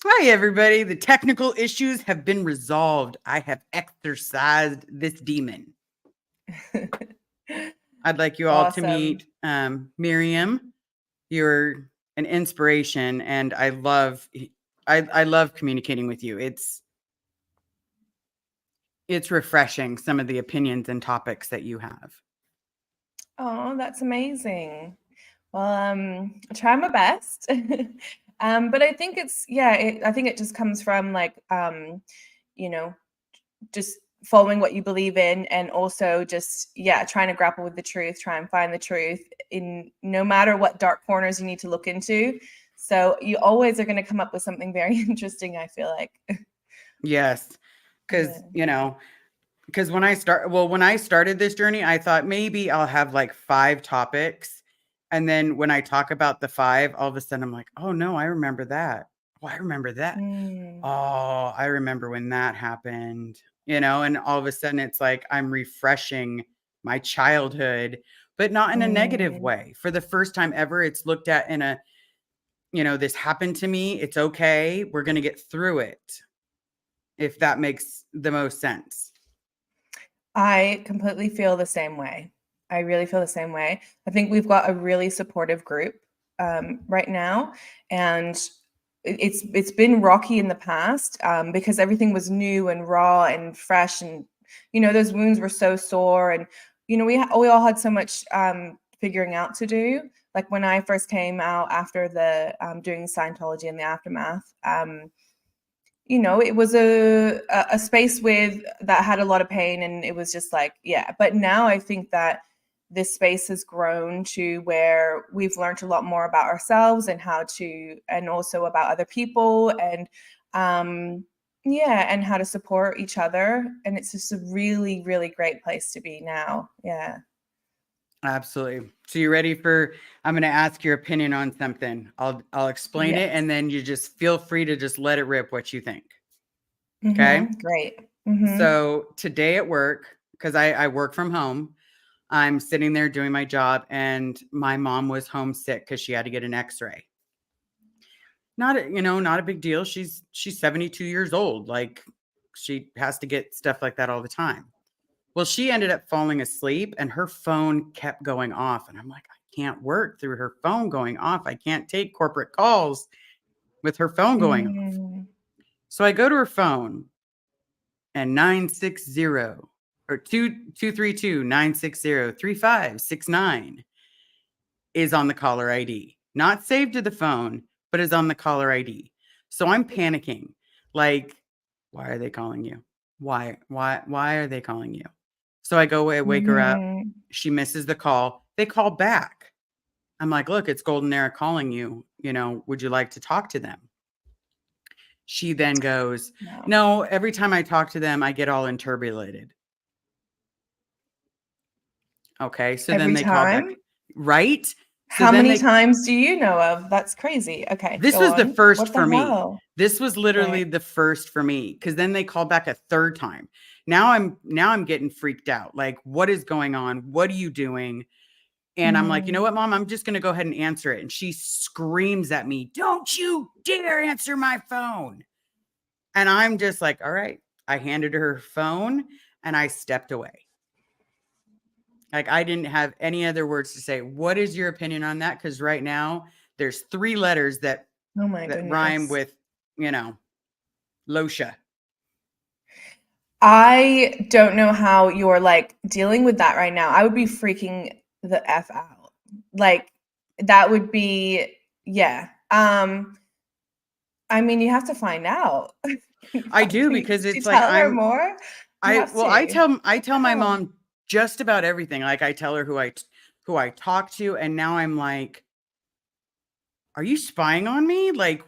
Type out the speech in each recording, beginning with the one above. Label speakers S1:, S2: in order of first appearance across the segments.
S1: Hi, everybody. The technical issues have been resolved. I have exorcised this demon. I'd like you all to
S2: Awesome.
S1: meet Mirriam. You're an inspiration, and I love communicating with you. It's refreshing, some of the opinions and topics that you have.
S2: Oh, that's amazing. Well, I try my best. But I think I think it just comes from you know, just following what you believe in and also just, trying to grapple with the truth, try and find the truth in no matter what dark corners you need to look into. So you always are going to come up with something very interesting, I feel like.
S1: Yes, because
S2: Yeah.
S1: because when I started this journey, I thought maybe I'll have like 5 topics. And then when I talk about the 5, all of a sudden I'm like, oh no, I remember that. Oh, I remember that.
S2: Mm.
S1: Oh, I remember when that happened, and all of a sudden it's like I'm refreshing my childhood, but not in a negative
S2: Mm.
S1: way. For the first time ever, it's looked at in this happened to me. It's okay. We're going to get through it, if that makes the most sense.
S2: I completely feel the same way. I really feel the same way. I think we've got a really supportive group right now, and it's been rocky in the past because everything was new and raw and fresh, and those wounds were so sore, and we all had so much figuring out to do. Like when I first came out after the doing Scientology and the aftermath. It was a space with that had a lot of pain, and it was just like, yeah. But now I think that this space has grown to where we've learned a lot more about ourselves and and also about other people, and and how to support each other. And it's just a really, really great place to be now. Yeah.
S1: Absolutely. So you ready for I'm going to ask your opinion on something. I'll explain it
S2: Yes.
S1: and then you just feel free to just let it rip what you think. Okay?
S2: Mm-hmm. Great. Mm-hmm.
S1: So today at work, because I work from home, I'm sitting there doing my job and my mom was homesick because she had to get an x-ray. Not a big deal. She's 72 years old. Like she has to get stuff like that all the time. Well, she ended up falling asleep and her phone kept going off. And I'm like, I can't work through her phone going off. I can't take corporate calls with her phone going off.
S2: Mm.
S1: So I go to her phone and 960 or 2232 960 3569 is on the caller ID. Not saved to the phone, but is on the caller ID. So I'm panicking. Like, why are they calling you? Why are they calling you? So I go away, wake her up.
S2: Mm-hmm.
S1: She misses the call. They call back. I'm like, look, it's Golden Era calling you. Would you like to talk to them? She then goes,
S2: No.
S1: no, every time I talk to them, I get all interpolated. Okay. So then
S2: Every
S1: they call back.
S2: time?
S1: Right. So
S2: How
S1: then
S2: many
S1: they
S2: times do you know of? That's crazy. Okay,
S1: This
S2: go
S1: was the
S2: on.
S1: first
S2: What the
S1: for me.
S2: hell?
S1: This was literally
S2: Right.
S1: the first for me because then they called back a third time. Now I'm getting freaked out. Like, what is going on? What are you doing? And I'm like, you know
S2: Mm.
S1: what, mom? I'm just gonna go ahead and answer it. And she screams at me, "Don't you dare answer my phone!" And I'm just like, all right. I handed her her phone and I stepped away. Like I didn't have any other words to say. What is your opinion on that? Because right now there's 3 letters that
S2: Oh my
S1: rhyme
S2: goodness.
S1: with, you know, Losha.
S2: I don't know how you're, like, dealing with that right now. I would be freaking the F out. Like, that would be yeah. I mean, you have to find out. You
S1: I
S2: have
S1: do
S2: to.
S1: because
S2: Did you
S1: it's like
S2: tell her more? You
S1: I
S2: have
S1: well,
S2: to.
S1: I
S2: What the
S1: tell my
S2: hell?
S1: mom just about everything. Like I tell her who I talk to, and now I'm like, are you spying on me? Like,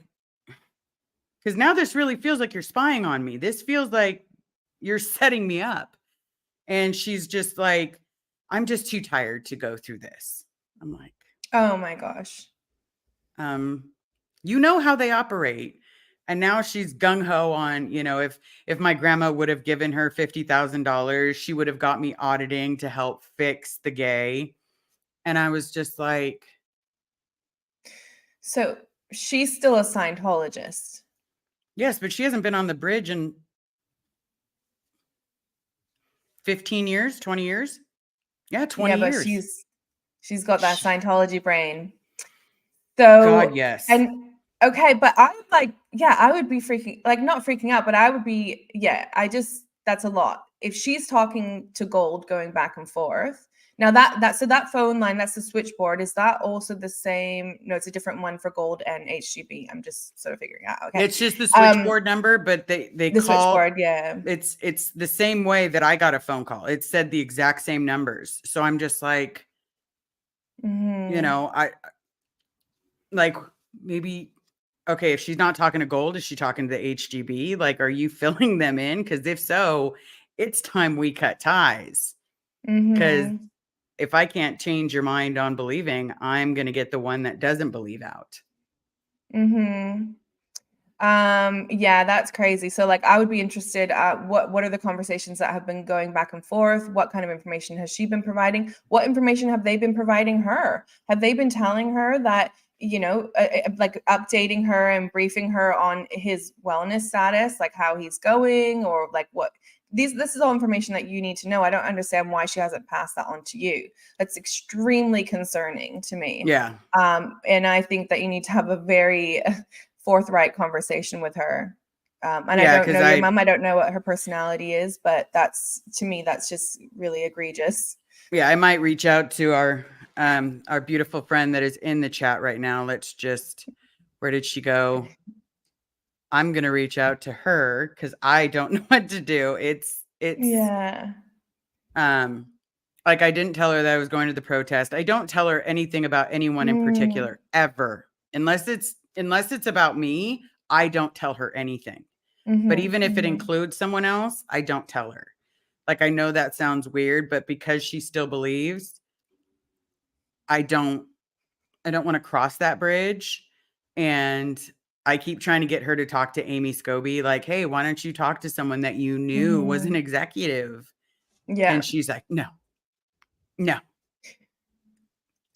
S1: because now this really feels like you're spying on me. This feels like you're setting me up. And she's just like, I'm just too tired to go through this. I'm like,
S2: Oh my gosh.
S1: um, you know how they operate. And now she's gung ho on, if my grandma would have given her $50,000, she would have got me auditing to help fix the gay. And I was just like,
S2: So, she's still a Scientologist.
S1: Yes, but she hasn't been on the bridge in 15 years, 20 years. Yeah,
S2: Yeah,
S1: 20
S2: but
S1: years.
S2: she's got that
S1: Sh-
S2: Scientology brain.
S1: God,
S2: So,
S1: yes.
S2: and okay, but I would like, yeah, I would be freaking, like, not freaking out, but I would be, yeah, that's a lot. If she's talking to Gold going back and forth, now so that phone line, that's the switchboard. Is that also the same? No, it's a different one for Gold and HGB. I'm just sort of figuring out. Okay.
S1: It's just the
S2: Um,
S1: switchboard number, but they
S2: the
S1: call
S2: switchboard, yeah.
S1: it's the same way that I got a phone call. It said the exact same numbers. So I'm just like,
S2: Mm-hmm.
S1: I like maybe okay, if she's not talking to Gold, is she talking to the HGB? Like, are you filling them in? Because if so, it's time we cut ties. Because
S2: Mm-hmm.
S1: if I can't change your mind on believing, I'm going to get the one that doesn't believe out.
S2: Mm-hmm. Yeah, that's crazy. So like I would be interested what are the conversations that have been going back and forth? What kind of information has she been providing? What information have they been providing her? Have they been telling her that, like updating her and briefing her on his wellness status, like how he's going or like what this is all information that you need to know. I don't understand why she hasn't passed that on to you. That's extremely concerning to me.
S1: Yeah.
S2: And I think that you need to have a very forthright conversation with her. And I
S1: Yeah.
S2: don't
S1: Because
S2: know your mom. I don't know what her personality is, but that's to me, that's just really egregious.
S1: I might reach out to our beautiful friend that is in the chat right now. Let's just, where did she go? I'm going to reach out to her because I don't know what to do. It's,
S2: Yeah.
S1: um, like I didn't tell her that I was going to the protest. I don't tell her anything about anyone in
S2: Mm,
S1: particular ever. Unless it's about me, I don't tell her anything. But
S2: mm-hmm,
S1: even if it
S2: mm-hmm,
S1: includes someone else, I don't tell her. Like I know that sounds weird, but because she still believes, I don't I don't want to cross that bridge. And I keep trying to get her to talk to Amy Scobie, like, hey, why don't you talk to someone that you knew was an
S2: mm-hmm.
S1: executive?
S2: Yeah.
S1: And she's like, no, no.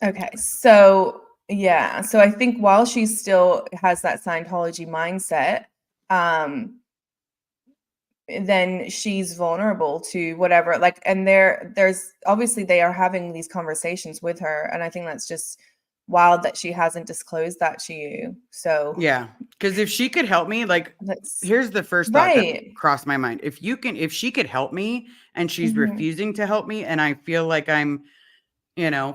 S2: Okay. So yeah. So I think while she still has that Scientology mindset, um, then she's vulnerable to whatever like and there's obviously they are having these conversations with her and I think that's just wild that she hasn't disclosed that to you. So
S1: Yeah. Because if she could help me, like,
S2: that's
S1: here's the first thought that
S2: right.
S1: crossed my mind. If she could help me and she's
S2: Mhm.
S1: refusing to help me, and I feel like I'm,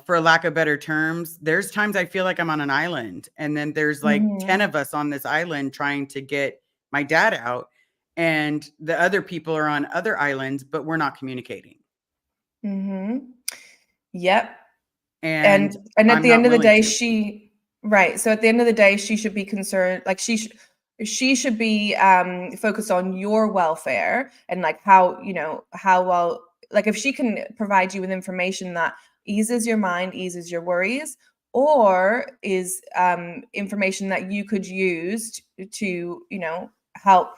S1: for lack of better terms, there's times I feel like I'm on an island. And then there's like 10
S2: Mhm.
S1: of us on this island trying to get my dad out. And the other people are on other islands, but we're not communicating.
S2: Mhm. Yep.
S1: And
S2: And at
S1: I'm
S2: the
S1: not
S2: end of the
S1: willing
S2: day
S1: to.
S2: she right. So at the end of the day she should be concerned like she should be focused on your welfare and like how, how well like if she can provide you with information that eases your mind, eases your worries, or is information that you could use to, help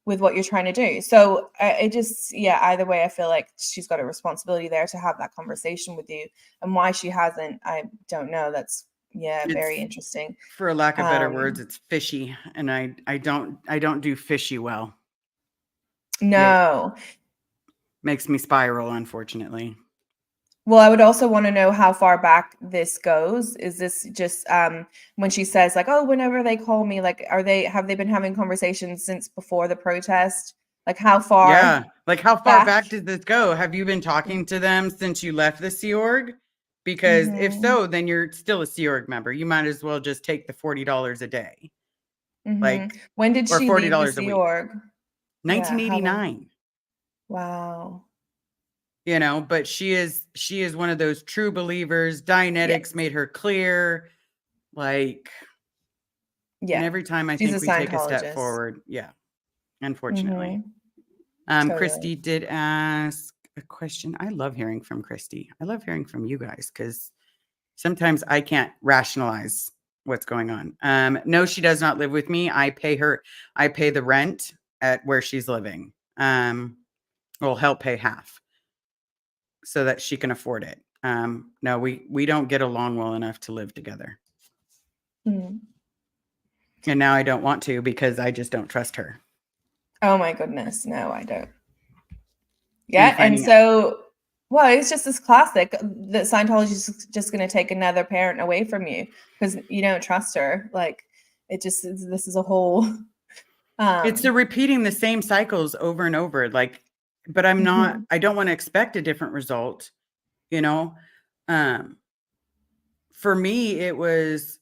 S2: with what you're trying to do. So I just, yeah, either way, I feel like she's got a responsibility there to have that conversation with you. And why she hasn't, I don't know. That's, yeah, very
S1: It's,
S2: interesting.
S1: for a lack of better words,
S2: Um,
S1: it's fishy. And I don't do fishy well. It
S2: no.
S1: makes me spiral, unfortunately.
S2: Well, I would also want to know how far back this goes. Is this just when she says like, "Oh, whenever they call me," like, have they been having conversations since before the protest? Like, how
S1: Yeah.
S2: far
S1: Like, how far
S2: back?
S1: back did this go? Have you been talking to them since you left the Sea Org? Because if
S2: Mm-hmm.
S1: so, then you're still a Sea Org member. You might as well just take the $40 a day,
S2: Mm-hmm.
S1: like,
S2: When did
S1: or
S2: she leave the
S1: $40 a
S2: Sea
S1: week.
S2: Org? Yeah, how long?
S1: 1989.
S2: Wow.
S1: But she is one of those true believers. Dianetics
S2: Yes.
S1: made her clear. Like, and
S2: Yeah.
S1: every time I
S2: She's a
S1: think we take a step
S2: Scientologist.
S1: forward, yeah, unfortunately.
S2: Mm-hmm. Totally.
S1: Christy did ask a question. I love hearing from Christy. I love hearing from you guys because sometimes I can't rationalize what's going on. No, she does not live with me. I pay the rent at where she's living. Will help pay half so that she can afford it. No, we don't get along well enough to live together.
S2: Mm.
S1: And now I don't want to because I just don't trust her.
S2: Oh my goodness. No, I don't.
S1: And
S2: Yeah. And
S1: finding out.
S2: so, well, it's just this classic that Scientology is just going to take another parent away from you because you don't trust her. Like, it just is, this is a whole.
S1: It's the repeating the same cycles over and over. Like, but I
S2: Mhm,
S1: don't want to expect a different result, you know? Um, for me, it was,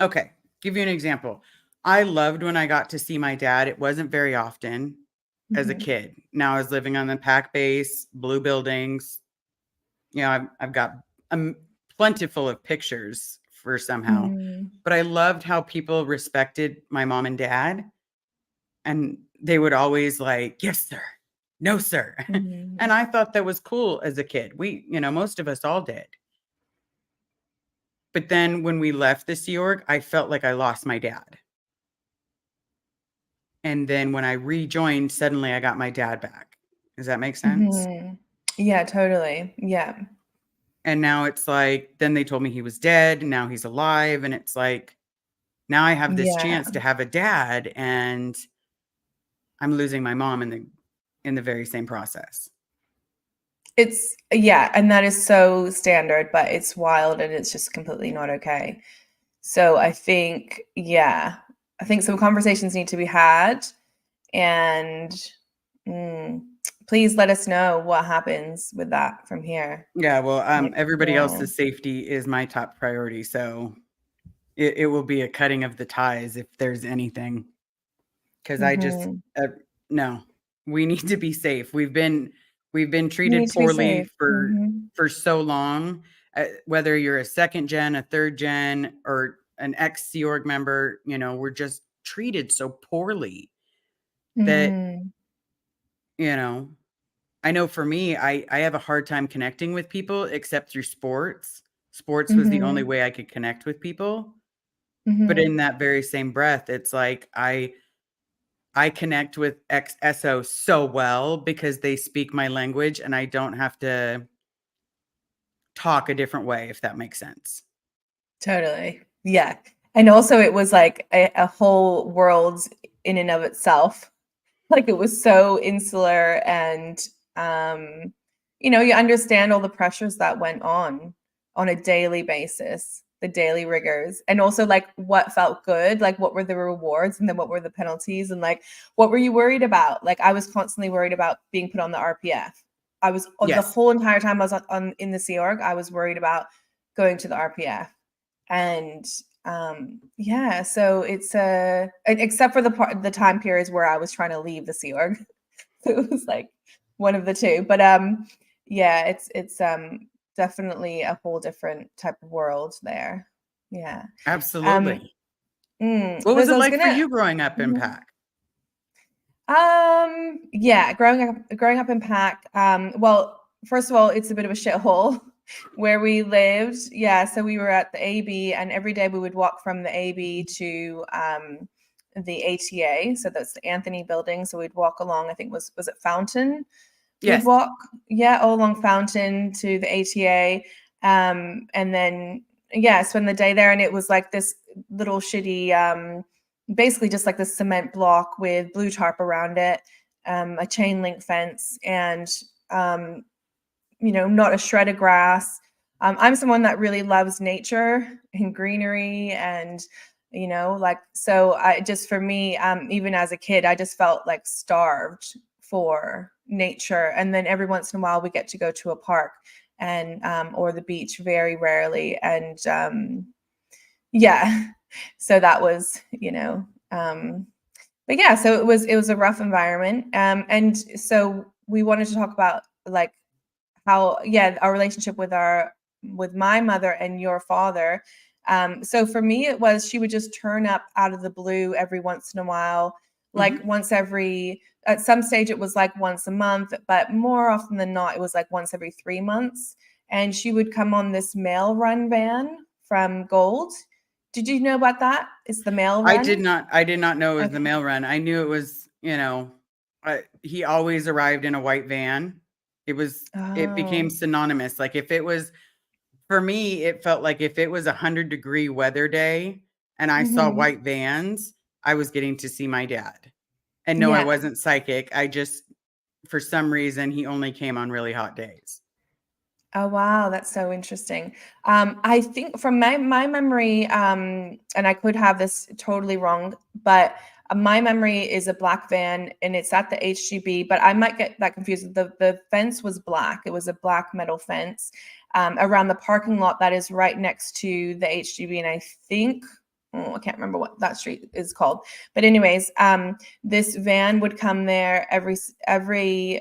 S1: okay, give you an example. I loved when I got to see my dad. It wasn't very often as a
S2: mhm,
S1: kid. Now I was living on the pack base, blue buildings. You know, I've got plentiful of pictures for somehow,
S2: mm,
S1: but I loved how people respected my mom and dad, and they would always like, yes, sir, no, sir. And
S2: mhm.
S1: I thought that was cool as a kid. Most of us all did. But then when we left the Sea Org, I felt like I lost my dad. And then when I rejoined, suddenly I got my dad back. Does that make sense?
S2: Mhm. Yeah, totally. Yeah.
S1: And now it's like, then they told me he was dead, and now he's alive. And it's like, now I have this
S2: Yeah.
S1: chance to have a dad, and I'm losing my mom in the very same process.
S2: It's yeah, and that is so standard, but it's wild and it's just completely not okay. So I think, yeah, I think some conversations need to be had and mm, please let us know what happens with that from here.
S1: Yeah, well,
S2: Like,
S1: everybody
S2: yeah.
S1: else's safety is my top priority. So it will be a cutting of the ties if there's anything. Because I just
S2: Mhm.
S1: no, we need to be safe. We've been
S2: You need
S1: treated
S2: to be
S1: poorly
S2: safe. Mhm.
S1: for so long. Whether you're a second gen, a third gen, or an ex Sea Org member, we're just treated so poorly that
S2: Mhm.
S1: you know. I know for me, I have a hard time connecting with people except through sports. Sports was the only
S2: Mhm.
S1: way I could connect with people. But in
S2: Mhm.
S1: that very same breath, it's like I connect with XSO so well because they speak my language and I don't have to talk a different way, if that makes sense.
S2: Totally. Yeah. And also it was like a whole world in and of itself. Like it was so insular and um you understand all the pressures that went on a daily basis, the daily rigors, and also like what felt good, like what were the rewards and then what were the penalties and like what were you worried about? Like I was constantly worried about being put on the RPF. I was the
S1: Yes,
S2: whole entire time I was on in the Sea Org, I was worried about going to the RPF. And yeah, so it's except for the time periods where I was trying to leave the Sea Org. It was like one of the two. But yeah, it's definitely a whole different type of world there. Yeah. Um
S1: absolutely. What was
S2: Liz,
S1: it
S2: I was
S1: like for
S2: gonna
S1: you growing up in
S2: Mhm.
S1: Pac?
S2: Yeah, growing up in Pac. Well, first of all, it's a bit of a shithole where we lived. Yeah, so we were at the AB, and every day we would walk from the AB to the ATA. So that's the Anthony Building. So we'd walk along. I think was it Fountain? We'd
S1: Yes.
S2: walk, yeah, all along Fountain to the ATA, and then yeah, spend the day there. And it was like this little shitty basically just like this cement block with blue tarp around it, a chain link fence, and um, not a shred of grass. I'm someone that really loves nature and greenery, and like so. I just for me, even as a kid, I just felt like starved for nature. And then every once in a while, we get to go to a park and or the beach, very rarely, and yeah. So that was, but yeah, so it was a rough environment. And so we wanted to talk about like how, yeah, our relationship with my mother and your father. So for me, it was she would just turn up out of the blue every once in a while, like
S1: Hmm.
S2: at some stage it was like once a month, but more often than not, it was like once every 3 months. And she would come on this mail run van from Gold. Did you know about that? It's the mail run.
S1: I did not know it was the
S2: Okay.
S1: mail run. I knew it was, he always arrived in a white van. It became
S2: Oh.
S1: synonymous. Like if it was, for me, it felt like if it was 100-degree weather day and I saw white vans, I was getting to see my dad. And no, I
S2: Yeah.
S1: wasn't psychic. I just, for some reason, he only came on really hot days.
S2: Oh wow, that's so interesting. I think from my memory, and I could have this totally wrong, but my memory is a black van and it's at the HGB, but I might get that confused. The fence was black. It was a black metal fence around the parking lot that is right next to the HGB, and I think. Oh, I can't remember what that street is called, but anyways, this van would come there every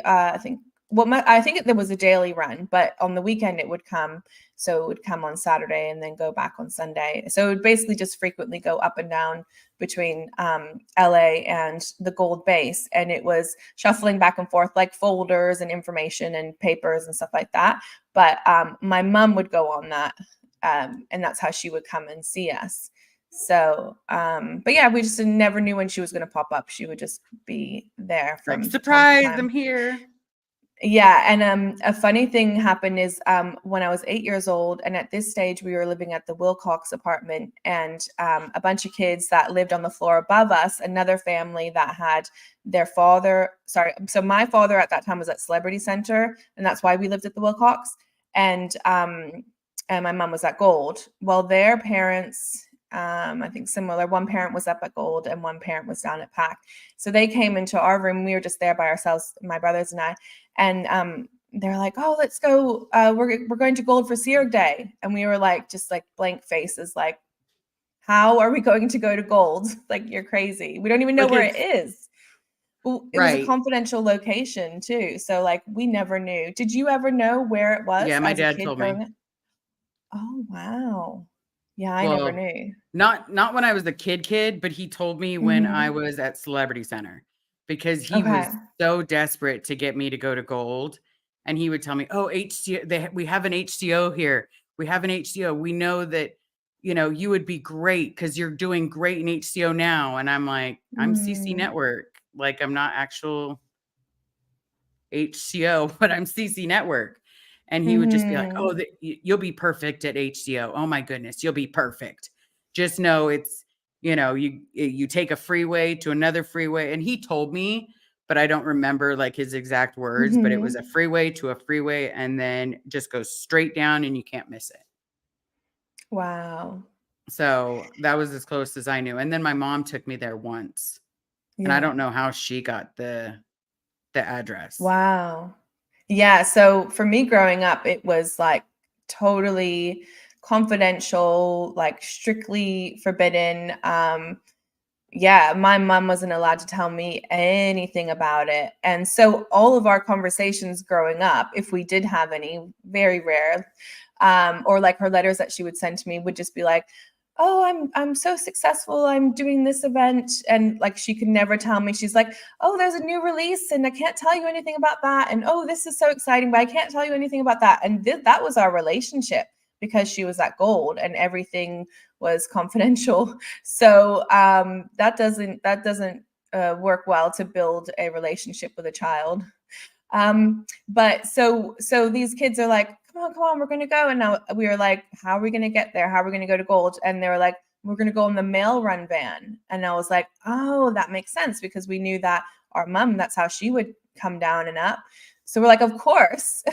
S2: I think I think there was a daily run, but on the weekend it would come. So it would come on Saturday and then go back on Sunday. So it would basically just frequently go up and down between LA and the Gold Base. And it was shuffling back and forth like folders and information and papers and stuff like that. But my mom would go on that. And that's how she would come and see us. So, but yeah, we just never knew when she was going to pop up. She would just be there from
S1: Like,
S2: time to
S1: surprise,
S2: time.
S1: I'm here.
S2: Yeah, and a funny thing happened is when I was 8 years old, and at this stage we were living at the Wilcox apartment, and a bunch of kids that lived on the floor above us, another family that had their father. Sorry, so my father at that time was at Celebrity Center, and that's why we lived at the Wilcox, and my mom was at Gold. Well, their parents. I think similar. One parent was up at Gold and one parent was down at Pack. So they came into our room. We were just there by ourselves, my brothers and I. And they're like, "Oh, let's go. We're going to Gold for Sea Org Day." And we were like, just like blank faces, like, "How are we going to go to Gold? Like, you're crazy. We don't even know
S1: Like,
S2: where it is." Well, it was a
S1: right.
S2: confidential location too, so like we never knew. Did you ever know where it was
S1: Yeah, my
S2: as a
S1: dad
S2: kid
S1: told
S2: growing
S1: me.
S2: up? Oh wow, yeah, I never
S1: Well,
S2: knew.
S1: not when I was a kid, but he told me when I
S2: Mm-hmm.
S1: was at Celebrity Center, because he
S2: Okay.
S1: was so desperate to get me to go to Gold, and he would tell me, "Oh, HCO, we have an HCO here. We have an HCO. We know that, you would be great because you're doing great in HCO now." And I'm like, "I'm CC
S2: Mm.
S1: Network. Like, I'm not actual HCO, but I'm CC Network." And he would just be like,
S2: Mhm.
S1: "Oh, you'll be perfect at HCO. Oh my goodness, you'll be perfect. Just know it's, you take a freeway to another freeway." And he told me, but I don't remember like his exact words, but it was a
S2: Mhm.
S1: freeway to a freeway and then just goes straight down and you can't miss it.
S2: Wow.
S1: So that was as close as I knew. And then my mom took me there once, and I
S2: Yeah.
S1: don't know how she got the address.
S2: Wow. Yeah, so for me growing up, it was like totally confidential, like strictly forbidden. Yeah, my mom wasn't allowed to tell me anything about it. And so all of our conversations growing up, if we did have any, very rare, or like her letters that she would send to me would just be like, "Oh, I'm so successful. I'm doing this event." And like she could never tell me. She's like, "Oh, there's a new release and I can't tell you anything about that." And, "Oh, this is so exciting, but I can't tell you anything about that." And that was our relationship because she was at Gold and everything was confidential. So that doesn't work well to build a relationship with a child. But so these kids are like, come on, we're gonna go. And now we were like, how are we gonna get there? How are we gonna go to Gold? And they were like, we're gonna go in the mail run van. And I was like, oh, that makes sense because we knew that our mom, that's how she would come down and up. So we're like, of course.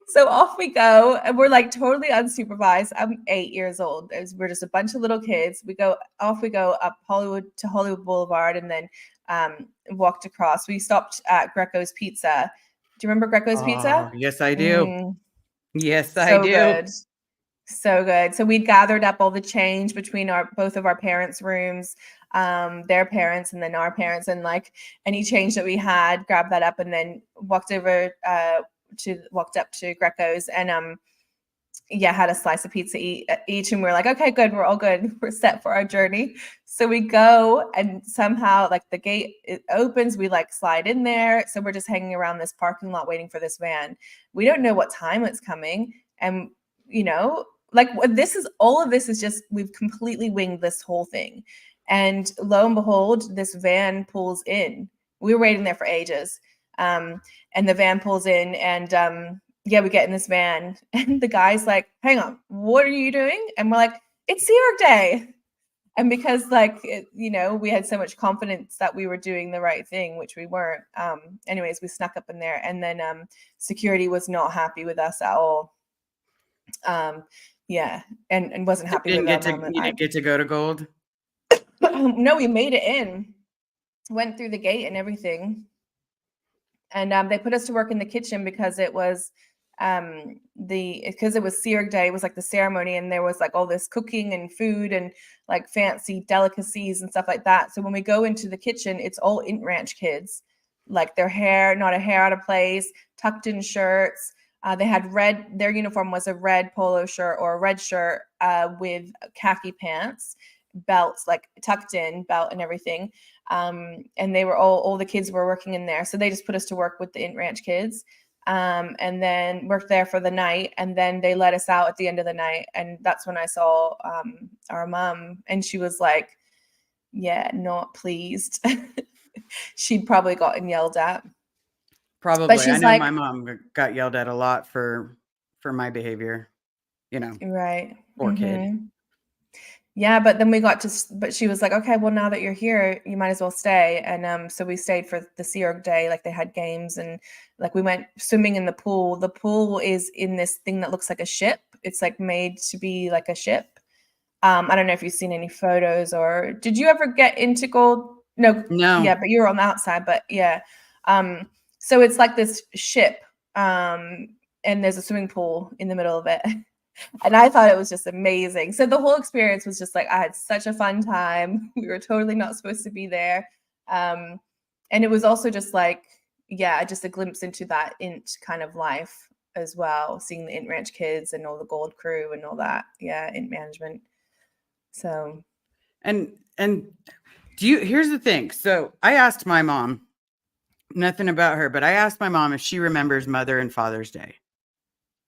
S2: So off we go, and we're like totally unsupervised. I'm 8 years old. We're just a bunch of little kids. We go up Hollywood to Hollywood Boulevard, and then walked across. We stopped at Greco's Pizza. Do you remember Greco's
S1: Oh,
S2: Pizza?
S1: yes, I do.
S2: Mm,
S1: Yes, I
S2: so
S1: do.
S2: good. So good. So we gathered up all the change between both of our parents' rooms, their parents and then our parents, and like any change that we had, grabbed that up and then walked up to Greco's and yeah, had a slice of pizza each, and we're like, okay, good, we're all good, we're set for our journey. So we go, and somehow like the gate it opens, we like slide in there. So we're just hanging around this parking lot waiting for this van. We don't know what time it's coming, and you know, like all of this is just we've completely winged this whole thing. And lo and behold, this van pulls in. We were waiting there for ages. And the van pulls in, and yeah, we get in this van and the guy's like, hang on, what are you doing? And we're like, it's Sea Org Day. And because like, we had so much confidence that we were doing the right thing, which we weren't. Anyways, we snuck up in there, and then security was not happy with us at all. Yeah, and wasn't happy with our mom.
S1: You didn't get to go to Gold?
S2: No, we made it in, went through the gate and everything. And they put us to work in the kitchen because it was Siurg Day. It was like the ceremony, and there was like all this cooking and food and like fancy delicacies and stuff like that. So when we go into the kitchen, it's all Int Ranch kids, like their hair, not a hair out of place, tucked in shirts. They had their uniform was a red polo shirt or a red shirt with khaki pants, belts, like tucked in belt and everything. And they were all the kids were working in there. So they just put us to work with the Int Ranch kids, and then worked there for the night. And then they let us out at the end of the night. And that's when I saw our mom, and she was like, yeah, not pleased. She'd probably gotten yelled at.
S1: Probably.
S2: But she's
S1: I know
S2: like,
S1: my mom got yelled at a lot for my behavior,
S2: right.
S1: Poor kid.
S2: Yeah, but then but she was like, okay, well, now that you're here, you might as well stay. And so we stayed for the Siurg Day. Like they had games, and like we went swimming in the pool. The pool is in this thing that looks like a ship. It's like made to be like a ship. I don't know if you've seen any photos, or did you ever get into Gold? No. Yeah, but you were on the outside, but yeah. So it's like this ship, and there's a swimming pool in the middle of it. And I thought it was just amazing. So the whole experience was just like, I had such a fun time. We were totally not supposed to be there. And it was also just like, yeah, just a glimpse into that Int kind of life as well, seeing the Int Ranch kids and all the Gold crew and all that. Yeah, Int management. So.
S1: And here's the thing. So I asked my mom, nothing about her, but I asked my mom if she remembers Mother and Father's Day.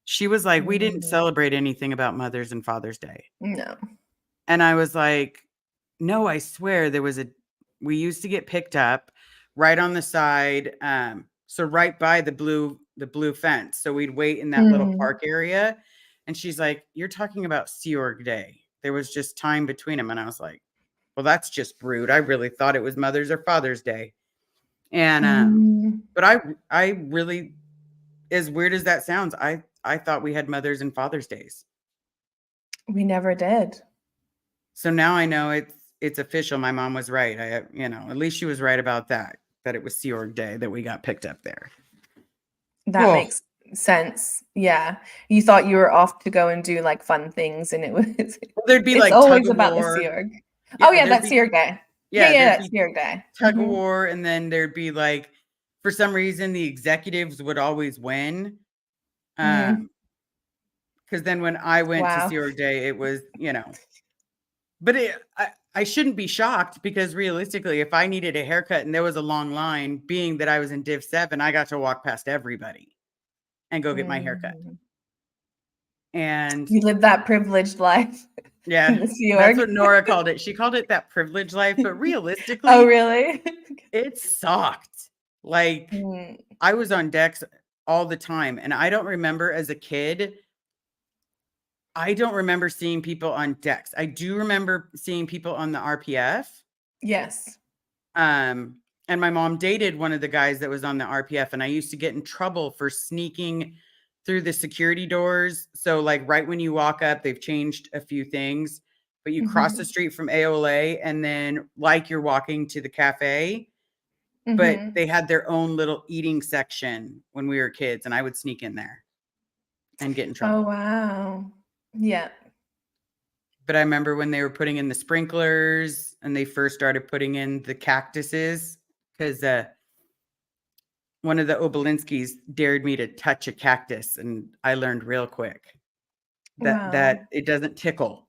S1: She was like, we didn't celebrate anything about Mother's and Father's Day.
S2: No.
S1: And I was like, no, I swear we used to get picked up right on the side. So right by the blue fence. So we'd wait in that little park area. And she's like, you're talking about Siurg Day. There was just time between them. And I was like, well, that's just rude. I really thought it was Mother's or Father's Day. And, but I really, as weird as that sounds, I thought we had Mother's and Father's Days.
S2: We never did.
S1: So now I know it's official. My mom was right. At least she was right about that it was Siurg Day that we got picked up there.
S2: That makes sense. Yeah. You thought you were off to go and do like fun things, and it was
S1: there'd be
S2: it's
S1: like
S2: always about the Siurg. Yeah, that's Siurg Day. Yeah, that's Siurg Day.
S1: Tug of war, and then there'd be like, for some reason, the executives would always win. Because then when I went to Siurg Day, it was, but I shouldn't be shocked, because realistically, if I needed a haircut and there was a long line, being that I was in Div 7, I got to walk past everybody and go get my haircut. And
S2: you lived that privileged life.
S1: Yeah, that's what Nora called it. She called it that privileged life, but realistically,
S2: oh really?
S1: It sucked. Like I was on decks all the time, and I don't remember as a kid. I don't remember seeing people on decks. I do remember seeing people on the RPF.
S2: Yes.
S1: And my mom dated one of the guys that was on the RPF, and I used to get in trouble for sneaking through the security doors. So like right when you walk up, they've changed a few things, but you cross the street from AOLA, and then like you're walking to the cafe, but they had their own little eating section when we were kids, and I would sneak in there and get in trouble.
S2: Oh, wow. Yeah.
S1: But I remember when they were putting in the sprinklers and they first started putting in the cactuses, because one of the Obolinskis dared me to touch a cactus, and I learned real quick that it doesn't tickle.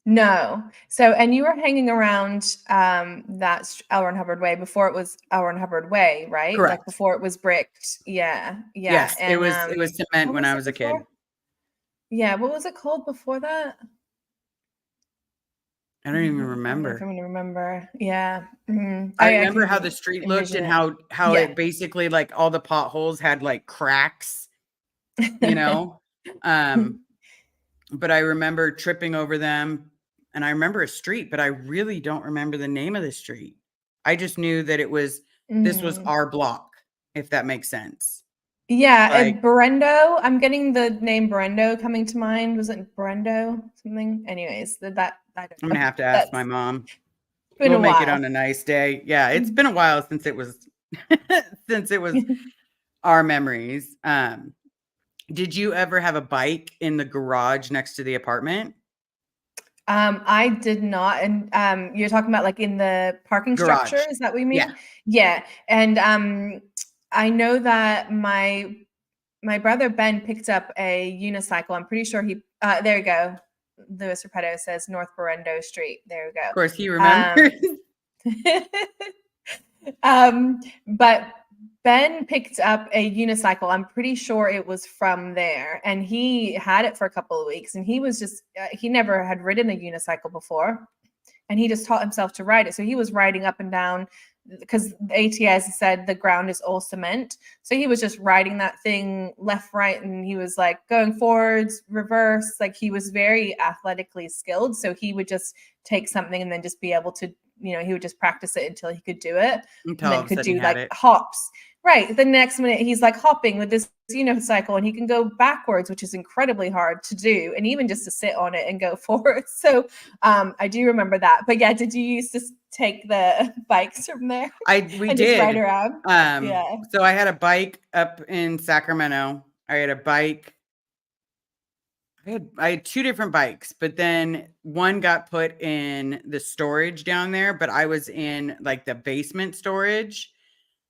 S2: No. So, and you were hanging around that L. Ron Hubbard Way before it was L. Ron Hubbard Way, right?
S1: Correct.
S2: Like before it was bricked. Yeah. Yeah.
S1: Yes,
S2: and,
S1: it was cement when I was a kid.
S2: Yeah. What was it called before that?
S1: I don't even remember.
S2: I'm going to remember. Yeah.
S1: I remember how the street looked and how it basically, like, all the potholes had like cracks, But I remember tripping over them and I remember a street, but I really don't remember the name of the street. I just knew that this was
S2: Mm.
S1: our block, if that makes sense.
S2: Yeah,
S1: Like,
S2: Brendo. I'm getting the name Brendo coming to mind. Was it Brendo something? Anyways, that I don't
S1: I'm
S2: know.
S1: gonna have to ask my
S2: That's
S1: mom.
S2: been
S1: We'll
S2: a
S1: make it
S2: while.
S1: on a nice day. Yeah, it's been a while since it was since it was our memories. Did you ever have a bike in the garage next to the apartment?
S2: I did not, and you're talking about like in the parking structure.
S1: Garage.
S2: Is that what you
S1: Yeah.
S2: mean? Yeah, and I know that my brother Ben picked up a unicycle. I'm pretty sure he. There you go. Louis Repetto says North Berendo Street. There we
S1: Of course he
S2: go.
S1: remembers.
S2: But Ben picked up a unicycle. I'm pretty sure it was from there, and he had it for a couple of weeks. And he was just he never had ridden a unicycle before, and he just taught himself to ride it. So he was riding up and down because the ATS said the ground is all cement. So he was just riding that thing left, right, and he was like going forwards, reverse. Like he was very athletically skilled. So he would just take something and then just be able to, he would just practice it until he could do it,
S1: Until
S2: and
S1: all
S2: then
S1: of a
S2: could
S1: sudden he
S2: do
S1: had
S2: like
S1: it.
S2: hops. Right. The next minute he's like hopping with this unicycle, and he can go backwards, which is incredibly hard to do, and even just to sit on it and go forward. So I do remember that. But yeah, did you used to take the bikes from there
S1: We
S2: and just ride
S1: did.
S2: around? Yeah.
S1: So I had a bike up in Sacramento. I had a bike. I had two different bikes, but then one got put in the storage down there, but I was in like the basement storage.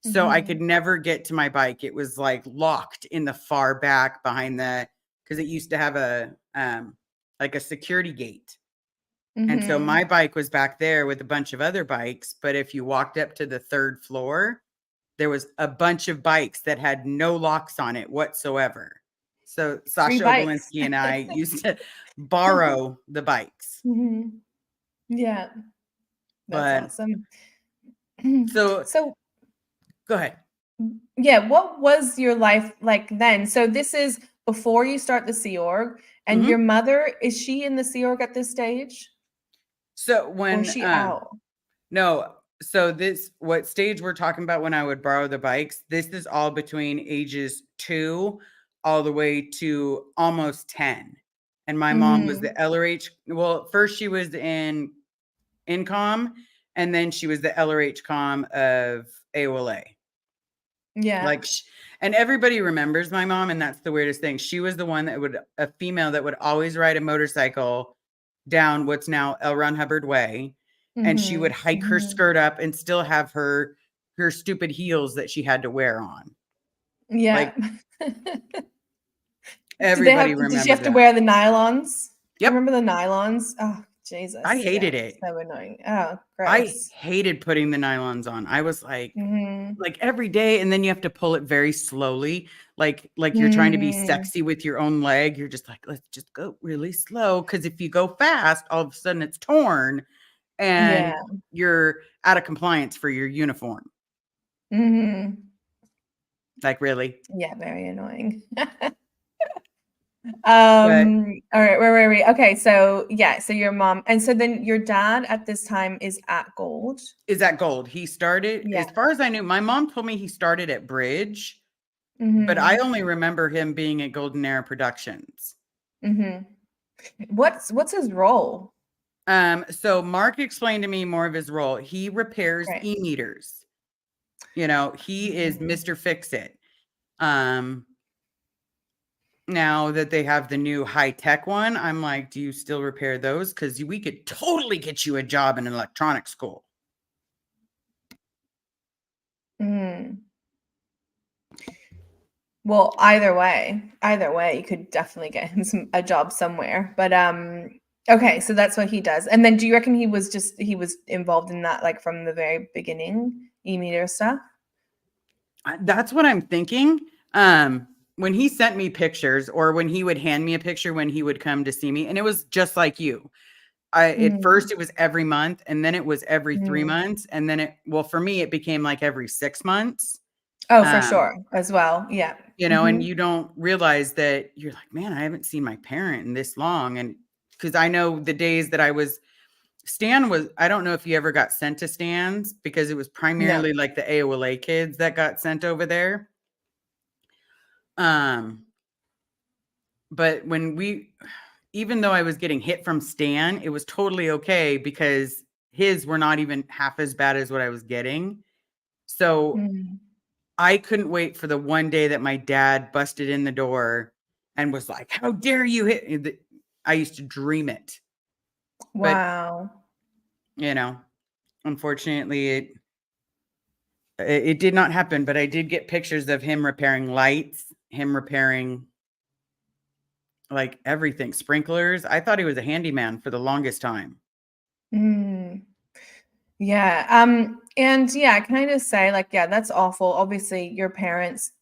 S1: So I could never get to my bike. It was like locked in the far back behind because it used to have a like a security gate. And so my bike was back there with a bunch of other bikes. But if you walked up to the third floor, there was a bunch of bikes that had no locks on it whatsoever. So
S2: Free
S1: Sasha
S2: bikes.
S1: Obolinski and I used to borrow the bikes.
S2: Yeah. That's
S1: But
S2: awesome.
S1: so
S2: So
S1: go ahead.
S2: yeah, what was your life like then? So this is before you start the Sea Org, and your
S1: Mhm.
S2: mother, is she in the Sea Org at this stage?
S1: So
S2: Or is
S1: when
S2: she out?
S1: no, so what stage we're talking about when I would borrow the bikes, this is all between ages 2 all the way to almost 10. And my mom was the LRH. Well, first she was in Incom, and then she was the LRH com of AOLA.
S2: Yeah.
S1: Like, and everybody remembers my mom, and that's the weirdest thing. She was the one a female that would always ride a motorcycle down what's now L. Ron Hubbard Way, and she would hike her skirt up and still have her stupid heels that she had to wear on.
S2: Yeah.
S1: Like, everybody
S2: Did she have
S1: remembered
S2: to
S1: that.
S2: wear the nylons? Do you
S1: Yep,
S2: remember the nylons? Oh,
S1: I
S2: Jesus. Yeah.
S1: hated it.
S2: So annoying. Oh,
S1: I
S2: gross.
S1: hated putting the nylons on. I was
S2: Mm-hmm.
S1: like every day, and then you have to pull it very slowly, like you're trying to be
S2: Mm,
S1: sexy with your own leg. You're just like, let's just go really slow, because if you go fast, all of a sudden it's torn and
S2: yeah.
S1: you're out of compliance for your uniform.
S2: Mm-hmm.
S1: Like, really?
S2: Yeah, very annoying.
S1: But
S2: All right, where were we? Okay, so yeah, so your mom, and so then your dad at this time is at Gold.
S1: is that gold? He started,
S2: Yeah.
S1: as far as I knew, my mom told me he started at Bridge, but I
S2: Mm-hmm.
S1: only remember him being at Golden Era Productions.
S2: Mm-hmm. What's his role?
S1: So Mark explained to me more of his role. He repairs
S2: Right.
S1: e-meters. He is
S2: Mhm.
S1: Mr. Fix-It. Now that they have the new high-tech one, I'm like, do you still repair those? Because we could totally get you a job in an electronics school.
S2: Mm. Well, either way, you could definitely get him a job somewhere. But okay, so that's what he does. And then do you reckon he was involved in that like from the very beginning, e-meter stuff?
S1: That's what I'm thinking. When he sent me pictures, or when he would hand me a picture when he would come to see me, and it was just like you. At
S2: Mm,
S1: first it was every month, and then it was every 3
S2: mm.
S1: months, and then for me it became like every 6 months.
S2: Oh, for
S1: Um,
S2: sure, as well. Yeah.
S1: and
S2: Mhm.
S1: you don't realize that you're like, man, I haven't seen my parent in this long. And because I know the days that I was Stan was, I don't know if you ever got sent to Stan's, because it was
S2: No.
S1: primarily like the AOLA kids that got sent over there. But even though I was getting hit from Stan, it was totally okay because his were not even half as bad as what I was getting. So
S2: Mm.
S1: I couldn't wait for the one day that my dad busted in the door and was like, "How dare you hit?" I used to dream it. But,
S2: Wow.
S1: unfortunately, it did not happen, but I did get pictures of him repairing lights, him repairing, like, everything, sprinklers. I thought he was a handyman for the longest time.
S2: Mm. Yeah. And yeah, can I just say, like, yeah, that's awful. Obviously, your parents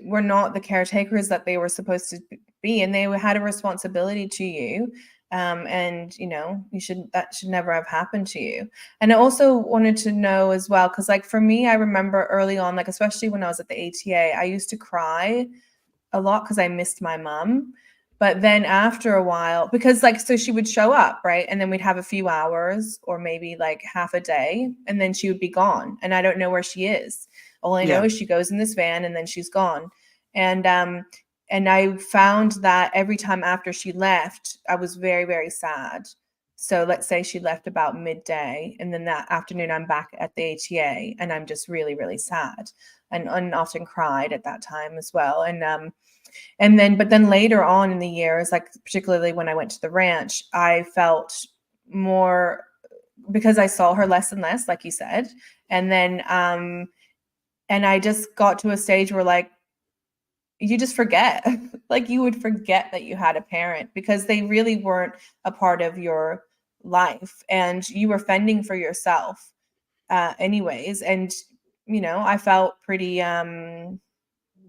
S2: were not the caretakers that they were supposed to be, and they had a responsibility to you. And that should never have happened to you. And I also wanted to know as well, because like for me, I remember early on, like especially when I was at the ATA, I used to cry a lot because I missed my mom. But then after a while, because like, so she would show up, right? And then we'd have a few hours or maybe like half a day, and then she would be gone. And I don't know where she is. All I know
S1: Yeah.
S2: is she goes in this van and then she's gone. And I found that every time after she left, I was very, very sad. So let's say she left about midday, and then that afternoon I'm back at the ATA and I'm just really, really sad and often cried at that time as well. But then later on in the years, like particularly when I went to the ranch, I felt more because I saw her less and less, like you said. And then and I just got to a stage where like you just forget. Like you would forget that you had a parent because they really weren't a part of your life and you were fending for yourself anyways. And I felt pretty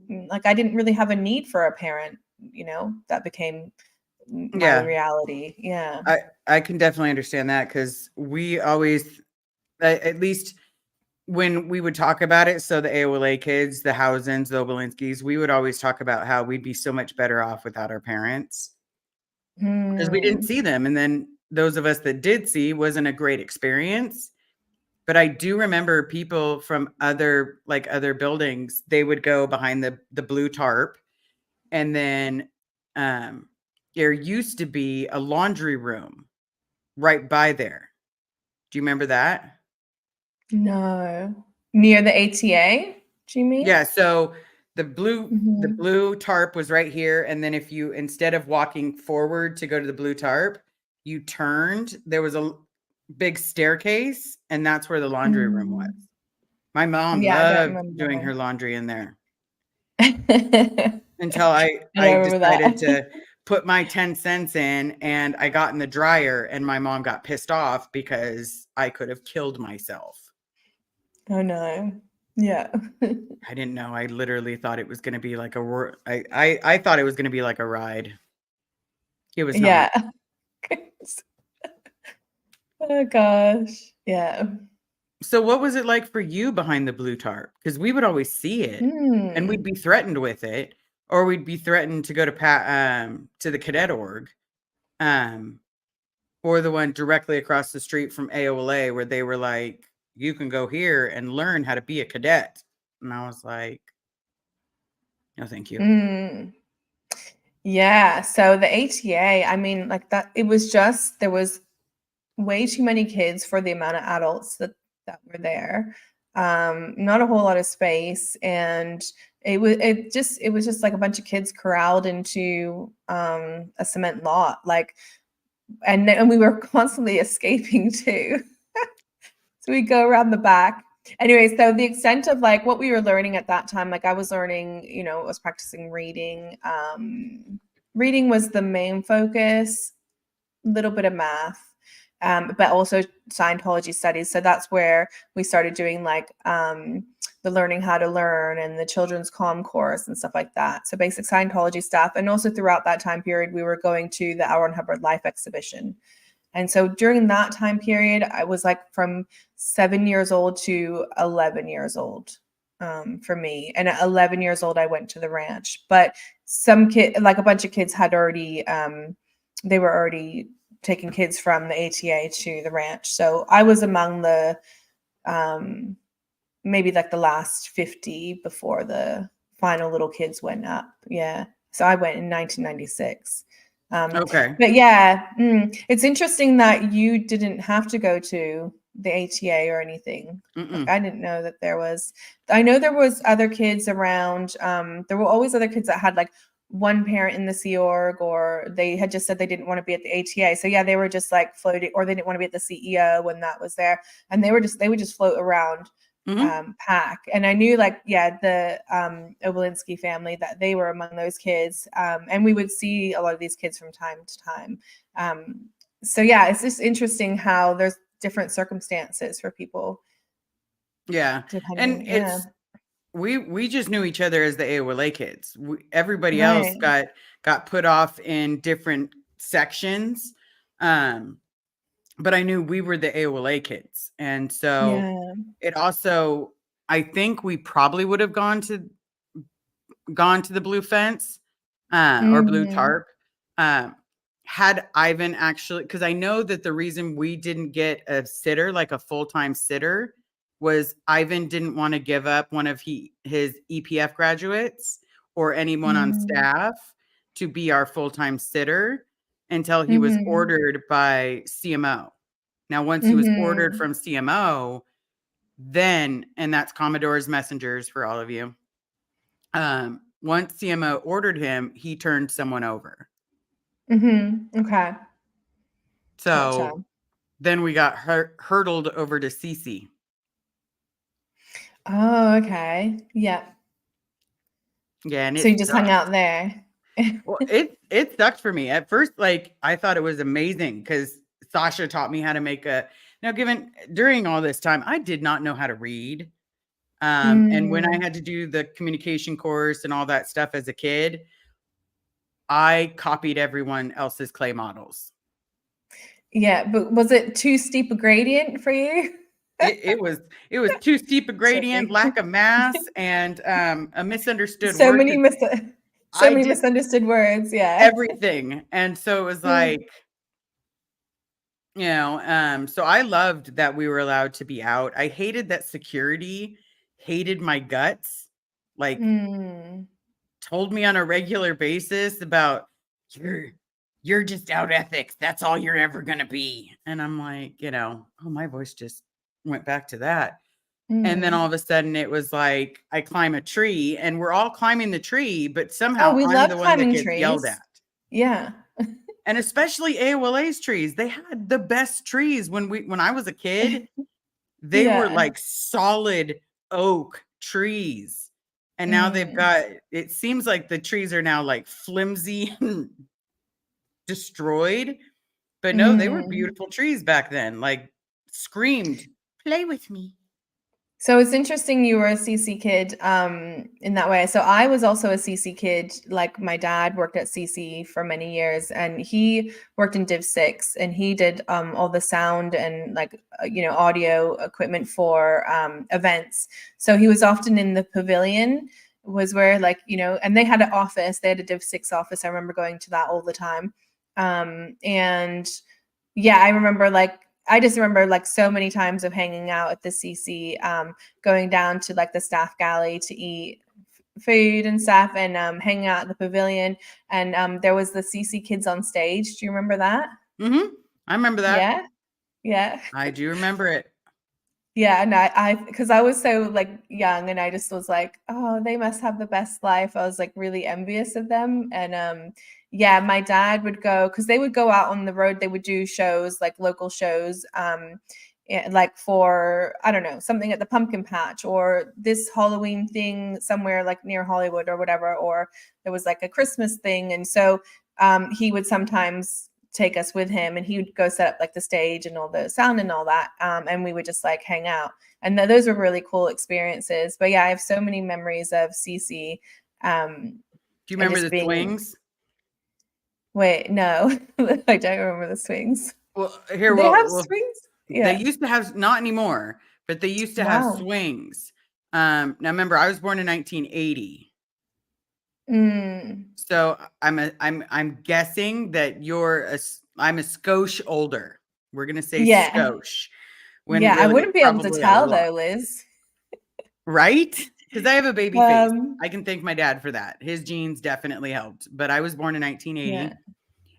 S2: like I didn't really have a need for a parent, that became my
S1: Yeah.
S2: reality. Yeah.
S1: I can definitely understand that because we always, at least when we would talk about it, so the AOLA kids, the Housens, the Obolinskis, we would always talk about how we'd be so much better off without our parents because we didn't
S2: Hmm.
S1: see them. And then those of us that did see wasn't a great experience. But I do remember people from other buildings, they would go behind the blue tarp, and then there used to be a laundry room right by there. Do you remember that?
S2: No. Near the ATA, do you mean?
S1: Yeah, so the
S2: Hmm.
S1: blue tarp was right here, and then if you, instead of walking forward to go to the blue tarp, you turned, there was a big staircase, and that's where the laundry room was.
S2: Mm.
S1: My mom
S2: Yeah, I don't
S1: loved doing
S2: remember.
S1: her laundry in there
S2: I
S1: until I
S2: don't remember
S1: decided
S2: that.
S1: to put my 10 cents in, and I got in the dryer, and my mom got pissed off because I could have killed myself.
S2: Oh no. Yeah.
S1: I didn't know. I literally thought it was gonna be like I thought it was gonna be like a ride. It was not.
S2: Yeah. Oh gosh. Yeah.
S1: So what was it like for you behind the blue tarp? Because we would always see it, and we'd
S2: Hmm.
S1: be threatened with it, or we'd be threatened to go to the cadet org, um, or the one directly across the street from AOLA where they were like, "You can go here and learn how to be a cadet." And I was like, "No, thank you."
S2: Mm. Yeah. So the ATA, I mean, like that, it was just there was way too many kids for the amount of adults that were there. Not a whole lot of space, and it was just like a bunch of kids corralled into a cement lot, like, and we were constantly escaping too. So we go around the back. Anyway, so the extent of like what we were learning at that time, like I was learning, I was practicing reading. Reading was the main focus, little bit of math, but also Scientology studies. So that's where we started doing like the learning how to learn and the children's comm course and stuff like that. So basic Scientology stuff. And also throughout that time period, we were going to the L. Ron Hubbard Life exhibition. And so during that time period, I was like from 7 years old to 11 years old for me. And at 11 years old, I went to the ranch. But some kid, like a bunch of kids had already, they were already taking kids from the ATA to the ranch. So I was among the maybe like the last 50 before the final little kids went up. Yeah. So I went in 1996.
S1: Okay.
S2: But yeah, it's interesting that you didn't have to go to the ATA or anything. Like I didn't know that there was. I know there was other kids around. There were always other kids that had like one parent in the Sea Org, or they had just said they didn't want to be at the ATA. So yeah, they were just like floating, or they didn't want to be at the CEO when that was there, and they would just float around. Pack. And I knew like, the Obolinski family, that they were among those kids. And we would see a lot of these kids from time to time. So yeah, it's just interesting how there's different circumstances for people.
S1: Yeah.
S2: Depending,
S1: it's we just knew each other as the AOLA kids. Everybody else
S2: right.
S1: got put off in different sections. But I knew we were the AOLA kids. And so
S2: Yeah.
S1: it also, I think we probably would have gone to the blue fence or blue tarp had Ivan actually, because I know that the reason we didn't get a sitter, like a full-time sitter, was Ivan didn't want to give up one of his EPF graduates or anyone on staff to be our full-time sitter until he was ordered by CMO. Now, once he was ordered from CMO, then, and that's Commodore's Messengers for all of you. Once CMO ordered him, he turned someone over.
S2: Okay.
S1: So
S2: Gotcha.
S1: then we got hurdled over to CC.
S2: Oh, okay. Yeah.
S1: Yeah, and
S2: So you just hung out there.
S1: Well, it sucked for me at first. Like I thought it was amazing because Sasha taught me how to make during all this time, I did not know how to read. And when I had to do the communication course and all that stuff as a kid, I copied everyone else's clay models.
S2: Yeah, but was it too steep a gradient for you?
S1: It was too steep a gradient, lack of mass, and a misunderstood
S2: So
S1: word.
S2: many
S1: I did
S2: misunderstood words. Yeah.
S1: everything, and so it was like, so I loved that we were allowed to be out. I hated that security hated my guts, like told me on a regular basis about you're just out ethics. That's all you're ever gonna be. And I'm like, oh, my voice just went back to that. And then all of a sudden it was like I climb a tree and we're all climbing the tree, but
S2: Oh,
S1: somehow
S2: we
S1: I'm
S2: love
S1: the one that
S2: climbing
S1: gets yelled
S2: trees.
S1: at.
S2: Yeah.
S1: And especially AOLA's trees. They had the best trees when I was a kid. They were
S2: Yeah.
S1: like solid oak trees. And now it seems like the trees are now like flimsy and destroyed. But no, they were beautiful trees back then. Like screamed, play with me.
S2: So it's interesting you were a CC kid in that way. So I was also a CC kid. Like my dad worked at CC for many years, and he worked in Div 6, and he did all the sound and audio equipment for events. So he was often in the pavilion, was where and they had an office. They had a Div 6 office. I remember going to that all the time. And yeah, I just remember so many times of hanging out at the CC, going down to the staff galley to eat food and stuff, and hanging out at the pavilion. And there was the CC Kids on Stage. Do you remember that?
S1: I remember that.
S2: Yeah. Yeah.
S1: I do remember it.
S2: Yeah, and because I was so young, and I just was like, oh, they must have the best life. I was really envious of them. And yeah, my dad would go, because they would go out on the road. They would do shows, local shows, for, I don't know, something at the pumpkin patch, or this Halloween thing somewhere near Hollywood or whatever, or there was a Christmas thing. And so he would sometimes take us with him, and he would go set up the stage and all the sound and all that, and we would just hang out, and those were really cool experiences. But yeah, I have so many memories of CC.
S1: Do you remember the swings?
S2: Wait, no. I don't remember the swings.
S1: Well, here,
S2: they have swings?
S1: Yeah. They used to have, not anymore, but they used to have swings. Now remember, I was born in 1980. So I'm guessing that you're I'm a skosh older. We're going to say
S2: Yeah.
S1: skosh. When
S2: Yeah, I
S1: really
S2: wouldn't
S1: it's
S2: be able to
S1: probably a
S2: tell
S1: lot.
S2: though, Liz.
S1: Right? Because I have a baby face.
S2: Um,
S1: I can thank my dad for that. His genes definitely helped. But I was born in 1980.
S2: yeah.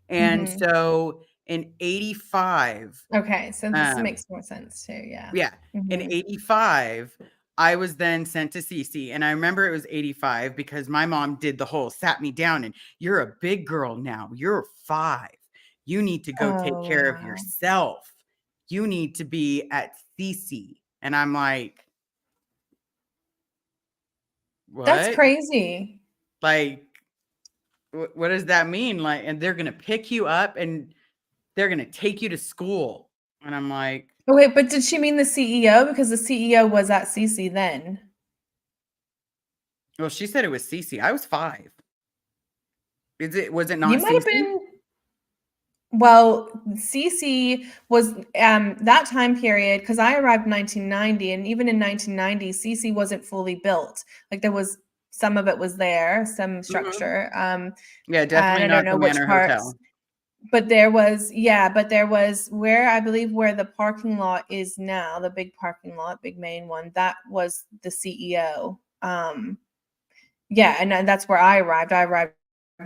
S1: And
S2: Mhm.
S1: so in 85,
S2: Okay, so this makes more sense too, yeah.
S1: yeah, in
S2: Mhm.
S1: 85, I was then sent to CC. And I remember it was 85 because my mom did the whole sat me down and you're a big girl now. You're 5. You need to go take
S2: Oh,
S1: care of
S2: wow.
S1: yourself. You need to be at CC. And I'm like,
S2: That's
S1: what?
S2: crazy.
S1: Like, what does that mean? Like, and they're going to pick you up and they're going to take you to school. And I'm like,
S2: Oh, wait, but did she mean the CEO? Because the CEO was at CC then.
S1: well, she said it was CC. I was 5. Was it
S2: You
S1: not
S2: might have
S1: CC?
S2: been well, CC was that time period because I arrived in 1990, and even in 1990, CC wasn't fully built. Like there was some of it was there, some
S1: Mhm.
S2: structure,
S1: Yeah,
S2: and
S1: definitely
S2: I don't
S1: not
S2: know
S1: the
S2: which
S1: Manor
S2: parts.
S1: Hotel.
S2: But there was, yeah, but there was where I believe where the parking lot is now, the big parking lot, big main one, that was the CEO. Yeah, and that's where I arrived. I arrived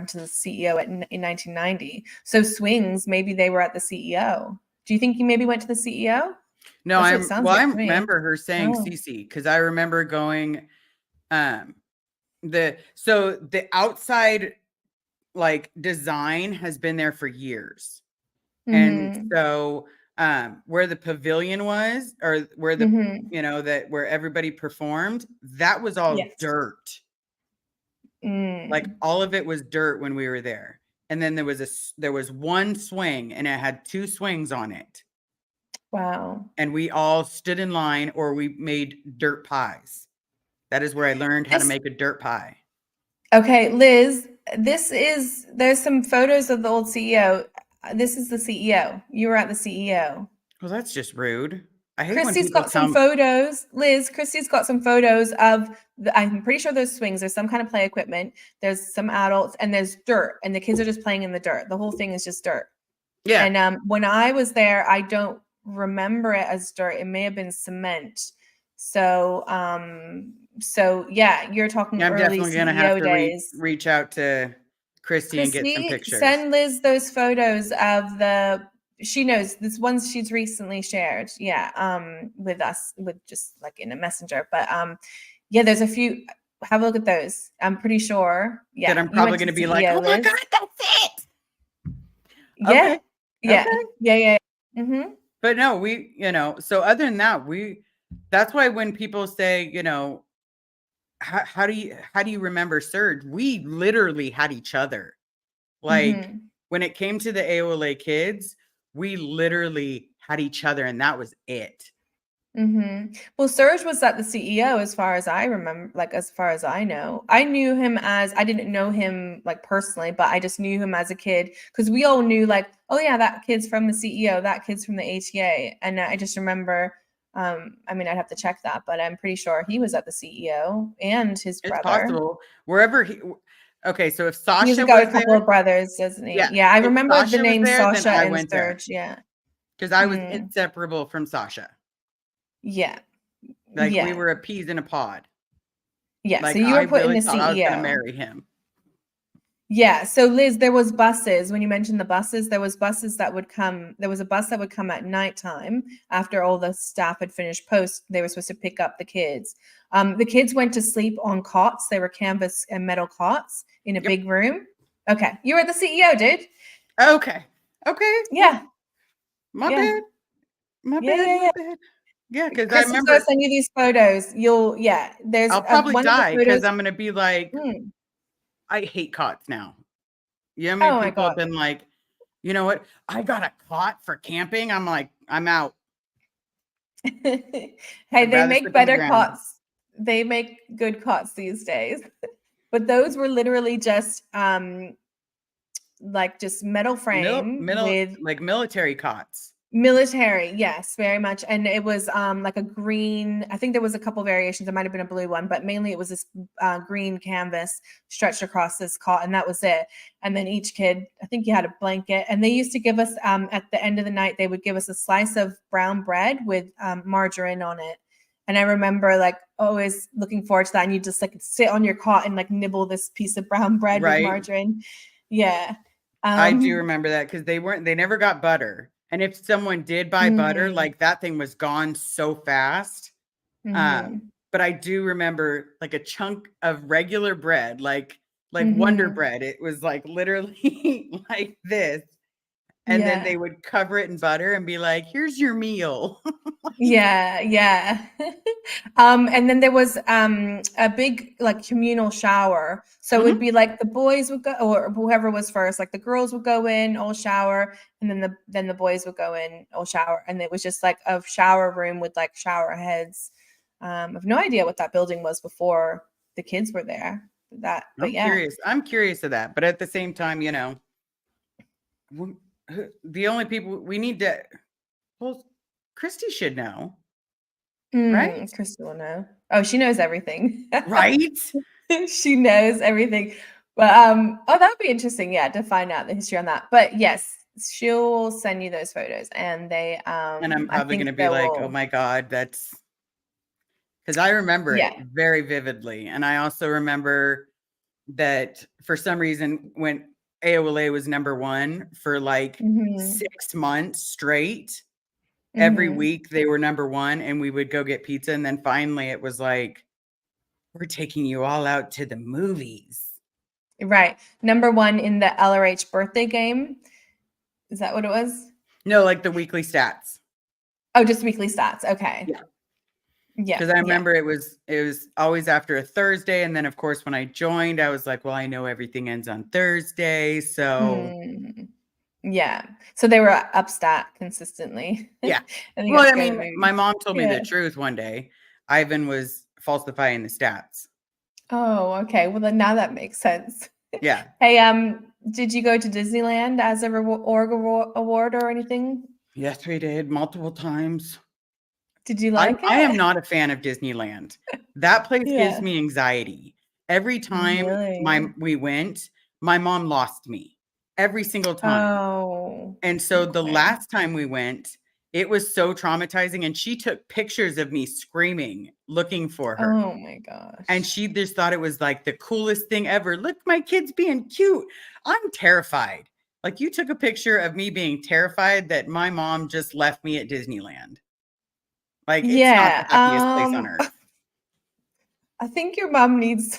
S2: to the CEO in 1990. So swings, maybe they were at the CEO. Do you think you maybe went to the CEO?
S1: No,
S2: That's what it sounds
S1: I
S2: like to me.
S1: remember her saying
S2: Oh.
S1: CC because I remember going um the outside like design has been there for years. And
S2: Mhm.
S1: so where the pavilion was or where the
S2: Mhm.
S1: that where everybody performed, that was all
S2: Yes.
S1: dirt. Like
S2: Mm.
S1: all of it was dirt when we were there. And then there was one swing and it had 2 swings on it.
S2: Wow.
S1: And we all stood in line or we made dirt pies. That is where I learned how to
S2: This
S1: make a dirt pie.
S2: Okay, Liz, there's some photos of the old CEO. This is the CEO. You were at the CEO.
S1: Well, that's just rude. I hate when
S2: Christy's
S1: people
S2: got some
S1: tell me,
S2: photos. Liz, Christy's got some photos of I'm pretty sure there's swings. There's some kind of play equipment. There's some adults and there's dirt, and the kids are just playing in the dirt. The whole thing is just dirt.
S1: yeah,
S2: And when I was there, I don't remember it as dirt. It may have been cement. So yeah, you're talking
S1: I'm
S2: early
S1: definitely going to have
S2: CEO
S1: to
S2: days.
S1: reach out to Christy and get some
S2: Christy,
S1: pictures.
S2: send Liz those photos of she knows this ones she's recently shared. Yeah, with us, with just like in a messenger. But yeah, there's a few. Have a look at those. I'm pretty sure.
S1: That
S2: Yeah,
S1: I'm
S2: you
S1: probably
S2: went to
S1: going
S2: the
S1: to be like,
S2: CEO,
S1: oh my God,
S2: Liz.
S1: that's it.
S2: Yeah,
S1: Okay.
S2: yeah,
S1: Okay.
S2: yeah. Mm-hmm.
S1: But no, so other than that, that's why when people say, how do you remember Surge? We literally had each other. Like
S2: Mm-hmm.
S1: when it came to the AOLA kids, we literally had each other and that was it.
S2: Mm-hmm. Well, Serge was at the CEO as far as I remember, like as far as I know. I knew him as I didn't know him like personally, but I just knew him as a kid because we all knew like, oh yeah, that kid's from the CEO, that kid's from the ATA. And I just remember, I mean, I'd have to check that, but I'm pretty sure he was at the CEO and his
S1: It's
S2: brother.
S1: possible. Okay, so if
S2: He's
S1: Sasha
S2: got a
S1: was there,
S2: couple of brothers, doesn't he?
S1: yeah,
S2: Yeah, I
S1: if
S2: remember the
S1: Sasha was
S2: name
S1: there, then
S2: Sasha
S1: I
S2: and
S1: went there
S2: Serge. Yeah.
S1: because I was
S2: Mm.
S1: inseparable from Sasha.
S2: Yeah.
S1: Like we
S2: Yeah.
S1: were a peas in a pod.
S2: Yeah. So
S1: Like
S2: you
S1: I
S2: were put in
S1: really
S2: the
S1: thought I was going to
S2: CEO.
S1: marry him.
S2: Yeah. So Liz, there was buses. When you mentioned the buses, there was buses that would come. There was a bus that would come at nighttime after all the staff had finished post. They were supposed to pick up the kids. The kids went to sleep on cots. They were canvas and metal cots in a
S1: Yep.
S2: big room. Okay. You were the CEO, dude.
S1: Okay. Okay.
S2: Yeah.
S1: My
S2: Yeah.
S1: bad. My
S2: Yeah.
S1: bad.
S2: Yeah.
S1: My
S2: Yeah.
S1: bad. Yeah, because I
S2: Kristen's gonna
S1: remember
S2: send you these photos. There's
S1: I'll probably
S2: one of the
S1: die because
S2: photos.
S1: I'm going to be like,
S2: Hmm.
S1: I hate cots now. You know how many
S2: Oh my
S1: people have
S2: God.
S1: been like, you know what? I got a cot for camping. I'm like, I'm out.
S2: Hey,
S1: I'd
S2: they
S1: rather
S2: make
S1: sleep on the
S2: better
S1: ground.
S2: cots. They make good cots these days. But those were literally just like just metal frame with
S1: Like military cots.
S2: Military, yes, very much. And it was like a green, I think there was a couple variations. There might have been a blue one, but mainly it was this green canvas stretched across this cot, and that was it. And then each kid, I think you had a blanket. And they used to give us, at the end of the night, they would give us a slice of brown bread with margarine on it. And I remember like always looking forward to that. And you just like sit on your cot and like nibble this piece of brown bread with
S1: Right.
S2: margarine. Yeah.
S1: I do remember that because they never got butter. And if someone did buy butter,
S2: Mm,
S1: like that thing was gone so fast.
S2: mhm,
S1: But I do remember like a chunk of regular bread, like Wonder
S2: mhm.
S1: Bread. It was like literally like this. And then
S2: Yeah.
S1: they would cover it in butter and be like, here's your meal. Like,
S2: Yeah, yeah. And then there was a big like communal shower. So it would
S1: mhm.
S2: be like the boys would go, or whoever was first, like the girls would go in, all shower, and then the boys would go in, all shower. And it was just like a shower room with like shower heads. I've no idea what that building was before the kids were there. But
S1: I'm
S2: yeah.
S1: curious. I'm curious of that. But at the same time, the only people we need to, well, Christy should know, right?
S2: Krista will know. Oh, she knows everything.
S1: Right?
S2: She knows everything. But oh, that would be interesting, yeah, to find out the history on that. But yes, she'll send you those photos, and they
S1: And I'm
S2: I
S1: probably
S2: think
S1: going to be
S2: they
S1: like, oh
S2: will,
S1: my God, that's because I remember it
S2: yeah.
S1: very vividly. And I also remember that for some reason, when AOLA was number one for like
S2: Hmm.
S1: 6 months straight, every
S2: Hmm.
S1: week they were number one, and we would go get pizza. And then finally it was like, we're taking you all out to the movies.
S2: Right. Number one in the LRH birthday game. Is that what it was?
S1: No, like the weekly stats.
S2: Oh, just weekly stats. Okay.
S1: Yeah.
S2: Yeah.
S1: Because I
S2: Yeah.
S1: remember it was always after a Thursday. And then of course when I joined, I was like, well, I know everything ends on Thursday. So
S2: Mm. Yeah. So they were up stat consistently.
S1: yeah.
S2: And they got
S1: Well,
S2: to
S1: I
S2: go to the
S1: mean, my
S2: movies.
S1: mom told me the
S2: Yeah.
S1: truth one day. Ivan was falsifying the stats.
S2: Oh, okay. Well, then now that makes sense.
S1: Yeah.
S2: Hey, did you go to Disneyland as a award or anything?
S1: Yes, we did multiple times.
S2: Did you
S1: I
S2: like
S1: I am
S2: it?
S1: not a fan of Disneyland. That place gives
S2: Yeah.
S1: me anxiety. Every time
S2: Really?
S1: we went, my mom lost me every single time.
S2: Oh,
S1: And so the
S2: okay.
S1: last time we went, it was so traumatizing, and she took pictures of me screaming, looking for her.
S2: Oh my
S1: And
S2: gosh.
S1: she just thought it was like the coolest thing ever. Look, my kid's being cute. I'm terrified. Like you took a picture of me being terrified that my mom just left me at Disneyland. Like it's not the
S2: Yeah.
S1: happiest place on earth.
S2: I think your mom needs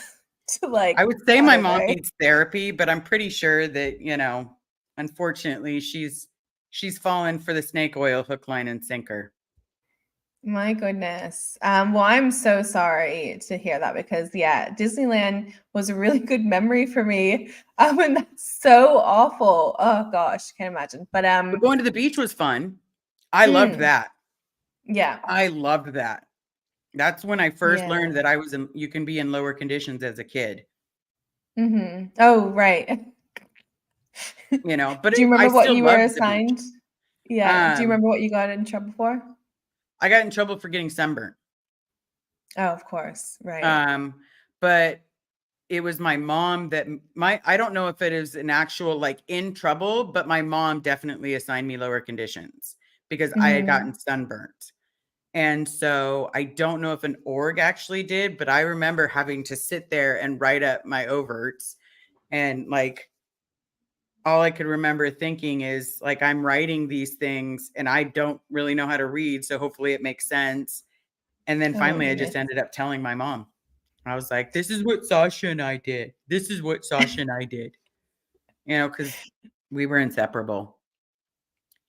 S2: to
S1: I
S2: like,
S1: would say
S2: I
S1: my
S2: don't
S1: mom
S2: know.
S1: needs therapy, but I'm pretty sure that, unfortunately she's fallen for the snake oil hook, line, and sinker.
S2: My goodness. Well, I'm so sorry to hear that because yeah, Disneyland was a really good memory for me. And that's so awful. Oh gosh, can't imagine. But
S1: But going to the beach was fun. I loved
S2: mm,
S1: that.
S2: yeah,
S1: I loved that. That's when I first
S2: yeah.
S1: learned that you can be in lower conditions as a kid,
S2: Oh, right.
S1: but
S2: Do you
S1: I
S2: remember what
S1: still
S2: you were
S1: loved the beach.
S2: assigned? Yeah. Do you
S1: Um,
S2: remember what you got in trouble for?
S1: I got in trouble for getting sunburned.
S2: Oh, of course. Right.
S1: Um, but it was my mom that I don't know if it is an actual like in trouble, but my mom definitely assigned me lower conditions because I had gotten
S2: Hmm.
S1: sunburnt. And so I don't know if an org actually did, but I remember having to sit there and write up my overts. And like all I could remember thinking is like, I'm writing these things and I don't really know how to read. So hopefully it makes sense. And then
S2: Oh my
S1: finally I just
S2: goodness.
S1: ended up telling my mom. I was like, this is what Sasha and I did. This is what Sasha and I did, because we were inseparable.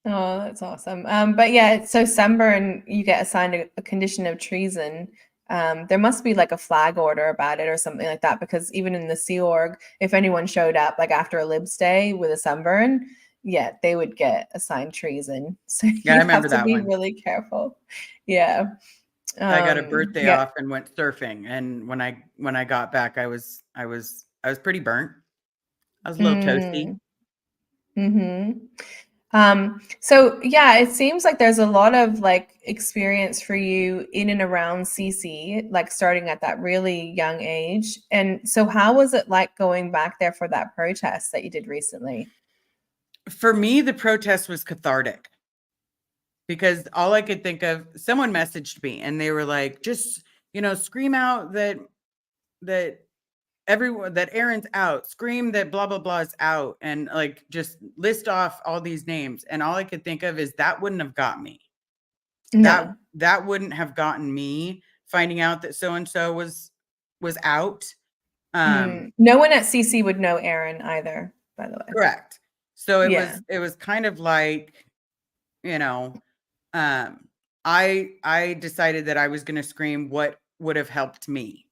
S2: Oh, that's awesome. But yeah, so sunburn, you get assigned a condition of treason. There must be like a flag order about it or something like that, because even in the Sea Org, if anyone showed up like after a libs day with a sunburn, yeah, they would get assigned treason. So
S1: Yeah, I
S2: you'd have
S1: remember
S2: to
S1: that
S2: be
S1: one.
S2: really careful. Yeah.
S1: I got a birthday
S2: Yeah.
S1: off and went surfing, and when I got back, I was pretty burnt. I was a little toasty.
S2: Mm, mm-hmm. So yeah, it seems like there's a lot of like experience for you in and around CC, like starting at that really young age. And so how was it like going back there for that protest that you did recently?
S1: For me, the protest was cathartic because all I could think of, someone messaged me and they were like, just, scream out that everyone, that Aaron's out, scream that blah blah blah is out, and like just list off all these names. And all I could think of is that wouldn't have got me. That
S2: No.
S1: that wouldn't have gotten me finding out that so and so was out.
S2: No one at CC would know Aaron either, by the way.
S1: Correct. So
S2: Yeah.
S1: it was kind of like, you know, um I decided that I was going to scream what would have helped me,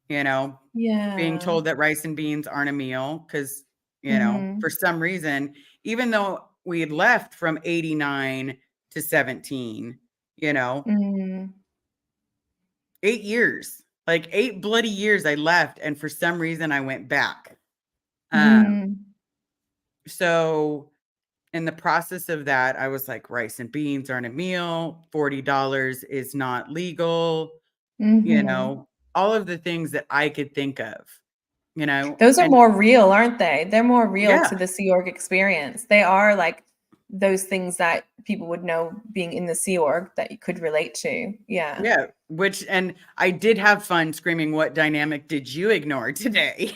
S1: you know, being
S2: Yeah.
S1: told that rice and beans aren't a meal because,
S2: Mhm.
S1: for some reason, even though we had left from 89 to 17, you know,
S2: Mhm.
S1: 8 years, like 8 bloody years I left. And for some reason I went back.
S2: Mhm.
S1: So in the process of that, I was like, rice and beans aren't a meal. $40 is not legal.
S2: Mhm.
S1: All of the things that I could think of,
S2: Those are
S1: and
S2: more real, aren't they? They're more real
S1: yeah,
S2: to the Sea Org experience. They are like those things that people would know being in the Sea Org that you could relate to. Yeah.
S1: yeah. And I did have fun screaming, what dynamic did you ignore today?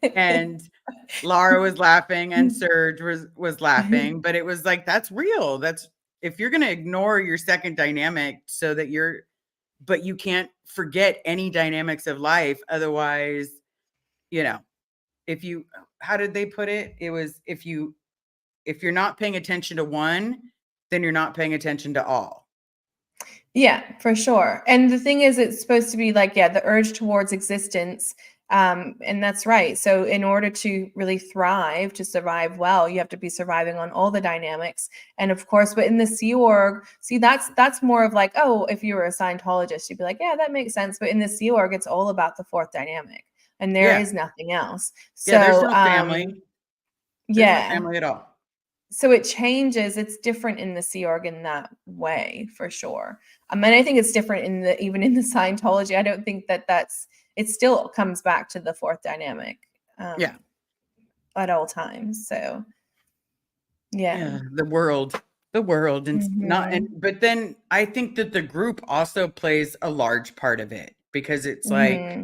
S1: And Laura was laughing and Serge was laughing, but it was like, that's real. That's, if you're going to ignore your second dynamic so that but you can't forget any dynamics of life. Otherwise, you know, if you, how did they put it? It was, if you're not paying attention to one, then you're not paying attention to all.
S2: Yeah, for sure. And the thing is, it's supposed to be like, yeah, the urge towards existence. And that's right. So, in order to really thrive, to survive well, you have to be surviving on all the dynamics. And of course, but in the Sea Org, see, that's more of like, oh, if you were a Scientologist, you'd be like, yeah, that makes sense. But in the Sea Org, it's all about the fourth dynamic, and there
S1: Yeah.
S2: is nothing else.
S1: Yeah. There's
S2: So,
S1: no family. There's no
S2: yeah.
S1: family at all.
S2: So it changes. It's different in the Sea Org in that way, for sure. And I think it's different even in the Scientology. I don't think that's it. Still comes back to the fourth dynamic
S1: Yeah.
S2: at all times. So yeah.
S1: Yeah. The world and not, and,
S2: Hmm.
S1: but then I think that the group also plays a large part of it because it's like,
S2: Hmm.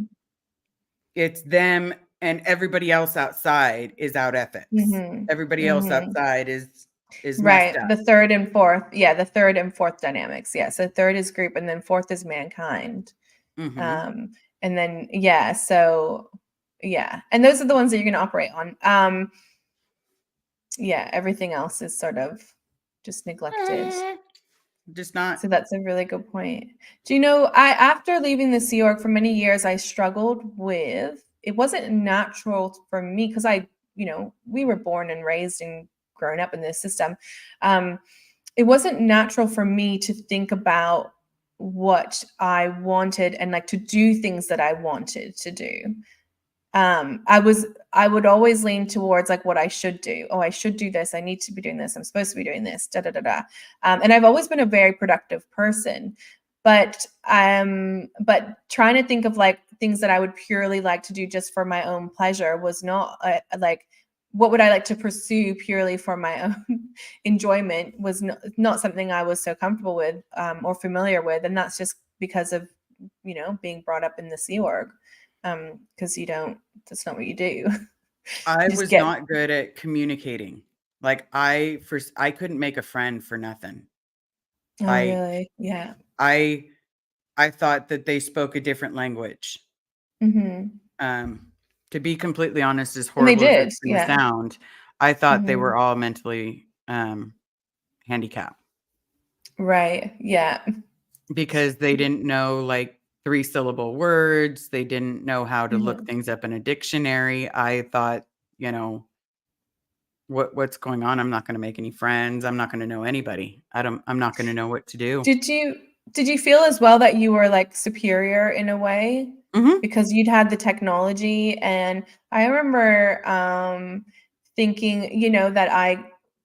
S1: it's them and everybody else outside is out ethics.
S2: Hmm.
S1: Everybody else
S2: Hmm.
S1: outside is messed
S2: Right.
S1: up.
S2: The third and fourth. Yeah, the third and fourth dynamics. Yeah. So third is group, and then fourth is mankind.
S1: Mhm.
S2: Um, and then yeah. So yeah, and those are the ones that you're going to operate on. Yeah, everything else is sort of just neglected.
S1: Just not.
S2: So that's a really good point. Do you know, I after leaving the Sea Org for many years, I struggled with it wasn't natural for me because we were born and raised and grown up in this system. Um, it wasn't natural for me to think about what I wanted and like to do things that I wanted to do. I would always lean towards like what I should do. Oh, I should do this. I need to be doing this. I'm supposed to be doing this. Da da da da. And I've always been a very productive person, but trying to think of like things that I would purely like to do just for my own pleasure was not like what would I like to pursue purely for my own enjoyment was not something I was so comfortable with or familiar with, and that's just because of being brought up in the Sea Org because you don't that's not what you do.
S1: I
S2: You just
S1: was
S2: get
S1: not good at communicating. Like I couldn't make a friend for nothing.
S2: oh
S1: Like
S2: really? Yeah.
S1: I I thought that they spoke a different language.
S2: Hmm.
S1: Um, to be completely honest, as
S2: And they
S1: horrible as
S2: did.
S1: it's gonna
S2: Yeah.
S1: sound, I thought they
S2: Hmm.
S1: were all mentally handicapped
S2: Right. Yeah.
S1: because they didn't know like three-syllable words. They didn't know how to look
S2: Mhm.
S1: things up in a dictionary. I thought, you know, what's going on? I'm not gonna make any friends. I'm not gonna know anybody. I'm not gonna know what to do.
S2: Did you feel as well that you were like superior in a way
S1: Mhm.
S2: because you'd had the technology? And I remember thinking, that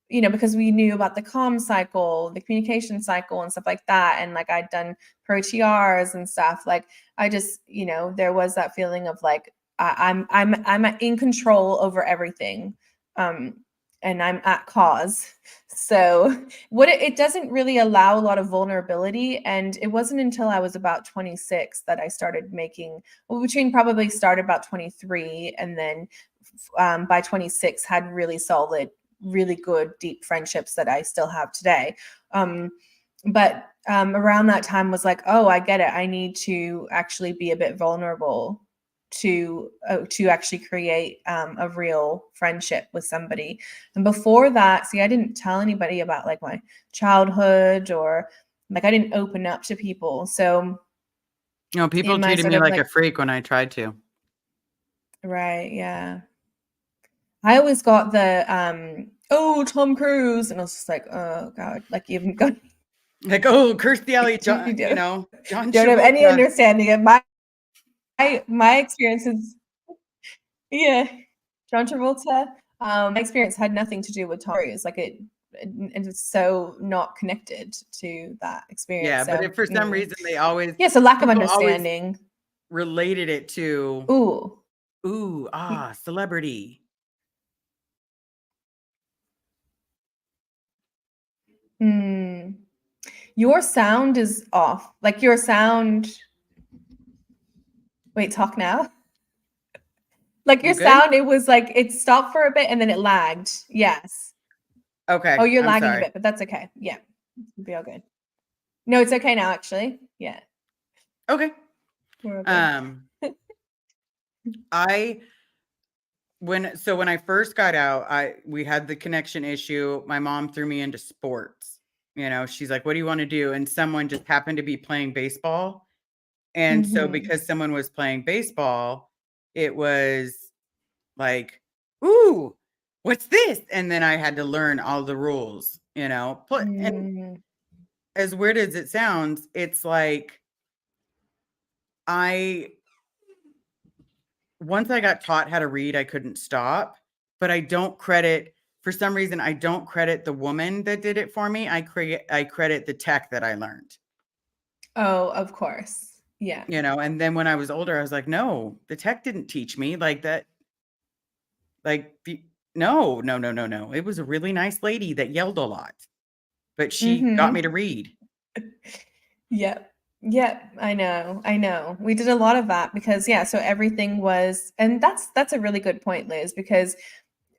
S2: because we knew about the comm cycle, the communication cycle and stuff like that. And like I'd done pro TRs and stuff. Like I just, there was that feeling of like, I'm in control over everything. And I'm at cause. So it doesn't really allow a lot of vulnerability. And it wasn't until I was about 26 that I started probably started about 23. And then by 26 had really solid, really good, deep friendships that I still have today. But around that time was like, oh, I get it. I need to actually be a bit vulnerable to actually create a real friendship with somebody. And before that, see, I didn't tell anybody about like my childhood, or like I didn't open up to people. So
S1: people treated me like a freak when I tried to.
S2: Right, yeah. I always got the Tom Cruise, and I was just like, oh god, like you haven't got
S1: like, oh, Kirstie Alley, John
S2: don't
S1: Travolta.
S2: have any understanding of my experiences. Yeah, John Travolta. My experience had nothing to do with Tom Cruise. Like and it's so not connected to that experience.
S1: Yeah,
S2: so,
S1: but if for some reason they always
S2: so lack of understanding
S1: related it to celebrity.
S2: Your sound is off. Like your sound. Wait, talk now. Like your sound, it was like it stopped for a bit and then it lagged. Yes.
S1: Okay.
S2: Oh, you're lagging a bit, but that's okay. Yeah, it'll be all good. No, it's okay now, actually. Yeah.
S1: Okay. When I first got out, we had the connection issue. My mom threw me into sports. She's like, "What do you want to do?" And someone just happened to be playing baseball. And so because someone was playing baseball, it was like, "Ooh, what's this?" And then I had to learn all the rules, And as weird as it sounds, it's like once I got taught how to read, I couldn't stop, but for some reason, I don't credit the woman that did it for me. I credit the tech that I learned.
S2: Oh, of course. Yeah.
S1: And then when I was older, I was like, no, the tech didn't teach me like that. Like, no. It was a really nice lady that yelled a lot, but she got me to read.
S2: Yep. I know. We did a lot of that because, so everything was, and that's a really good point, Liz, because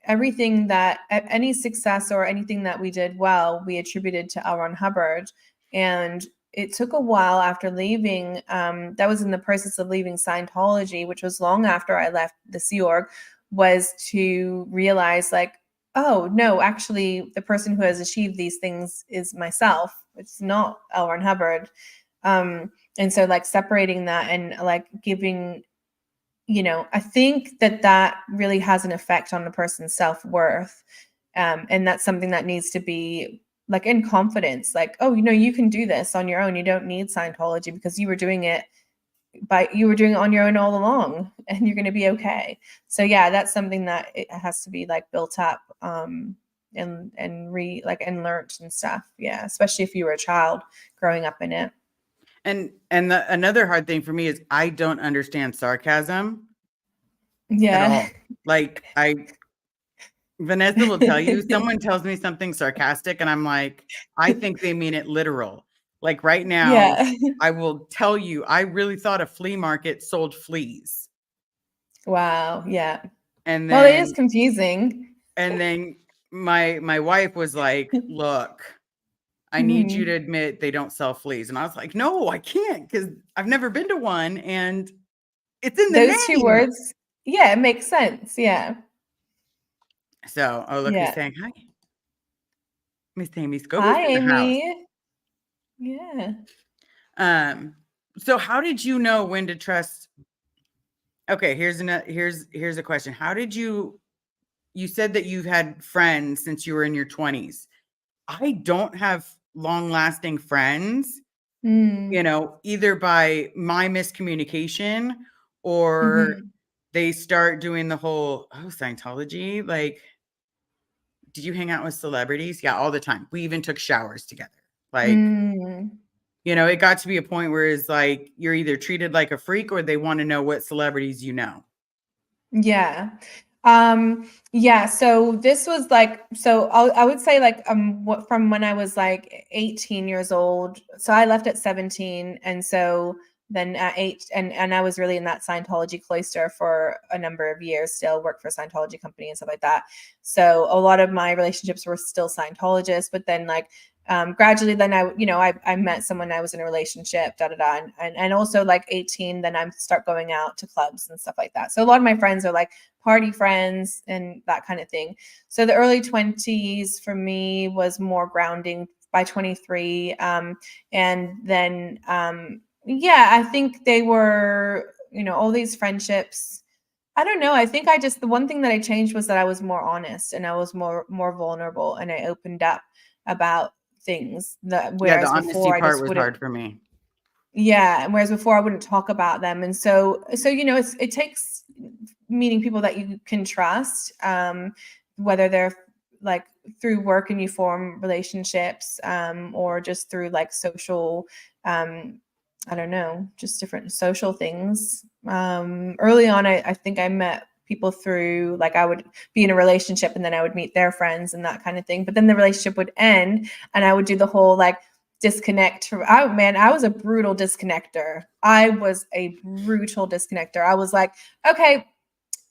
S2: everything that any success or anything that we did well, we attributed to L. Ron Hubbard. And it took a while after leaving. That was in the process of leaving Scientology, which was long after I left the Sea Org, was to realize like, oh no, actually the person who has achieved these things is myself. It's not L. Ron Hubbard. And so like separating that and like giving, I think that really has an effect on a person's self-worth. And that's something that needs to be like in confidence, like, oh, you can do this on your own. You don't need Scientology because you were doing it on your own all along, and you're going to be okay. So yeah, that's something that it has to be like built up, and learned and stuff. Yeah. Especially if you were a child growing up in it.
S1: And another hard thing for me is I don't understand sarcasm.
S2: Yeah.
S1: At all. Like Vanessa will tell you, someone tells me something sarcastic and I'm like, I think they mean it literal. Like right now, I will tell you, I really thought a flea market sold fleas.
S2: Wow. Yeah.
S1: And then,
S2: well, it is confusing.
S1: And then my wife was like, look, I need you to admit they don't sell fleas. And I was like, no, I can't, because I've never been to one and it's in the name.
S2: Those two words. Yeah, it makes sense. Yeah.
S1: So, oh, look, he's saying hi. Miss Amy Scobie's
S2: hi,
S1: in the
S2: Amy.
S1: house.
S2: Yeah.
S1: So how did you know when to trust? Okay, here's a question. How did you said that you've had friends since you were in your 20s. I don't have long-lasting friends, either by my miscommunication or they start doing the whole Scientology, like did you hang out with celebrities? Yeah, all the time. We even took showers together. Like,
S2: Mm.
S1: it got to be a point where it's like you're either treated like a freak or they want to know what celebrities you know.
S2: Yeah. Yeah, so this was like, so I would say like what, from when I was like 18 years old. So I left at 17, and so then at 8, and I was really in that Scientology cloister for a number of years, still worked for a Scientology company and stuff like that. So a lot of my relationships were still Scientologists, but then like gradually then I met someone, I was in a relationship, and also like 18, then I start going out to clubs and stuff like that. So a lot of my friends are like party friends and that kind of thing. So the early 20s for me was more grounding. By 23, and then yeah, I think they were, all these friendships. I don't know. I think the one thing that I changed was that I was more honest, and I was more vulnerable, and I opened up about things that,
S1: Yeah, the
S2: whereas
S1: honesty
S2: before I
S1: part
S2: just
S1: was
S2: wouldn't.
S1: hard for me.
S2: Yeah, and whereas before I wouldn't talk about them. And so it takes meeting people that you can trust, whether they're like through work and you form relationships, or just through like social, I don't know, just different social things. Early on, I think I met people through, like, I would be in a relationship and then I would meet their friends and that kind of thing. But then the relationship would end and I would do the whole like disconnect. I was a brutal disconnector. I was a brutal disconnector. I was like, okay,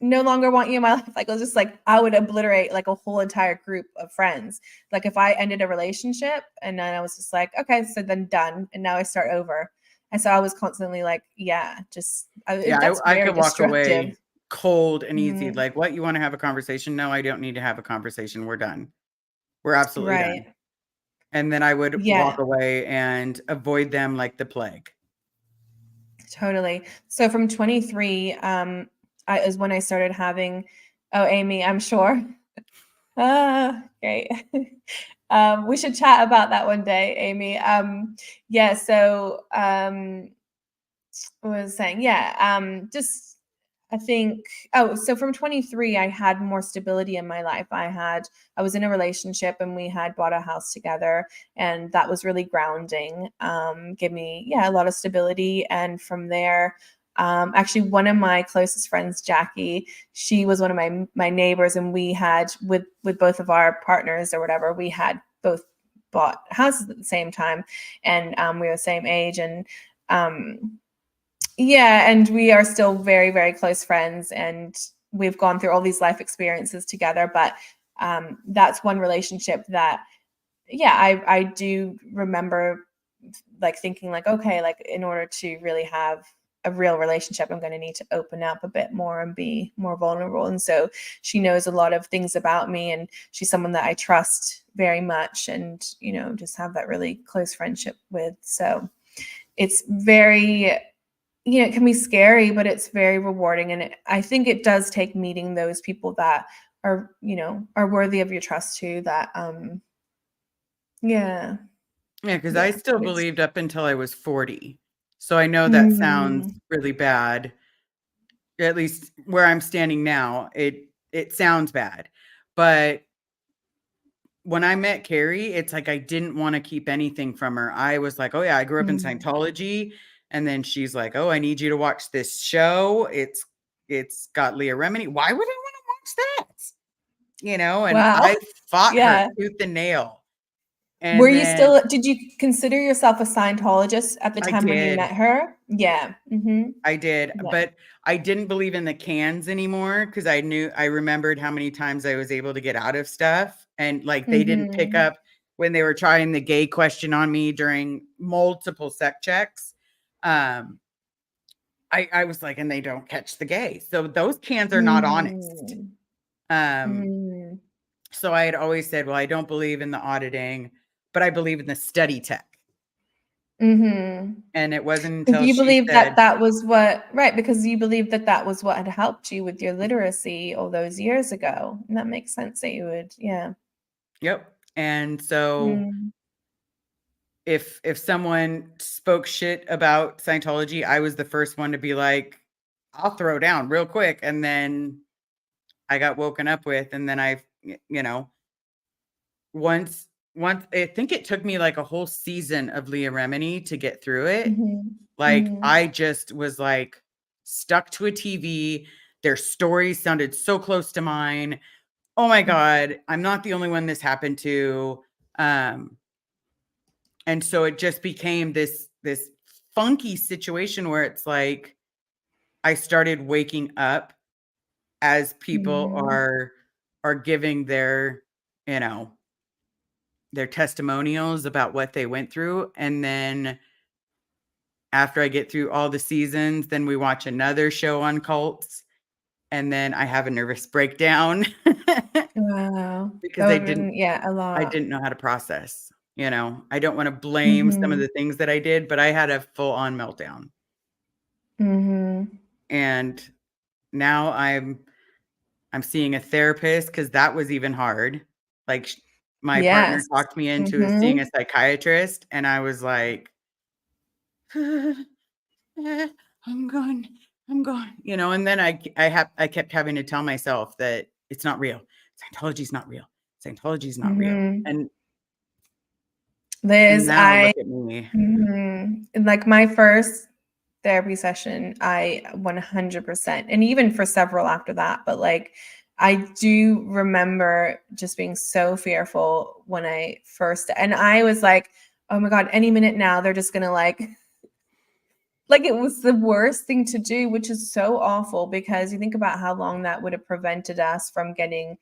S2: no longer want you in my life. Like, I was just like, I would obliterate like a whole entire group of friends. Like if I ended a relationship and then I was just like, okay, so then done. And now I start over. And so I was constantly like, yeah, just
S1: Yeah,
S2: that's
S1: I
S2: very
S1: could walk
S2: destructive.
S1: away cold and easy.
S2: Mm,
S1: Like, what, you want to have a conversation? No, I don't need to have a conversation. We're done. We're absolutely done.
S2: right.
S1: And then I would walk
S2: Yeah,
S1: away and avoid them like the plague.
S2: totally. So from 23, is when I started having, oh, Amy, I'm sure. Great. We should chat about that one day, Amy. Yeah, so what was I saying? Yeah, just I think, oh, so from 23, I had more stability in my life. I was in a relationship and we had bought a house together, and that was really grounding. Gave me, yeah, a lot of stability. And from there, actually one of my closest friends, Jackie, she was one of my neighbors, and we had, with both of our partners or whatever, we had both bought houses at the same time, and we were the same age. And yeah, and we are still very, very close friends, and we've gone through all these life experiences together. But that's one relationship that, yeah, I do remember like thinking like, okay, like in order to really have a real relationship, I'm going to need to open up a bit more and be more vulnerable. And so she knows a lot of things about me, and she's someone that I trust very much, and just have that really close friendship with. So it's very, it can be scary, but it's very rewarding. And I think it does take meeting those people that are worthy of your trust too. That, yeah,
S1: Yeah, because I
S2: yeah,
S1: still
S2: it's,
S1: believed up until I was 40. So I know that sounds
S2: mm,
S1: really bad. At least where I'm standing now, it sounds bad. But when I met Carrie, it's like I didn't want to keep anything from her. I was like, "Oh yeah, I grew up in
S2: mm.
S1: Scientology." And then she's like, "Oh, I need you to watch this show. It's got Leah Remini." Why would I want to watch that? And
S2: Wow.
S1: I fought her
S2: Yeah.
S1: tooth and nail.
S2: Were
S1: And
S2: you
S1: then
S2: still, did you consider yourself a Scientologist at the
S1: I
S2: time when you met
S1: did.
S2: her? Yeah. Mm-hmm.
S1: I did,
S2: Yeah.
S1: but I didn't believe in the cans anymore because I remembered how many times I was able to get out of stuff, and like they didn't pick
S2: Mm-hmm.
S1: up when they were trying the gay question on me during multiple sec checks. Um, I was like, and they don't catch the gay, so those cans are not honest.
S2: Mm-hmm.
S1: Um,
S2: Mm-hmm.
S1: so I had always said, well, I don't believe in the auditing, but I believe in the study tech.
S2: Mm-hmm.
S1: And it wasn't
S2: Because
S1: until
S2: you
S1: she
S2: believe that
S1: said,
S2: that was what, right? Because you believe that that was what had helped you with your literacy all those years ago. And that makes sense that you would, yeah.
S1: yep. And so
S2: Mm.
S1: if someone spoke shit about Scientology, I was the first one to be like, I'll throw down real quick. And then I got woken up with, and then once I think it took me like a whole season of Leah Remini to get through it.
S2: Mhm.
S1: Like,
S2: Mhm.
S1: I just was like stuck to a TV. Their stories sounded so close to mine. Oh my God, I'm not the only one this happened to. Um, and so it just became this funky situation where it's like I started waking up as people
S2: Mhm.
S1: are giving their, you know, their testimonials about what they went through. And then after I get through all the seasons, then we watch another show on cults. And then I have a nervous breakdown
S2: Wow.
S1: because
S2: That would've been, yeah, a
S1: I
S2: lot.
S1: didn't know how to process. You know, I don't want to blame some of
S2: Mhm.
S1: the things that I did, but I had a full on meltdown.
S2: Mhm.
S1: And now I'm seeing a therapist because that was even hard. Like, my partner
S2: Yes.
S1: talked me into seeing a
S2: Mhm.
S1: psychiatrist, and I was like, I'm gone. I'm gone. You know, and then I kept having to tell myself that it's not real. Scientology's not real. Scientology's not real.
S2: Mhm.
S1: And
S2: Liz,
S1: now
S2: I
S1: look at me.
S2: like my first therapy session, I 100%, and even for several after that, but like I do remember just being so fearful when I first, and I was like, oh my God, any minute now they're just gonna like it was the worst thing to do, which is so awful because you think about how long that would have prevented us from getting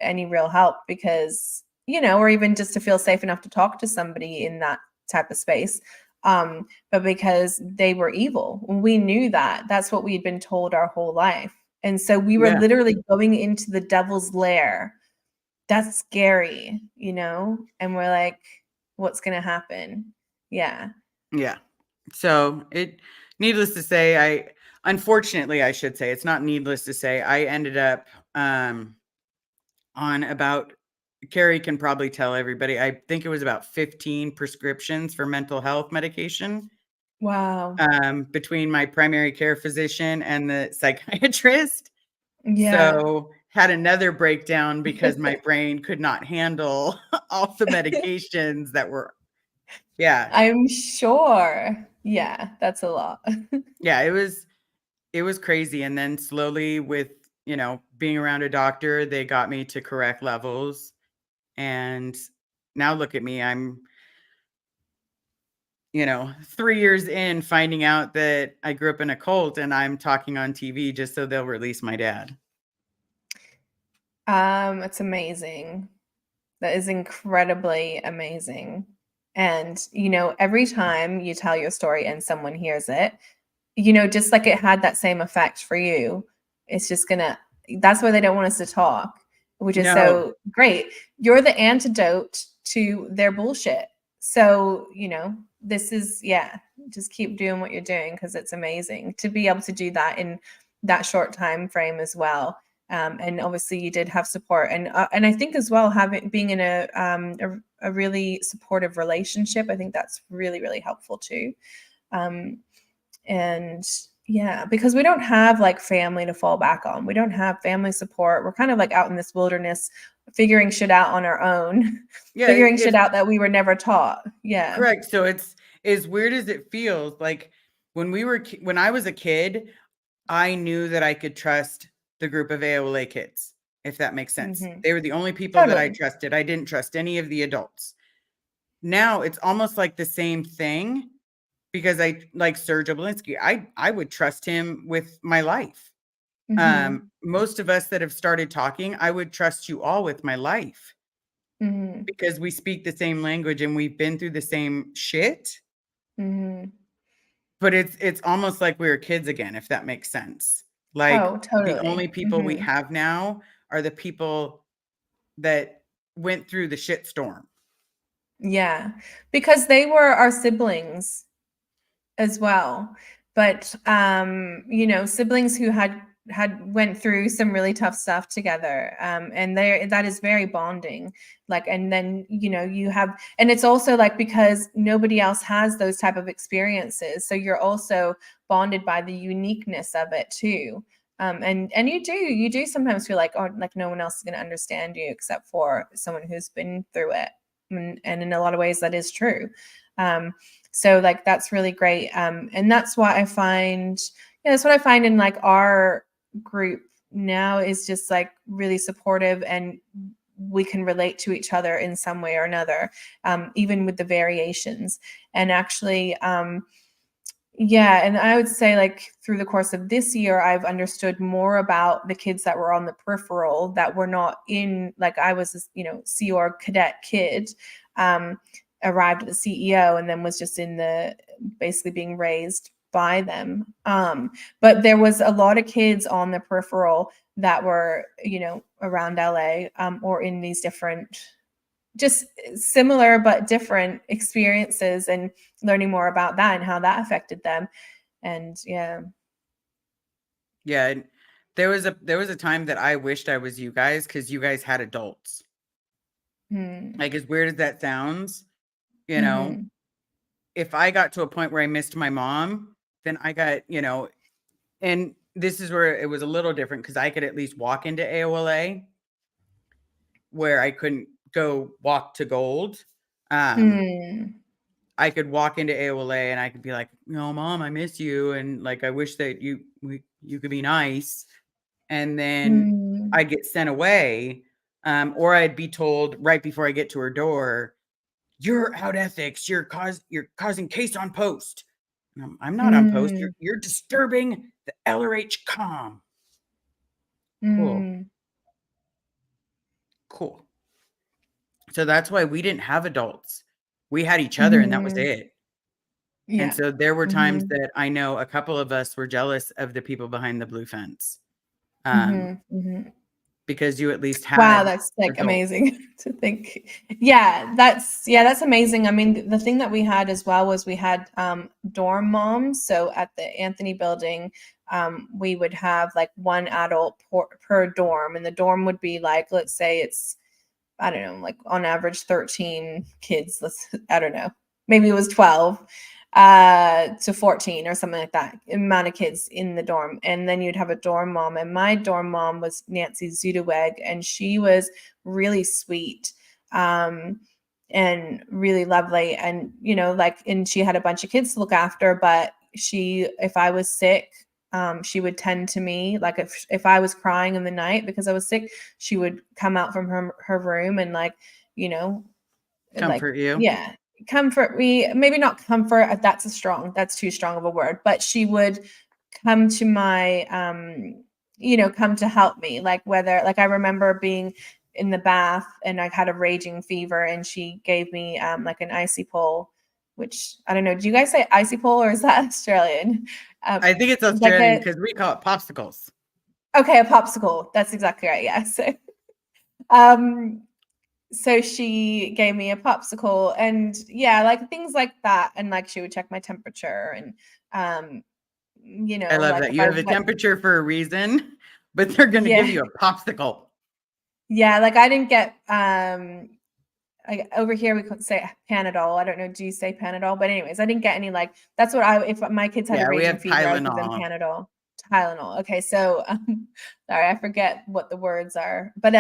S2: any real help because, or even just to feel safe enough to talk to somebody in that type of space. But because they were evil, we knew that. That's what we had been told our whole life. And so we were
S1: Yeah.
S2: literally going into the devil's lair. That's scary, and we're like, what's going to happen? Yeah.
S1: Yeah. So needless to say, unfortunately, I should say, it's not needless to say, I ended up on about, Carrie can probably tell everybody, I think it was about 15 prescriptions for mental health medication
S2: Wow.
S1: between my primary care physician and the psychiatrist.
S2: Yeah.
S1: So had another breakdown because my brain could not handle all the medications that were, yeah.
S2: I'm sure. Yeah, that's a lot.
S1: Yeah, it was crazy. And then slowly with, being around a doctor, they got me to correct levels. And now look at me. I'm, 3 years in finding out that I grew up in a cult and I'm talking on TV just so they'll release my dad.
S2: It's amazing. That is incredibly amazing. And, every time you tell your story and someone hears it, just like it had that same effect for you, it's just that's why they don't want us to talk, which is
S1: No.
S2: so great. You're the antidote to their bullshit. So, this is, yeah, just keep doing what you're doing because it's amazing to be able to do that in that short time frame as well. And obviously you did have support, and I think as well being in a really supportive relationship, I think that's really, really helpful too. And yeah, because we don't have like family to fall back on. We don't have family support. We're kind of like out in this wilderness figuring shit out on our own,
S1: Yeah,
S2: figuring shit out that we were never taught. Yeah.
S1: correct. So it's as weird as it feels. Like when I was a kid, I knew that I could trust the group of AOLA kids, if that makes sense.
S2: Hmm.
S1: They were the only people that I
S2: Totally.
S1: trusted. I didn't trust any of the adults. Now it's almost like the same thing because I like Serge Oblinsky. I would trust him with my life.
S2: Hmm.
S1: Most of us that have started talking, I would trust you all with my life
S2: Hmm.
S1: because we speak the same language and we've been through the same shit.
S2: Hmm.
S1: But it's almost like we were kids again, if that makes sense. Like,
S2: Oh,
S1: the only
S2: totally.
S1: people we
S2: Hmm.
S1: have now are the people that went through the shit storm.
S2: Yeah, because they were our siblings as well. But siblings who had went through some really tough stuff together. And that is very bonding. Like, and then you have, and it's also like because nobody else has those type of experiences. So you're also bonded by the uniqueness of it too. And you do sometimes feel like, oh, like no one else is going to understand you except for someone who's been through it. And in a lot of ways that is true. So like that's really great. And that's what I find, that's what I find in like our group now, is just like really supportive, and we can relate to each other in some way or another, even with the variations. And actually, yeah, and I would say like through the course of this year, I've understood more about the kids that were on the peripheral, that were not in, like I was, Sea Org cadet kid, arrived at the CEO and then was just in the, basically being raised by them. But there was a lot of kids on the peripheral that were, around LA, or in these different, just similar but different experiences, and learning more about that and how that affected them. And
S1: yeah, and there was a time that I wished I was you guys, because you guys had adults. Like, as weird as that sounds, if I got to a point where I missed my mom, then I got, and this is where it was a little different, because I could at least walk into AOLA, where I couldn't go walk to Gold. I could walk into AOLA and I could be like, Mom, I miss you, and like I wish that you could be nice. And then I'd get sent away, or I'd be told right before I get to her door, "You're out ethics. You're causing case on post." I'm not on post. You're disturbing the LRH comm. Cool. So that's why we didn't have adults. We had each other, and that was it.
S2: Yeah.
S1: And so there were times that I know a couple of us were jealous of the people behind the blue fence. Because you at least had,
S2: wow, that's like adults. Amazing to think. Yeah, that's amazing. I mean, the thing that we had as well was we had dorm moms. So at the Anthony building, we would have like one adult per dorm, and the dorm would be like, let's say it's, I don't know, like on average 13 kids. I don't know, maybe it was 12 to 14 or something like that, amount of kids in the dorm. And then you'd have a dorm mom, and my dorm mom was Nancy Zudeweg, and she was really sweet, and really lovely. And, and she had a bunch of kids to look after, but if I was sick, she would tend to me. Like if I was crying in the night because I was sick, she would come out from her room and
S1: comfort you.
S2: Yeah. Comfort me, maybe not comfort, that's too strong of a word, but she would come to my come to help me, like I remember being in the bath and I had a raging fever, and she gave me like an icy pole, which I don't know, do you guys say icy pole or is that Australian?
S1: I think it's Australian because we call it popsicles.
S2: Okay, a popsicle, that's exactly right. Yeah. So she gave me a popsicle, and like things like that. And like she would check my temperature, and
S1: I love that you have a temperature for a reason, but they're going to give you a popsicle.
S2: Yeah, like I didn't get over here we could say Panadol. I don't know, do you say Panadol? But anyways, I didn't get any, like that's what if my kids had a raging fever, I would give them Tylenol. Okay, so sorry, I forget what the words are, but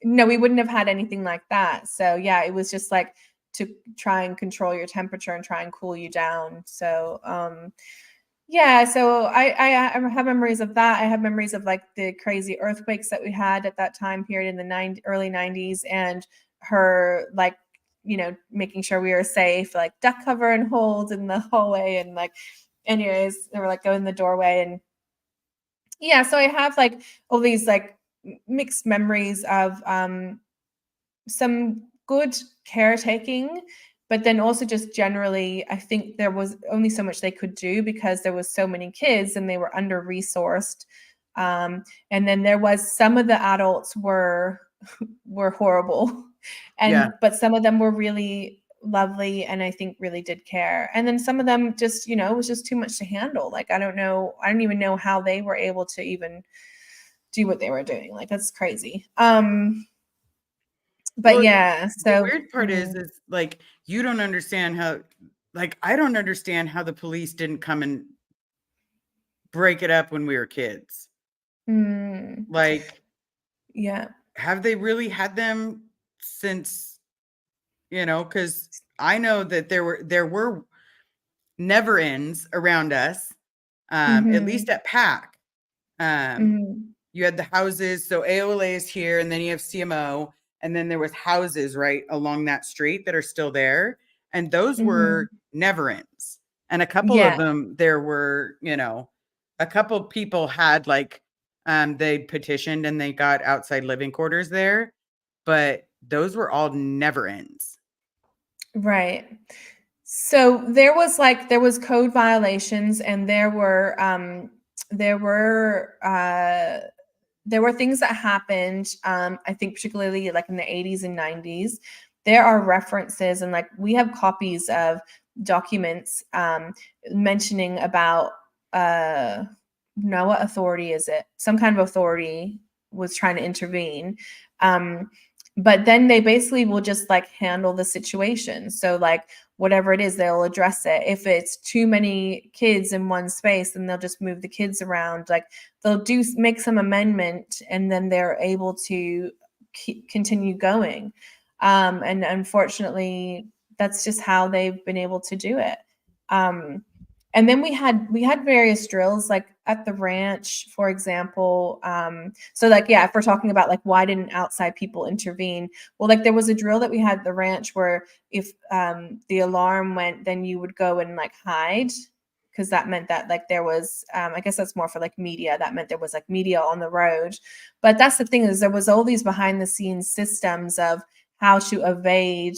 S2: no, we wouldn't have had anything like that. So yeah, it was just like to try and control your temperature and try and cool you down. So yeah, so I have memories of that. I have memories of like the crazy earthquakes that we had at that time period in the early 90s, and her like making sure we were safe, like duck cover and hold in the hallway, and like anyways they were like go in the doorway. And yeah, so I have like all these like mixed memories of some good caretaking, but then also just generally, I think there was only so much they could do because there was so many kids and they were under-resourced. And then there was some of the adults were horrible, but some of them were really lovely and I think really did care. And then some of them just, it was just too much to handle. Like, I don't even know how they were able to even do what they were doing. Like, that's crazy. But well, yeah, so
S1: the weird part is like, you don't understand how, like, I don't understand how the police didn't come and break it up when we were kids.
S2: Mm.
S1: Like,
S2: Yeah.
S1: have they really had them since, because I know that there were never ends around us, at least
S2: Mhm.
S1: at PAC. Um,
S2: Mhm.
S1: you had the houses, so AOLA is here, and then you have CMO, and then there was houses right along that street that are still there, and those
S2: Mhm.
S1: were never ends. And a couple of
S2: Yeah.
S1: them, there were, a couple people had like, they petitioned and they got outside living quarters there, but those were all never ends.
S2: Right. So there was code violations, and there were there were things that happened, I think particularly like in the 80s and 90s. There are references, and like we have copies of documents mentioning about no, what authority is it? Some kind of authority was trying to intervene. Um, but then they basically will just like handle the situation. So like whatever it is, they'll address it. If it's too many kids in one space, then they'll just move the kids around. Like they'll make some amendment, and then they're able to continue going. And unfortunately, that's just how they've been able to do it. And then we had various drills like at the ranch, for example. So like, yeah, if we're talking about like why didn't outside people intervene? Well, like there was a drill that we had at the ranch where if the alarm went, then you would go and like hide, because that meant that like there was I guess that's more for like media. That meant there was like media on the road. But that's the thing, is there was all these behind the scenes systems of how to evade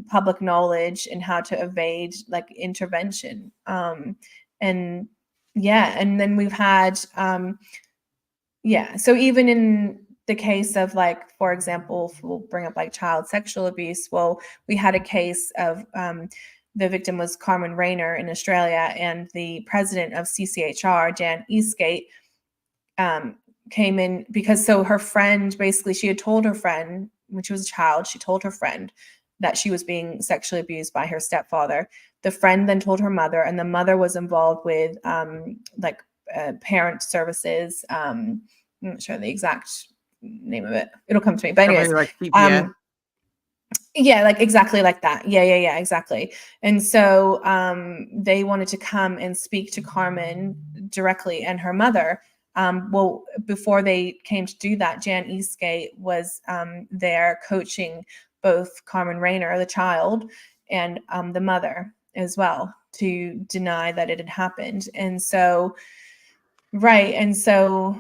S2: public knowledge and how to evade like intervention. And yeah, and then we've had yeah, so even in the case of like, for example, if we'll bring up like child sexual abuse, well, we had a case of the victim was Carmen Rayner in Australia, and the president of CCHR, Jan Eastgate, came in because so her friend, basically she had told her friend when she was a child, she told her friend that she was being sexually abused by her stepfather. The friend then told her mother, and the mother was involved with like parent services. I'm not sure the exact name of it. It'll come to me. But
S1: Probably
S2: anyways,
S1: like CPS.
S2: um, yeah, like exactly like that. Yeah, exactly. And so they wanted to come and speak to Carmen directly and her mother. Well, before they came to do that, Jan Eastgate was there coaching both Carmen Rayner, the child, and the mother as well, to deny that it had happened. And so, right, and so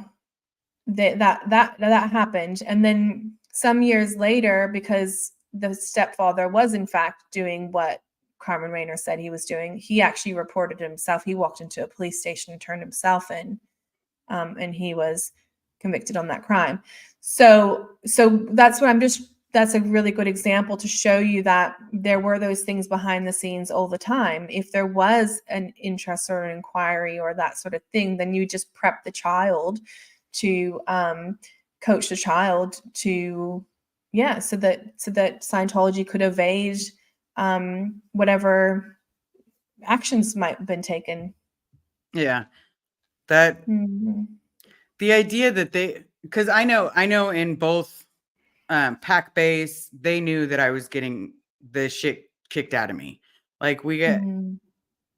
S2: that happened. And then some years later, because the stepfather was in fact doing what Carmen Rayner said he was doing, he actually reported himself. He walked into a police station and turned himself in, and he was convicted on that crime. So that's what that's a really good example to show you that there were those things behind the scenes all the time. If there was an interest or an inquiry or that sort of thing, then you just prep the child to coach the child to, yeah, so that Scientology could evade whatever actions might have been taken.
S1: Yeah. That
S2: Mhm.
S1: the idea that because I know in both pack base, they knew that I was getting the shit kicked out of me. Like
S2: Mhm.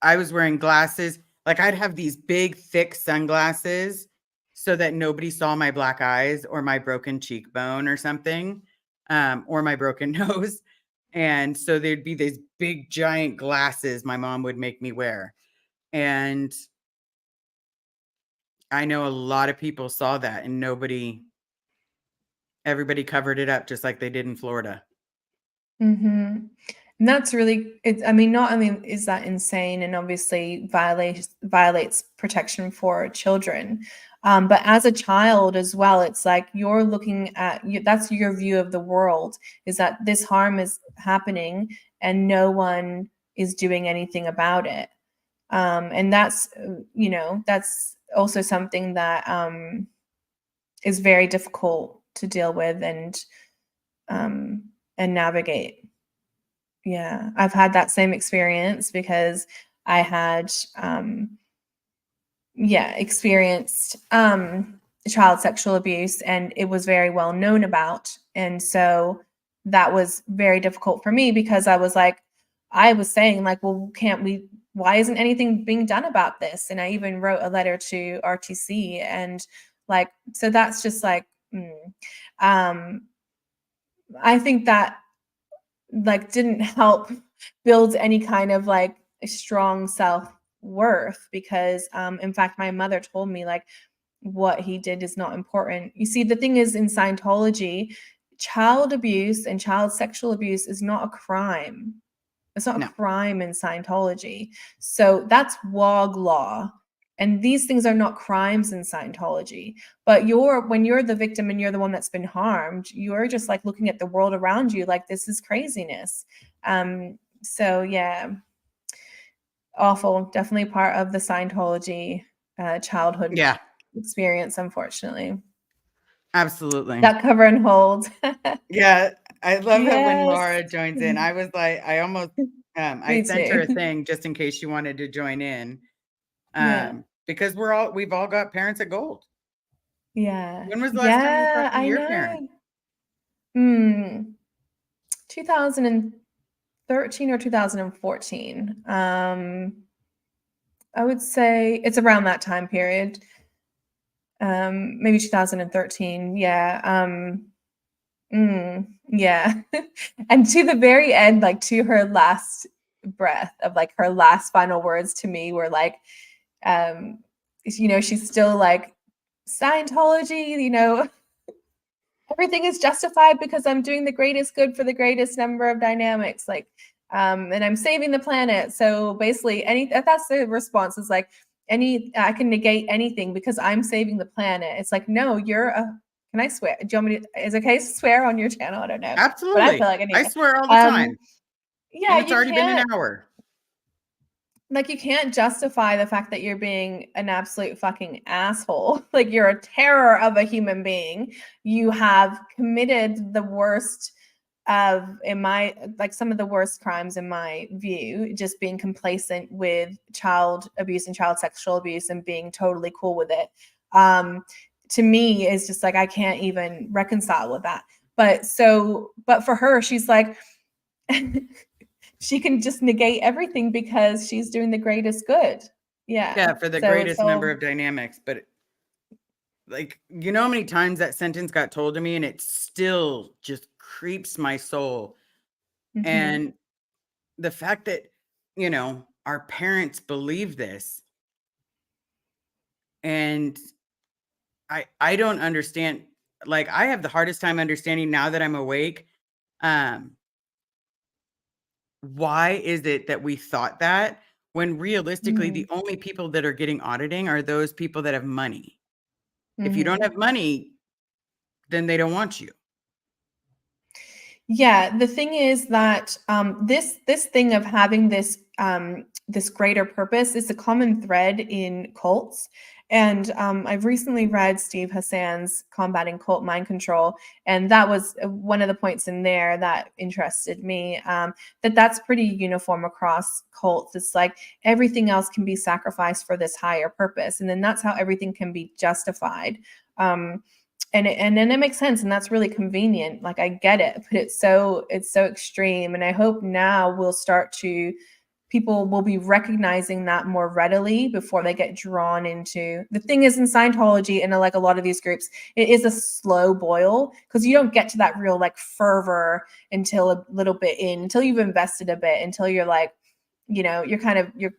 S1: I was wearing glasses. Like I'd have these big, thick sunglasses so that nobody saw my black eyes or my broken cheekbone or something, or my broken nose. And so there'd be these big, giant glasses my mom would make me wear. And I know a lot of people saw that, and everybody covered it up just like they did in Florida.
S2: Mhm. And that's really it's I mean, not only is that insane and obviously violates protection for children, but as a child as well, it's like you're looking at you, that's your view of the world, is that this harm is happening and no one is doing anything about it. And that's that's also something that is very difficult to deal with um, and navigate. Yeah, I've had that same experience because I had, yeah, experienced child sexual abuse, and it was very well known about. And so that was very difficult for me, because I was saying like, well, why isn't anything being done about this? And I even wrote a letter to RTC, and like, so that's just like, I think that like didn't help build any kind of like a strong self-worth, because in fact my mother told me like, what he did is not important. You see, the thing is, in Scientology, child abuse and child sexual abuse is not a crime. It's not a crime in Scientology. So that's WOG law. And these things are not crimes in Scientology. But when you're the victim and you're the one that's been harmed, you're just like looking at the world around you like, this is craziness. So yeah, awful. Definitely part of the Scientology childhood experience, unfortunately.
S1: Absolutely.
S2: That cover and hold.
S1: Yeah, I love it when
S2: Yes.
S1: Laura joins in. I was like, I almost, I sent her a thing just in case she wanted to join in, because we've all got parents at Gold.
S2: Yeah.
S1: When was the last time you talked to
S2: I
S1: your
S2: know.
S1: parent?
S2: 2013 or 2014. I would say it's around that time period. Maybe 2013. Yeah. Yeah. And to the very end, like to her last breath of like her last final words to me were like, she's still like, Scientology, everything is justified because I'm doing the greatest good for the greatest number of dynamics. Like, and I'm saving the planet. So basically that's the response, is like, I can negate anything because I'm saving the planet. It's like, no, can I swear? Do you want me to, is it okay to swear on your channel? I don't know.
S1: Absolutely.
S2: But I feel like I need
S1: I swear all the time.
S2: Yeah,
S1: and it's already been an hour.
S2: Like, you can't justify the fact that you're being an absolute fucking asshole. Like, you're a terror of a human being. You have committed the worst some of the worst crimes in my view, just being complacent with child abuse and child sexual abuse and being totally cool with it. To me, is just like, I can't even reconcile with that. But for her, she's like, she can just negate everything because she's doing the greatest good.
S1: Yeah, for the greatest number of dynamics. But like, you know how many times that sentence got told to me, and it still just creeps my soul. And the fact that, our parents believe this, and I don't understand. Like, I have the hardest time understanding now that I'm awake. Why is it that we thought that, when realistically the only people that are getting auditing are those people that have money? If you don't have money, then they don't want you.
S2: Yeah, the thing is that this thing of having this this greater purpose is a common thread in cults. And I've recently read Steve Hassan's Combating Cult Mind Control, and that was one of the points in there that interested me. That's pretty uniform across cults. It's like everything else can be sacrificed for this higher purpose, and then that's how everything can be justified. And then it makes sense, and that's really convenient. Like, I get it, but it's so extreme. And I hope now people will be recognizing that more readily before they get drawn into. The thing is, in Scientology and like a lot of these groups, it is a slow boil, because you don't get to that real like fervor until a little bit in, until you've invested a bit, until you're like, you're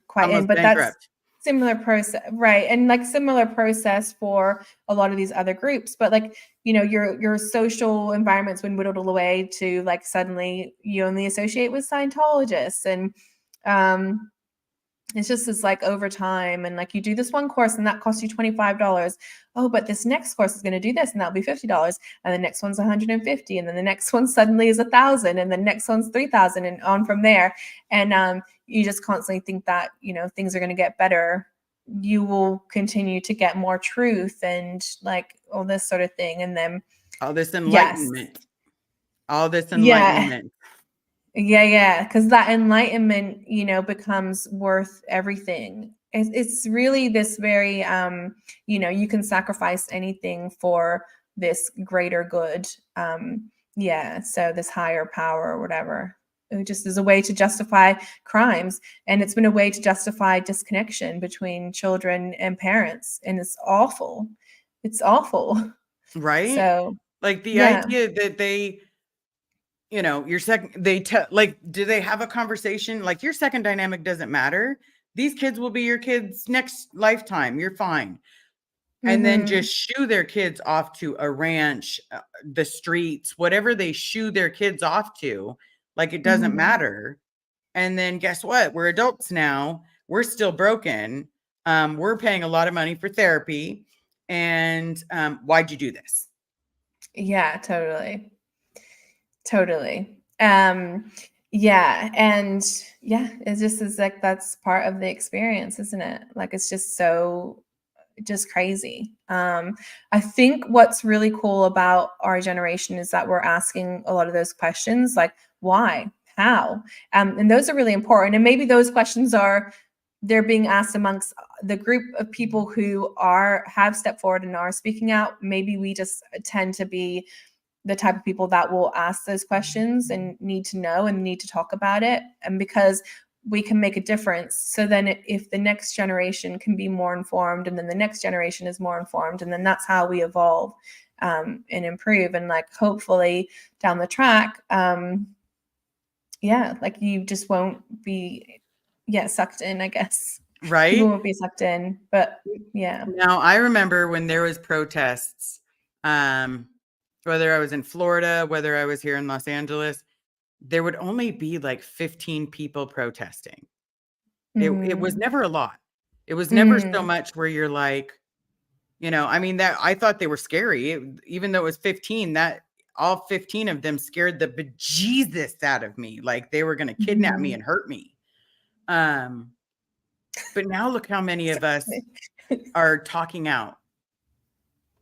S2: quite
S1: almost
S2: in. But
S1: bankrupt.
S2: That's similar process, right? And like similar process for a lot of these other groups. But like, your social environment's been whittled away to like, suddenly you only associate with Scientologists. And it's just this like over time, and like, you do this one course and that costs you $25. Oh, but this next course is going to do this, and that'll be $50. And the next one's 150. And then the next one suddenly is 1,000. And the next one's 3,000, and on from there. And you just constantly think that, things are going to get better. You will continue to get more truth and like all this sort of thing. And then
S1: all this enlightenment.
S2: Yes.
S1: All this enlightenment.
S2: Yeah. Because that enlightenment, becomes worth everything. It's really this very, you can sacrifice anything for this greater good. Yeah, so this higher power or whatever. It just is a way to justify crimes. And it's been a way to justify disconnection between children and parents. And it's awful. It's awful.
S1: Right?
S2: So,
S1: Like the
S2: yeah.
S1: idea that they, your second, do they have a conversation? Like your second dynamic doesn't matter. These kids will be your kids next lifetime. You're fine. And then
S2: Mm-hmm.
S1: just shoo their kids off to a ranch, the streets, whatever they shoo their kids off to, like it doesn't
S2: Mm-hmm.
S1: matter. And then guess what? We're adults now. We're still broken. We're paying a lot of money for therapy. And why'd you do this?
S2: Yeah, totally. Totally. Yeah, and yeah, it just is like that's part of the experience, isn't it? Like it's just so just crazy. I think what's really cool about our generation is that we're asking a lot of those questions like why, how, and those are really important. And maybe those questions are they're being asked amongst the group of people who have stepped forward and are speaking out. Maybe we just tend to be the type of people that will ask those questions and need to know and need to talk about it. And because we can make a difference. So then if the next generation can be more informed and then the next generation is more informed, and then that's how we evolve and improve. And like, hopefully down the track, yeah, like you just won't be, sucked in, I guess. People
S1: Right?
S2: won't be sucked in, but yeah.
S1: Now, I remember when there was protests, whether I was in Florida, whether I was here in Los Angeles, there would only be like 15 people protesting. It was
S2: Mm,
S1: never a lot. It was never so
S2: mm,
S1: much where you're like, I mean, that I thought they were scary. Even though it was 15, that all 15 of them scared the bejesus out of me. Like they were going to kidnap me
S2: mhm.
S1: and hurt me. Um, but now look how many of us are talking out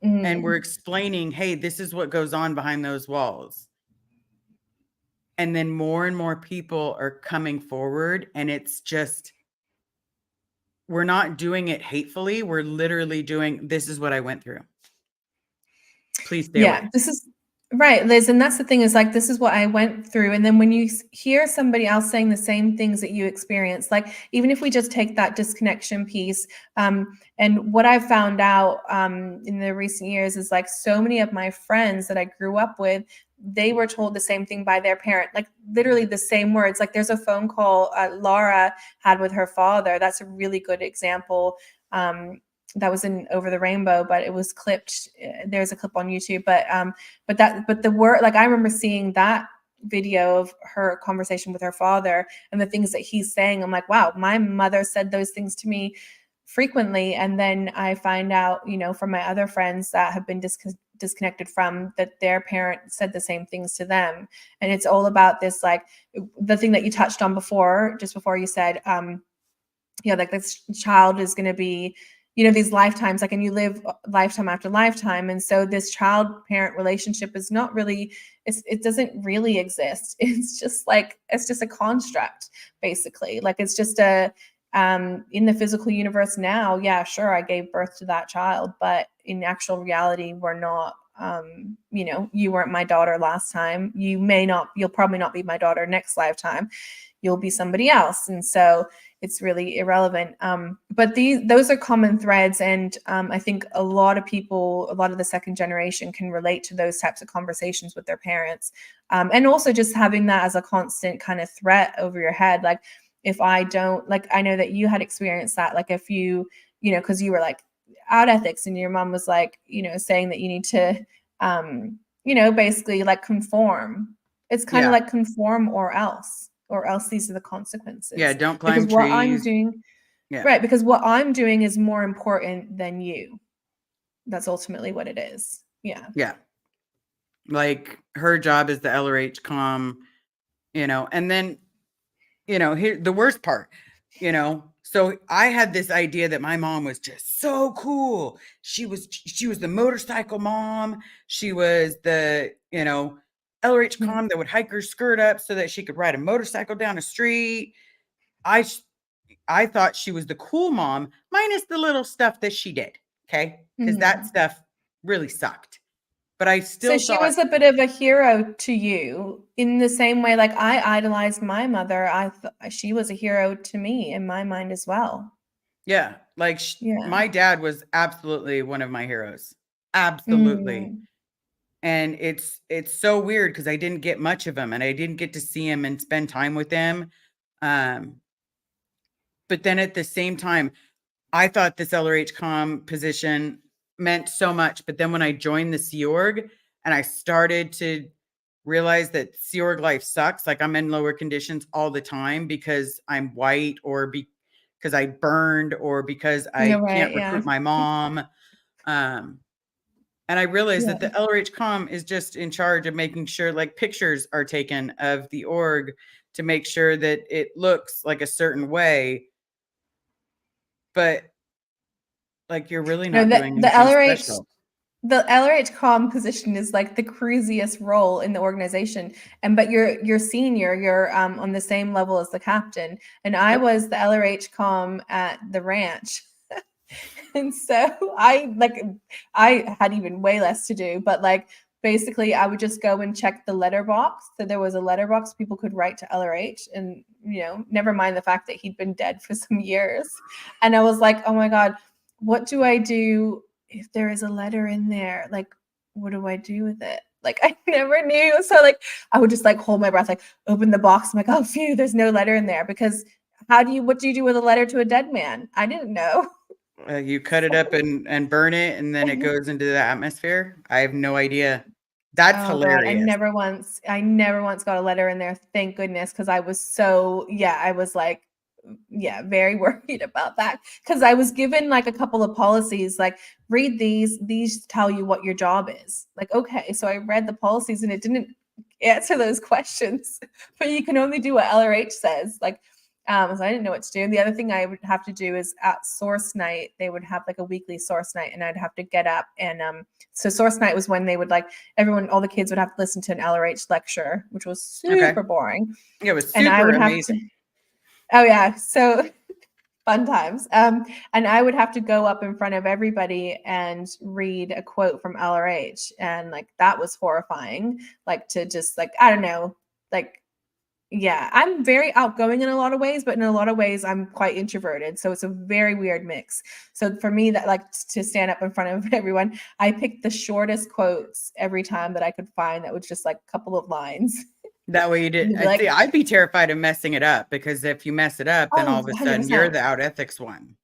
S1: and we're
S2: Mm.
S1: explaining, hey, this is what goes on behind those walls. And then more and more people are coming forward, and it's just, we're not doing it hatefully. We're literally doing, this is what I went through. Please stay
S2: Yeah,
S1: away.
S2: this is right, Liz. And that's the thing is like, this is what I went through. And then when you hear somebody else saying the same things that you experienced, like even if we just take that disconnection piece, and what I've found out in the recent years is like so many of my friends that I grew up with, they were told the same thing by their parent, like literally the same words. Like there's a phone call Laura had with her father. That's a really good example. That was in Over the Rainbow, but it was clipped. There's a clip on YouTube, but the word, like I remember seeing that video of her conversation with her father and the things that he's saying. I'm like, wow, my mother said those things to me frequently. And then I find out, from my other friends that have been disconnected from that, their parent said the same things to them. And it's all about this, like the thing that you touched on before, just before you said, like this child is going to be, these lifetimes, like, and you live lifetime after lifetime. And so this child parent relationship is not really, it doesn't really exist. It's just a construct, basically. Like it's just in the physical universe now, yeah, sure, I gave birth to that child, but in actual reality, we're not, you weren't my daughter last time. You'll probably not be my daughter next lifetime. You'll be somebody else. And so it's really irrelevant. But those are common threads. And I think a lot of the second generation can relate to those types of conversations with their parents. And also just having that as a constant kind of threat over your head. Like if I don't, like, I know that you had experienced that, like if you, because you were like out ethics and your mom was like, saying that you need to, basically like conform. It's kind of
S1: Yeah.
S2: like conform or else these are the
S1: Yeah.
S2: consequences.
S1: Don't
S2: Because
S1: climb
S2: what I'm
S1: trees.
S2: doing,
S1: Yeah.
S2: right, because what I'm doing is more important than you. That's ultimately what it is. Yeah.
S1: Yeah. Like her job is the LRH com, and then, here, the worst part, so I had this idea that my mom was just so cool. She was the motorcycle mom. She was the, LRH
S2: Mhm.
S1: com that would hike her skirt up so that she could ride a motorcycle down a street. I I thought she was the cool mom, minus the little stuff that she did. Okay. Because that
S2: Mhm.
S1: stuff really sucked. But I
S2: So
S1: still
S2: she
S1: thought,
S2: was a bit of a hero to you in the same way, like I idolized my mother. She was a hero to me in my mind as well.
S1: yeah, like
S2: Yeah.
S1: my dad was absolutely one of my heroes. Absolutely.
S2: Mm.
S1: And it's so weird because I didn't get much of him and I didn't get to see him and spend time with him. Um, but then at the same time, I thought this LRH com position meant so much. But then when I joined the Sea Org and I started to realize that Sea Org life sucks, like I'm in lower conditions all the time because I'm white or because I burned or because
S2: No,
S1: I can't
S2: right, yeah.
S1: recruit my mom. Um, and I realized that
S2: Yeah.
S1: the LRH com is just in charge of making sure like pictures are taken of the org to make sure that it looks like a certain way. But like you're really
S2: No,
S1: not doing anything special.
S2: the LRH comm position is like the craziest role in the organization. And but you're senior, you're on the same level as the captain. And I
S1: Yep.
S2: was the LRH comm at the ranch. And so I had even way less to do, but like basically I would just go and check the letterbox. So there was a letterbox people could write to LRH, and never mind the fact that he'd been dead for some years. And I was like, oh my God, what do I do if there is a letter in there? Like, what do I do with it? Like I never knew. So like I would just like hold my breath, like open the box. I'm like, oh phew, there's no letter in there. Because what do you do with a letter to a dead man? I didn't know.
S1: You cut it up and burn it, and then it goes into the atmosphere. I have no idea. That's
S2: Oh God,
S1: hilarious.
S2: I never once got a letter in there. Thank goodness, because I was I was like, yeah, very worried about that. Because I was given like a couple of policies, like read these. These tell you what your job is. Like, okay, so I read the policies and it didn't answer those questions, but you can only do what LRH says. Like, so I didn't know what to do. And the other thing I would have to do is at source night, they would have like a weekly source night, and I'd have to get up and so source night was when they would like all the kids would have to listen to an LRH lecture, which was
S1: Okay.
S2: super boring.
S1: It was
S2: And I
S1: super
S2: would have to,
S1: amazing.
S2: oh yeah, so fun times. And I would have to go up in front of everybody and read a quote from LRH. And like that was horrifying. Like to just like, I don't know, like yeah, I'm very outgoing in a lot of ways, but in a lot of ways I'm quite introverted. So it's a very weird mix. So for me, that like to stand up in front of everyone, I picked the shortest quotes every time that I could find that was just like a couple of lines.
S1: That way you did.
S2: And be
S1: I
S2: like,
S1: see. I'd be terrified of messing it up because if you mess it up, then all
S2: oh,
S1: of a sudden you're
S2: 100%.
S1: the out ethics one.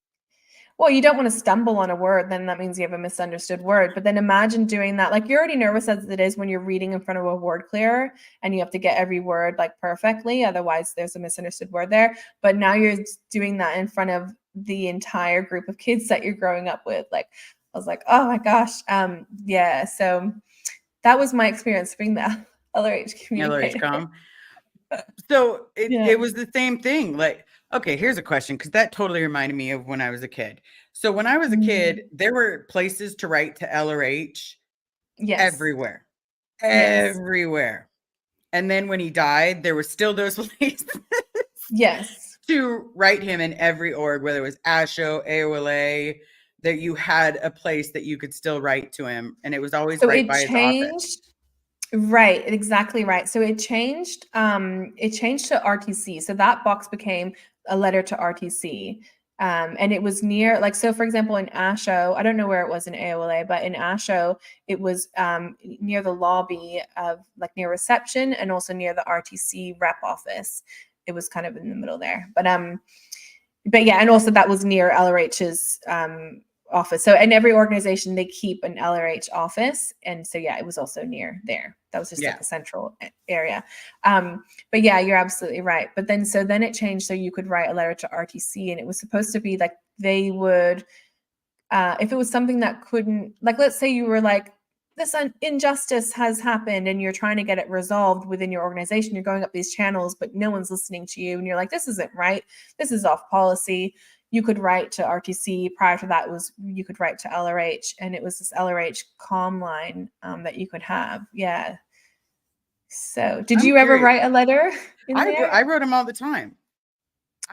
S2: Well, you don't want to stumble on a word, then that means you have a misunderstood word. But then imagine doing that. Like you're already nervous as it is when you're reading in front of a word clearer and you have to get every word like perfectly. Otherwise, there's a misunderstood word there. But now you're doing that in front of the entire group of kids that you're growing up with. Like I was like, oh my gosh. Yeah. So that was my experience being the LRH
S1: LRH
S2: communicator.
S1: com. So
S2: Yeah.
S1: it was the same thing. Like, okay, here's a question because that totally reminded me of when I was a kid. So when I was a kid,
S2: Mm.
S1: there were places to write to LRH
S2: Yes.
S1: everywhere,
S2: Yes.
S1: everywhere. And then when he died, there were still those places
S2: Yes.
S1: to write him in every org, whether it was ASHO, AOLA, that you had a place that you could still write to him. And it was always
S2: So
S1: right
S2: it
S1: by his office.
S2: changed. Right, exactly right. So it changed to RTC. So that box became a letter to RTC. And it was near, like, so for example, in ASHO, I don't know where it was in AOLA, but in ASHO, it was near the lobby of like near reception and also near the RTC rep office. It was kind of in the middle there. But yeah, and also that was near LRH's office. So in every organization, they keep an LRH office. And so, yeah, it was also near there. That was just
S1: Yeah.
S2: like a central area. But yeah, you're absolutely right. But then it changed so you could write a letter to RTC, and it was supposed to be like they would, if it was something that couldn't, like, let's say you were like, this injustice has happened and you're trying to get it resolved within your organization. You're going up these channels, but no one's listening to you. And you're like, this isn't right. This is off policy. You could write to RTC. Prior to that you could write to LRH, and it was this LRH comm line that you could have. Yeah. So did
S1: I'm
S2: you ever
S1: curious.
S2: write a letter in there?
S1: I wrote him all the time.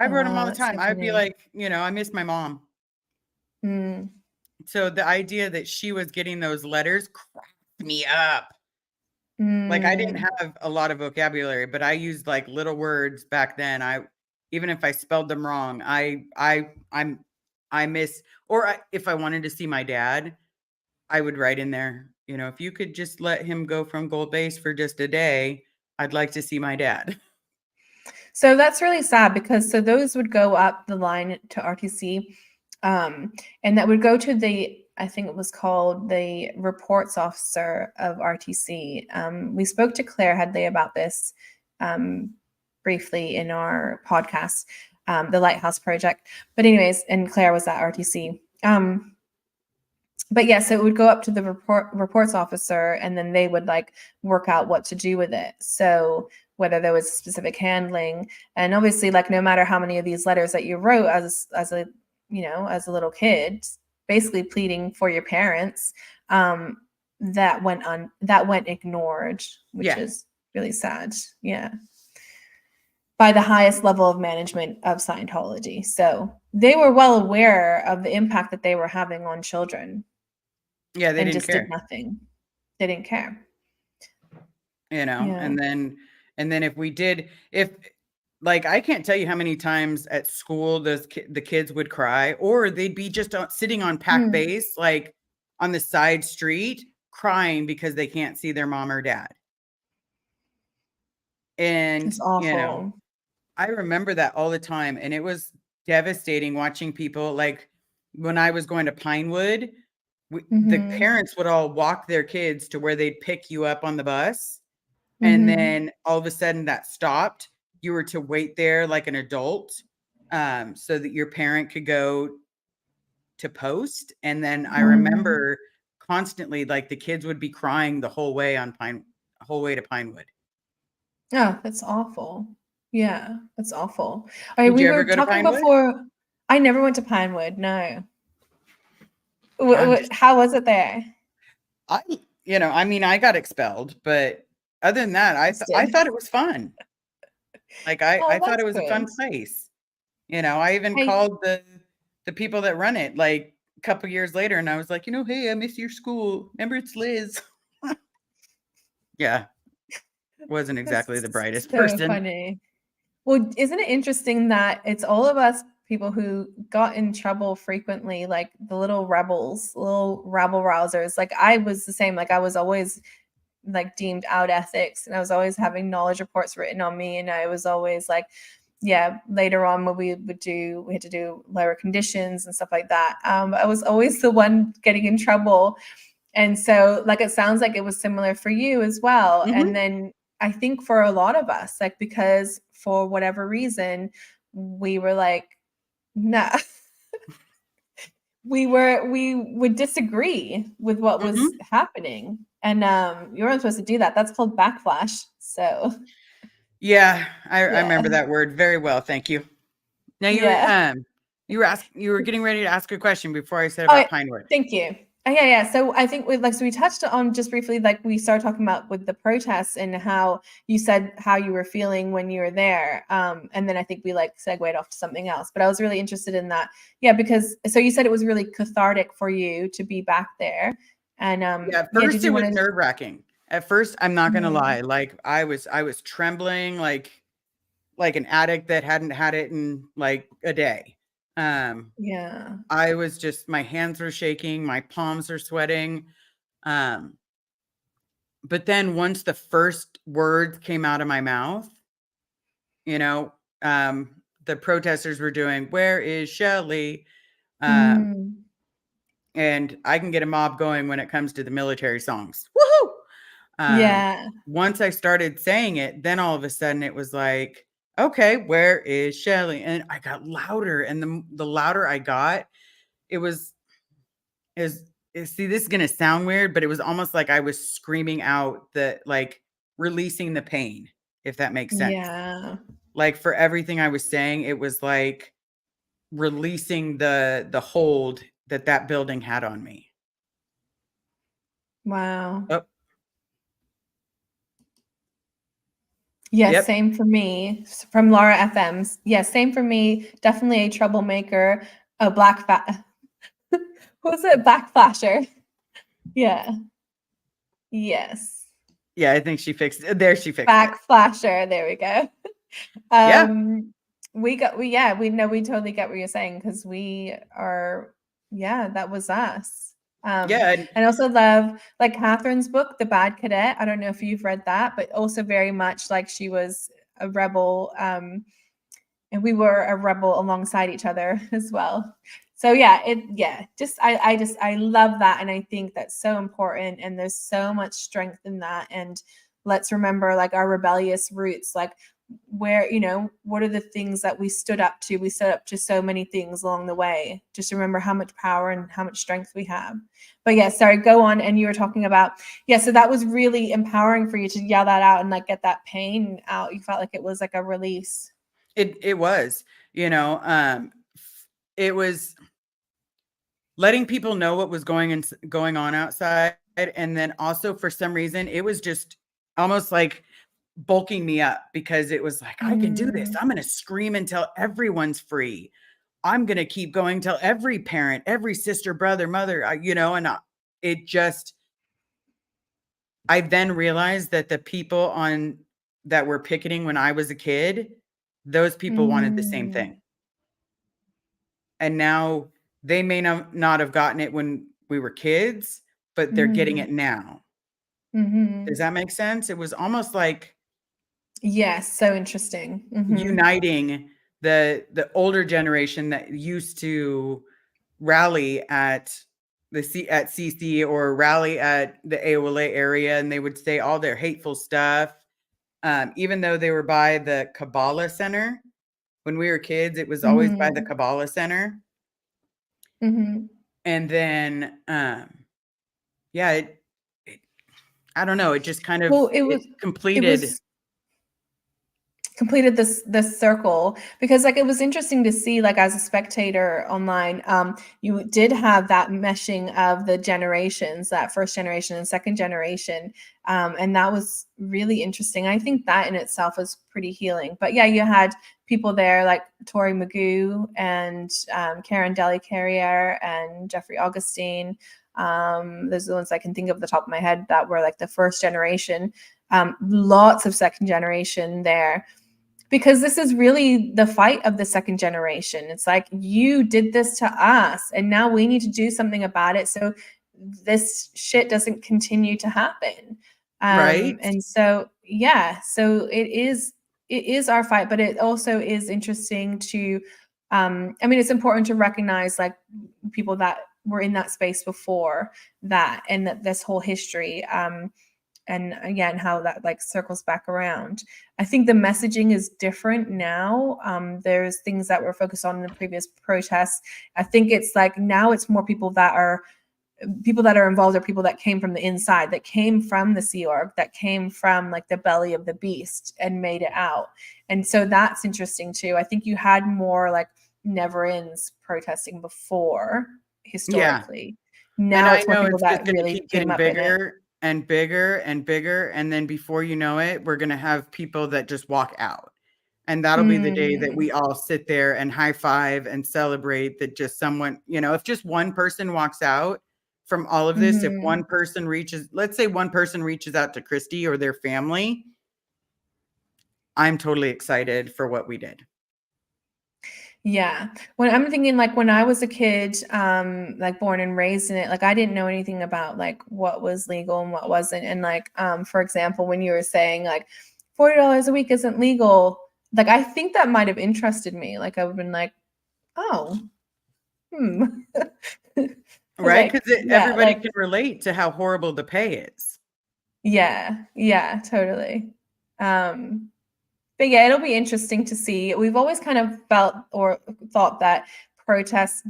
S1: I wrote them all the
S2: That's so
S1: time. I'd be
S2: funny.
S1: like, I miss my mom.
S2: Mm,
S1: So the idea that she was getting those letters cracked me up. Like, I didn't
S2: mm.
S1: have a lot of vocabulary, but I used like little words back then. Even if I spelled them wrong, I miss, if I wanted to see my dad, I would write in there, if you could just let him go from Gold Base for just a day, I'd like to see my dad.
S2: So that's really sad because so those would go up the line to RTC, and that would go to I think it was called the reports officer of RTC. We spoke to Claire Headley about this briefly in our podcast, the Lighthouse Project. But anyways, and Claire was at RTC. But yeah, so it would go up to the reports officer, and then they would like work out what to do with it. So whether there was specific handling, and obviously, like no matter how many of these letters that you wrote as a as a little kid, basically pleading for your parents, that went ignored, which
S1: Yeah.
S2: is really sad. Yeah. By the highest level of management of Scientology. So they were well aware of the impact that they were having on children.
S1: Yeah, they
S2: And
S1: didn't
S2: just did
S1: care.
S2: nothing. They didn't care.
S1: Yeah.
S2: Yeah.
S1: And then if like, I can't tell you how many times at school the kids would cry, or they'd be just sitting on pack
S2: Mm,
S1: base, like on the side street, crying because they can't see their mom or dad. And,
S2: it's awful.
S1: I remember that all the time. And it was devastating watching people, like when I was going to Pinewood, the
S2: Mhm.
S1: parents would all walk their kids to where they'd pick you up on the bus. And
S2: Mhm.
S1: then all of a sudden that stopped. You were to wait there like an adult, so that your parent could go to post. And then I
S2: Mhm.
S1: remember constantly, like the kids would be crying the whole way whole way to Pinewood.
S2: Oh, that's awful. Yeah, that's awful. Alright,
S1: Did
S2: we
S1: you ever
S2: were
S1: go to
S2: talking
S1: Pinewood?
S2: before. I never went to Pinewood, no.
S1: I'm just,
S2: How was it there?
S1: I, I mean, I got expelled, but other than that,
S2: Just
S1: I
S2: did.
S1: thought it was fun. Like
S2: Oh,
S1: I thought
S2: that's
S1: it was a
S2: good.
S1: fun place. I even
S2: Hey,
S1: called the people that run it like a couple years later, and I was like, hey, I miss your school. Remember, it's Liz. Yeah, wasn't exactly the
S2: that's
S1: brightest
S2: so
S1: person.
S2: funny. Well, isn't it interesting that it's all of us people who got in trouble frequently, like the little rebels, little rabble rousers. Like I was the same. Like I was always like deemed out ethics, and I was always having knowledge reports written on me, and I was always like, yeah. Later on, when we had to do lower conditions and stuff like that. I was always the one getting in trouble, and so like it sounds like it was similar for you as well. And
S1: Hmm.
S2: then I think for a lot of us, like because for whatever reason, we were like, no, we would disagree with what was
S1: Hmm.
S2: happening. And you weren't supposed to do that. That's called backlash. So
S1: Yeah, I
S2: yeah.
S1: remember that word very well. Thank you. Now
S2: Yeah.
S1: you were getting ready to ask a question before I said
S2: Oh,
S1: about Pinewood.
S2: thank you. Yeah. So I think we touched on just briefly, like we started talking about with the protests and how you said how you were feeling when you were there. And then I think we like segued off to something else. But I was really interested in that. Yeah, because so you said it was really cathartic for you to be back there. And
S1: Yeah, at
S2: yeah,
S1: first
S2: did
S1: it
S2: you
S1: was
S2: want to
S1: nerve-wracking. At first, I'm not gonna
S2: mm,
S1: lie, like I was trembling like an addict that hadn't had it in like a day. Um,
S2: yeah.
S1: I was just, my hands were shaking, my palms are sweating. Um, but then once the first words came out of my mouth, you know, the protesters were doing, "Where is Shelley?" Um,
S2: Mm,
S1: and I can get a mob going when it comes to the military songs. Woohoo! Um,
S2: yeah.
S1: Once I started saying it, then all of a sudden it was like, "Okay, where is Shelley?" And I got louder, and the louder I got, it was is see, this is gonna sound weird, but it was almost like I was screaming out like releasing the pain, if that makes sense.
S2: Yeah.
S1: Like for everything I was saying, it was like releasing the hold that building had on me.
S2: Wow.
S1: Oh,
S2: Yes,
S1: Yep.
S2: same for me. From Laura FM's. Yes, same for me. Definitely a troublemaker. A what was it? Backflasher. Yeah. Yes.
S1: Yeah, I think she fixed it. There, she fixed it.
S2: Backflasher. There we go.
S1: Yeah.
S2: We know we totally get what you're saying because we are, yeah, that was us.
S1: Yeah. And
S2: And also love like Catherine's book, The Bad Cadet. I don't know if you've read that, but also very much like she was a rebel. And we were a rebel alongside each other as well. So I love that. And I think that's so important. And there's so much strength in that. And let's remember like our rebellious roots, like where, what are the things that we stood up to? We stood up to so many things along the way. Just remember how much power and how much strength we have. But yeah, sorry, go on. And you were talking about, so that was really empowering for you to yell that out and like get that pain out. You felt like it was like a release.
S1: it was, it was letting people know what was going on outside. And then also for some reason, it was just almost like bulking me up because it was like, I can do this. I'm going to scream until everyone's free. I'm going to keep going till every parent, every sister, brother, mother, it just, I then realized that the people that were picketing when I was a kid, those people wanted the same thing. And now they may not have gotten it when we were kids, but they're getting it now. Does that make sense? It was almost like
S2: Yes, so interesting.
S1: uniting the older generation that used to rally at CC or rally at the AOLA area, and they would say all their hateful stuff. Even though they were by the Kabbalah Center. When we were kids, it was always by the Kabbalah Center. And then, I don't know. It just kind of,
S2: Well,
S1: it completed.
S2: completed this circle because like it was interesting to see like as a spectator online, you did have that meshing of the generations, that first generation and second generation, and that was really interesting. I think that in itself was pretty healing. But yeah, you had people there like Tori Magoo and Karen Deli Carrier and Jeffrey Augustine. Those are the ones I can think of at the top of my head that were like the first generation. Lots of second generation there, because this is really the fight of the second generation. It's like, you did this to us and now we need to do something about it so this shit doesn't continue to happen.
S1: Right.
S2: And so so it is our fight, but it also is interesting to it's important to recognize like people that were in that space before that, and that this whole history, and again how that like circles back around. I think the messaging is different now. There's things that were focused on in the previous protests. I think it's like now it's more people that are involved are people that came from the inside, that came from the Sea Org, that came from like the belly of the beast and made it out. And so that's interesting too. I think you had more like never ends protesting before historically. Now
S1: And I
S2: it's more
S1: know
S2: people
S1: it's just
S2: that
S1: going to
S2: really
S1: keep
S2: came
S1: getting
S2: up in it.
S1: bigger and bigger and bigger. And then before you know it, we're going to have people that just walk out. And that'll be the day that we all sit there and high five and celebrate that just someone, if just one person walks out from all of this, if one person let's say one person reaches out to Christy or their family, I'm totally excited for what we did.
S2: Yeah. When I'm thinking like when I was a kid, like born and raised in it, like I didn't know anything about like what was legal and what wasn't. And like, for example, when you were saying like $40 a week isn't legal, like I think that might have interested me. Like I would have been like, oh,
S1: Right? Because everybody
S2: like,
S1: can relate to how horrible the pay is.
S2: yeah, totally. But yeah, it'll be interesting to see. We've always kind of felt or thought that protests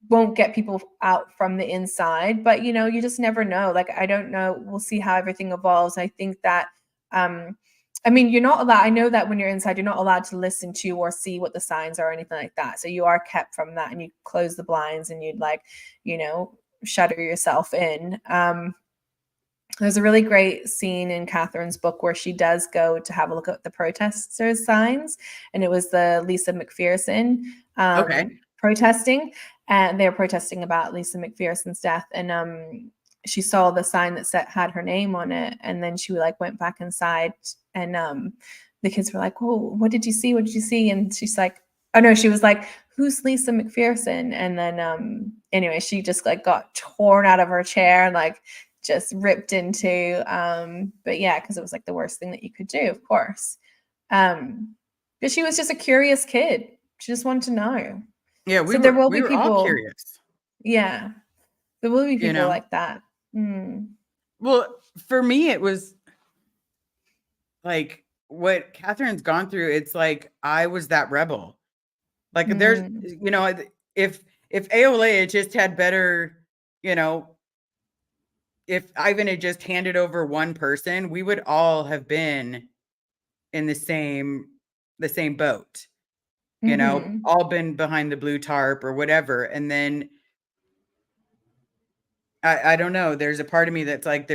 S2: won't get people out from the inside, but you just never know. Like I don't know. We'll see how everything evolves. I think that you're not allowed. I know that when you're inside, you're not allowed to listen to or see what the signs are or anything like that. So you are kept from that, and you close the blinds and you'd like, shutter yourself in. There's a really great scene in Catherine's book where she does go to have a look at the protesters' signs, and it was the Lisa McPherson
S1: Okay.
S2: protesting, and they were protesting about Lisa McPherson's death, and she saw the sign that had her name on it, and then she like went back inside, and the kids were like, "Oh, what did you see? What did you see?" And she's like, "Oh no," she was like, "Who's Lisa McPherson?" And then anyway, she just like got torn out of her chair and like just ripped into but yeah, because it was like the worst thing that you could do, of course. But she was just a curious kid. She just wanted to know.
S1: Yeah,
S2: So there will
S1: we
S2: be
S1: were all
S2: people,
S1: curious,
S2: yeah, there will be
S1: you
S2: people
S1: know.
S2: like that. Mm.
S1: Well, for me, it was like what Catherine's gone through. It's like I was that rebel. Like there's,
S2: Mm.
S1: if Aola had just had better, you know, if Ivan had just handed over one person, we would all have been in the same boat,
S2: Mhm.
S1: all been behind the blue tarp or whatever. And then I don't know, there's a part of me that's like,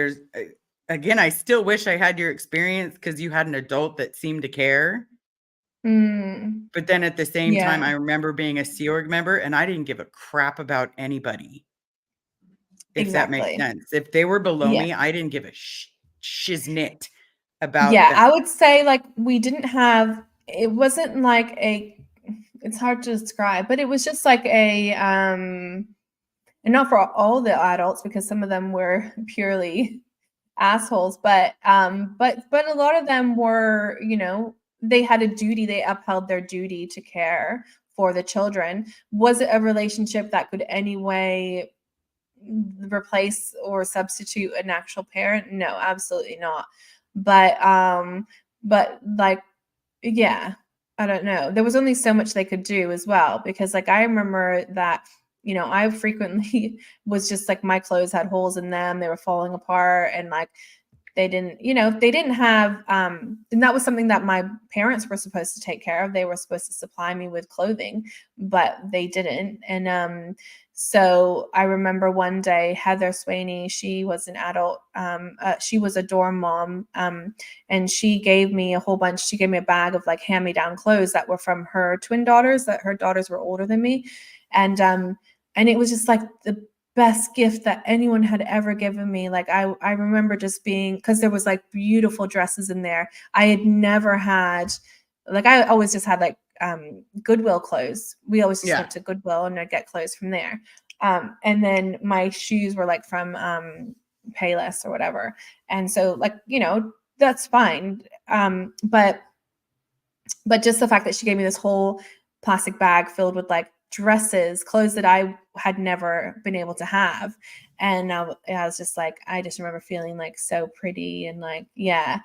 S1: again, I still wish I had your experience because you had an adult that seemed to care.
S2: Mm.
S1: But then at the same time,
S2: Yeah,
S1: I remember being a Sea Org member and I didn't give a crap about anybody, if that makes
S2: exactly.
S1: sense. If they were below
S2: Yeah.
S1: me, I didn't give a shiznit about
S2: Yeah,
S1: them.
S2: I would say like we didn't have, it wasn't like a, it's hard to describe, but it was just like a and not for all the adults because some of them were purely assholes, but a lot of them were, they had a duty, they upheld their duty to care for the children. Was it a relationship that could anyway replace or substitute an actual parent? No, absolutely not. But like, yeah, I don't know. There was only so much they could do as well because like I remember that, I frequently was just like my clothes had holes in them, they were falling apart, and like they didn't have and that was something that my parents were supposed to take care of. They were supposed to supply me with clothing, but they didn't. And so I remember one day Heather Swaney, she was an adult, she was a dorm mom, and she gave me a whole bunch. She gave me a bag of like hand-me-down clothes that were from her twin daughters, that her daughters were older than me. And it was just like the best gift that anyone had ever given me. Like I remember just being, because there was like beautiful dresses in there. I had never had, like I always just had like Goodwill clothes. We always just
S1: Yeah.
S2: went to Goodwill and I'd get clothes from there. And then my shoes were like from Payless or whatever. And so like, that's fine. But just the fact that she gave me this whole plastic bag filled with like dresses, clothes that I had never been able to have. And I was just like, I just remember feeling like so pretty and like, yeah.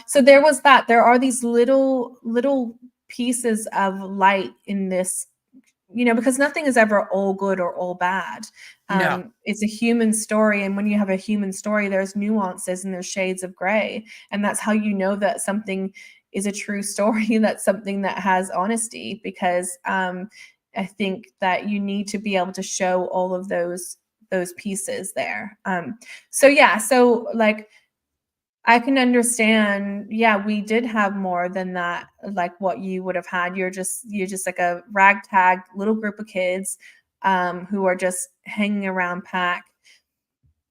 S2: So there was that. There are these little pieces of light in this, because nothing is ever all good or all bad.
S1: No.
S2: It's a human story. And when you have a human story, there's nuances and there's shades of gray. And that's how you know that something is a true story, that's something that has honesty, because I think that you need to be able to show all of those pieces there. So yeah, so like I can understand. Yeah, we did have more than that, like what you would have had. You're just like a ragtag little group of kids who are just hanging around pack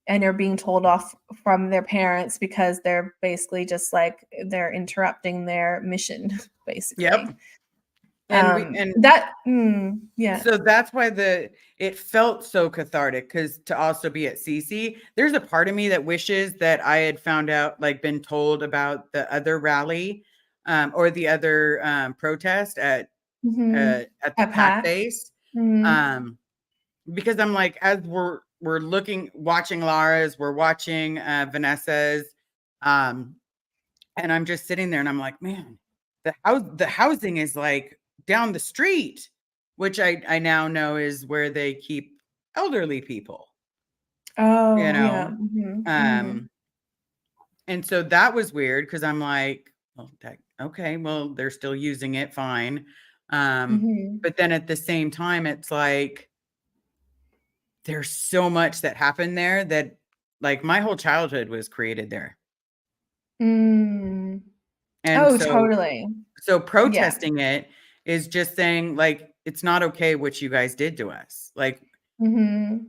S2: and are being told off from their parents because they're basically just like they're interrupting their mission,
S1: Yep.
S2: basically.
S1: And
S2: Yeah.
S1: so that's why it felt so cathartic, because to also be at CC, there's a part of me that wishes that I had found out, like been told about the other rally, or the other protest
S2: Mm-hmm.
S1: at the
S2: At
S1: PAC
S2: pack.
S1: base.
S2: Mm-hmm.
S1: Because I'm like, as we're watching Lara's, we're watching Vanessa's, um, and I'm just sitting there and I'm like, man, the housing is like down the street, which I now know is where they keep elderly people, you
S2: Oh yeah.
S1: know.
S2: Mm-hmm. Mm-hmm.
S1: Um, and so that was weird because I'm like, well, okay, well, they're still using it, fine.
S2: Mm-hmm.
S1: But then at the same time, it's like there's so much that happened there that Like my whole childhood was created there.
S2: Mm.
S1: And
S2: Oh,
S1: so
S2: totally. Yeah.
S1: protesting it is just saying like it's not okay what you guys did to us. Like,
S2: Mm-hmm.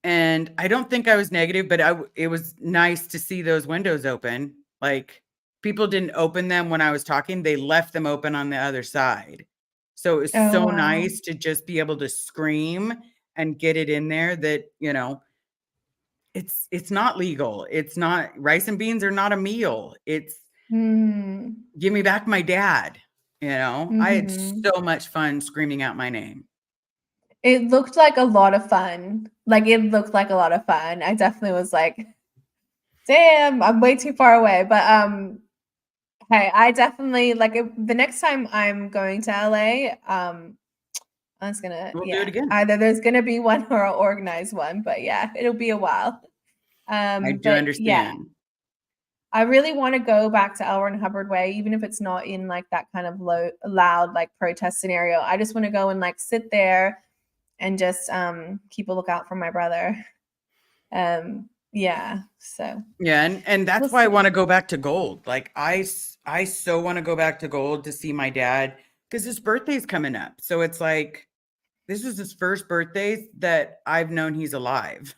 S1: and I don't think I was negative, but it was nice to see those windows open. Like people didn't open them when I was talking, they left them open on the other side. So it was
S2: Oh,
S1: so
S2: wow.
S1: nice to just be able to scream and get it in there that, you know, it's not legal. It's not, rice and beans are not a meal. It's
S2: Mm.
S1: give me back my dad. You know, I had
S2: Mm-hmm.
S1: so much fun screaming out my name.
S2: It looked like a lot of fun. Like, it looked like a lot of fun. I definitely was like, damn, I'm way too far away. But hey, I definitely like the next time I'm going to LA, I was gonna,
S1: We'll do it
S2: yeah,
S1: again.
S2: either there's gonna be one or I'll organize one, but yeah, it'll be a while.
S1: I do
S2: But yeah,
S1: understand.
S2: I really want to go back to L. Ron Hubbard way, even if it's not in like that kind of loud like protest scenario. I just want to go and like sit there and just keep a lookout for my brother. Yeah, so
S1: Yeah, and
S2: we'll
S1: that's why I
S2: see.
S1: want to go back to gold. Like I so want to go back to gold to see my dad because his birthday's coming up. So it's like this is his first birthday that I've known he's alive.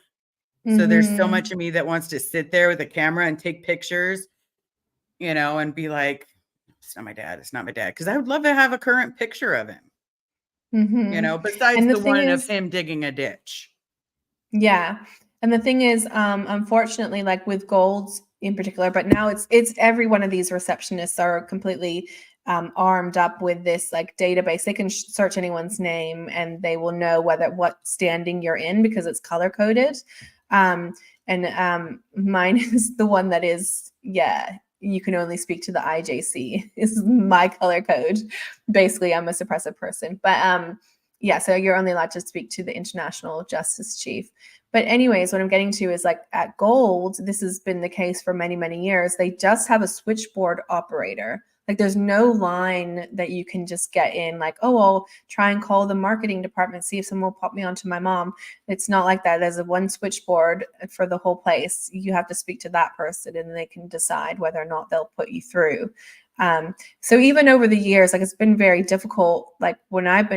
S1: So there's so much
S2: Mm-hmm.
S1: of me that wants to sit there with a camera and take pictures, you know, and be like, it's not my dad, it's not my dad. Because I would love to have a current picture of him, you
S2: Mm-hmm.
S1: know, besides
S2: And the
S1: the
S2: thing
S1: one of
S2: is,
S1: him digging a ditch.
S2: yeah. And the thing is, unfortunately, like with golds in particular, but now it's every one of these receptionists are completely armed up with this like database. They can search anyone's name and they will know what standing you're in because it's color coded. And mine is the one that is, yeah, you can only speak to the IJC is my color code. Basically, I'm a suppressive person, but yeah, so you're only allowed to speak to the international justice chief. But anyways, what I'm getting to is like at Gold, this has been the case for many, many years. They just have a switchboard operator. Like there's no line that you can just get in like, oh, I'll try and call the marketing department, see if someone will pop me onto my mom. It's not like that. There's a one switchboard for the whole place. You have to speak to that person and they can decide whether or not they'll put you through. So even over the years, like it's been very difficult. Like when I've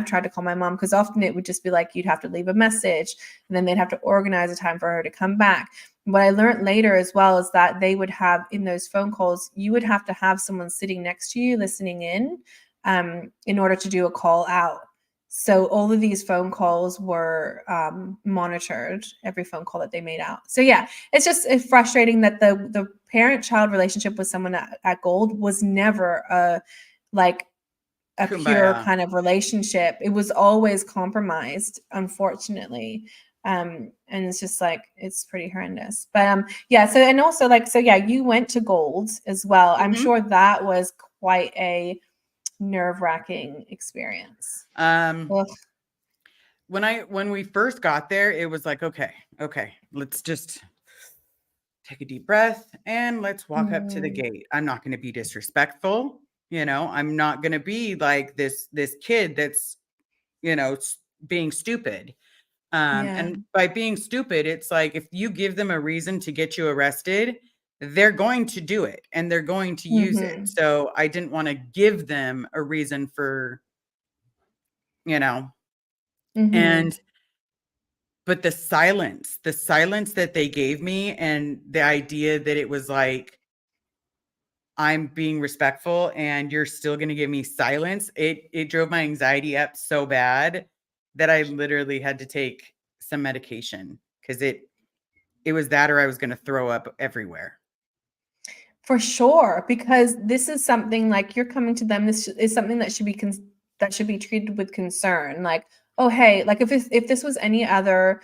S2: tried to call my mom, because often it would just be like you'd have to leave a message and then they'd have to organize a time for her to come back. What I learned later as well is that they would have in those phone calls, you would have to have someone sitting next to you listening in order to do a call out. So all of these phone calls were monitored, every phone call that they made out. So yeah, it's frustrating that the parent-child relationship with someone at Gold was never like a pure
S1: Kumbaya.
S2: kind of relationship. It was always compromised, unfortunately. And it's just like it's pretty horrendous. But yeah, so and also like so yeah, you went to Gold as well. I'm
S1: Mhm.
S2: sure that was quite a nerve-wracking experience.
S1: Um,
S2: Ugh.
S1: when we first got there, it was like, okay, let's just take a deep breath and let's walk up to the
S2: Mm,
S1: gate. I'm not going to be disrespectful, you know. I'm not going to be like this kid that's, you know, being stupid.
S2: yeah.
S1: And by being stupid, it's like if you give them a reason to get you arrested, they're going to do it and they're going to use it.
S2: Mm-hmm.
S1: So I didn't want to give them a reason for, you know,
S2: Mm-hmm.
S1: and but the silence that they gave me and the idea that it was like I'm being respectful and you're still going to give me silence, it drove my anxiety up so bad that I literally had to take some medication cuz it was that or I was going to throw up everywhere.
S2: For sure, because this is something like you're coming to them. This is something that should be that should be treated with concern. Like, oh hey, like if this was any other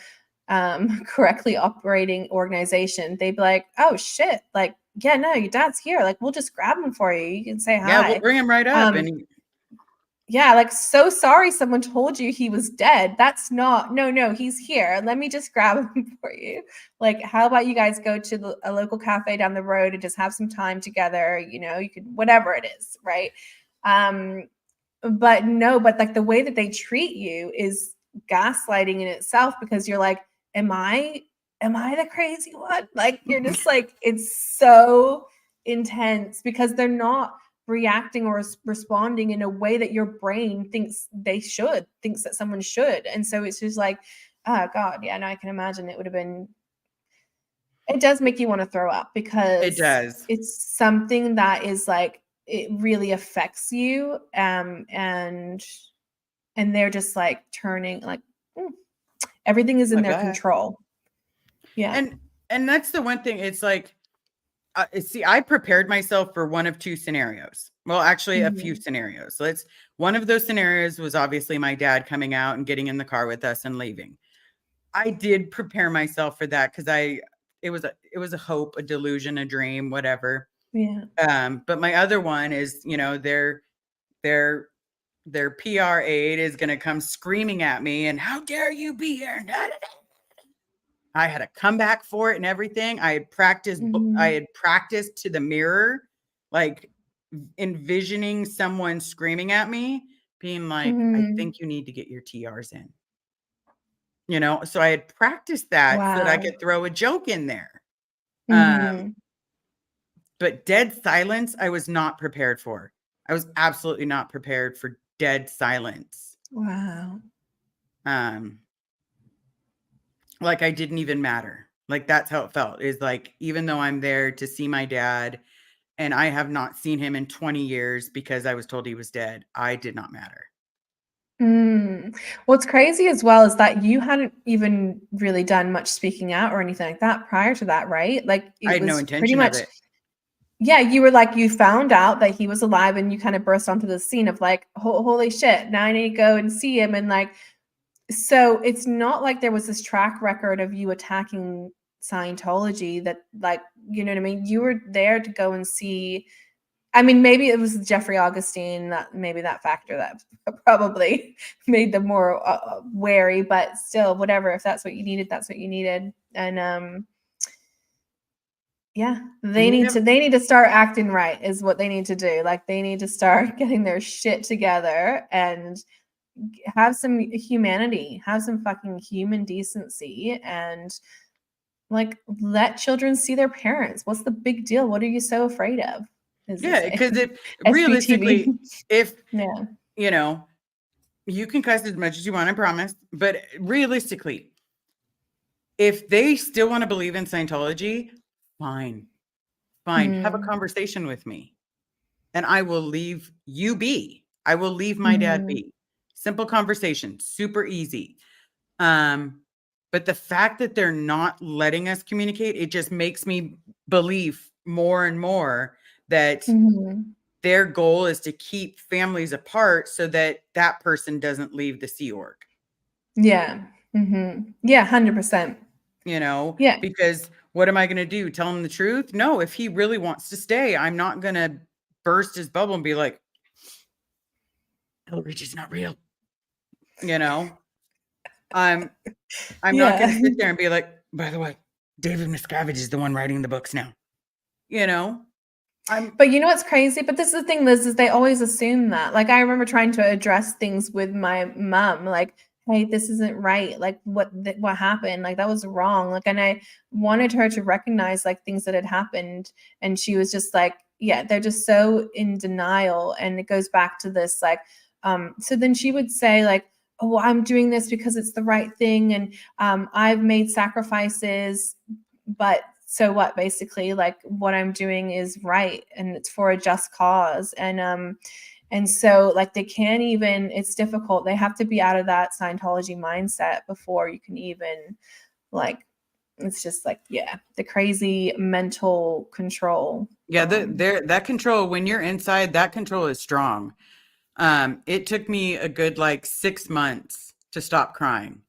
S2: correctly operating organization, they'd be like, oh shit, like yeah, no, your dad's here. Like we'll just grab him for you. You can say
S1: Yeah, we'll
S2: hi.
S1: bring him right up
S2: Um, yeah, like so sorry someone told you he was dead. That's not no, he's here. Let me just grab him for you. Like, how about you guys go to a local cafe down the road and just have some time together? You know, you could whatever it is, right? Um, but no, but like the way that they treat you is gaslighting in itself because you're like, am I am I the crazy one? Like, you're just like, it's so intense because they're not reacting or responding in a way that your brain thinks thinks that someone should. And so it's just like, oh God, yeah, no, I can imagine it would have been, it does make you want to throw up
S1: It
S2: because
S1: does.
S2: it's something that is like, it really affects you. And they're just like turning like, everything is in
S1: Like
S2: their
S1: that.
S2: control. Yeah.
S1: And that's the one thing. It's like, see, I prepared myself for one of two scenarios. Well, actually, a few
S2: Mhm.
S1: scenarios. One of those scenarios was obviously my dad coming out and getting in the car with us and leaving. I did prepare myself for that because it was a hope, a delusion, a dream, whatever.
S2: Yeah.
S1: But my other one is, their their PR aide is going to come screaming at me and how dare you be here? I had a comeback for it and everything. I
S2: Mhm.
S1: had practiced to the mirror, like envisioning someone screaming at me, being like, I
S2: Mhm.
S1: think you need to get your TRs in. So I had practiced that so that I
S2: Wow.
S1: could throw a joke in there. Um,
S2: Mhm.
S1: but dead silence, I was not prepared for. I was absolutely not prepared for dead silence.
S2: Wow.
S1: Um, like I didn't even matter. Like that's how it felt. Is like even though I'm there to see my dad and I have not seen him in 20 years because I was told he was dead, I did not matter.
S2: What's crazy as well is that you hadn't even really done much speaking out or anything like that prior to that, right? Like,
S1: I
S2: it
S1: had no
S2: was pretty
S1: intention of
S2: much,
S1: it.
S2: yeah, you were like, you found out that he was alive and you kind of burst onto the scene of like, holy shit, now I need to go and see him. And like, so it's not like there was this track record of you attacking Scientology that, like, you know what I mean? You were there to go and see. I mean, maybe it was Jeffrey Augustine, that maybe that factor that probably made them more wary, but still, whatever. If that's what you needed, that's what you needed. And yeah,
S1: And you never
S2: they need to start acting right is what they need to do. Like, they need to start getting their shit together and have some humanity, have some fucking human decency, and like, let children see their parents. What's the big deal? What are you so afraid of? As they
S1: Yeah,
S2: say.
S1: because if
S2: SBTV.
S1: realistically, if
S2: Yeah.
S1: you know, you can cuss as much as you want, I promise. But realistically, if they still want to believe in Scientology, fine. Fine. Have a
S2: Mm.
S1: conversation with me and I will leave you be. I will leave my dad
S2: Mhm.
S1: be. Simple conversation, super easy. Um, but the fact that they're not letting us communicate, it just makes me believe more and more that
S2: Mhm.
S1: their goal is to keep families apart so that that person doesn't leave the Sea Org,
S2: Yeah. Yeah, 100%. Yeah.
S1: because what am I going to do? Tell him the truth? No, if he really wants to stay, I'm not going to burst his bubble and be like, Hillary is not real. You know, I'm I'm not going
S2: Yeah.
S1: to sit there and be like, by the way, David Miscavige is the one writing the books now. You know, I'm
S2: But you know what's crazy? But this is the thing, Liz, is they always assume that. Like, I remember trying to address things with my mom, like, hey, this isn't right. Like, what happened? Like, that was wrong. Like, and I wanted her to recognize like things that had happened. And she was just like, yeah, they're just so in denial. And it goes back to this, like, so then she would say, like, oh, well, I'm doing this because it's the right thing. And I've made sacrifices, but so what, basically, like, what I'm doing is right and it's for a just cause. And so like, they can't even, it's difficult. They have to be out of that Scientology mindset before you can even, like, it's just like, yeah, the crazy mental control.
S1: yeah, that control when you're inside, that control is strong. It took me a good like 6 months to stop crying.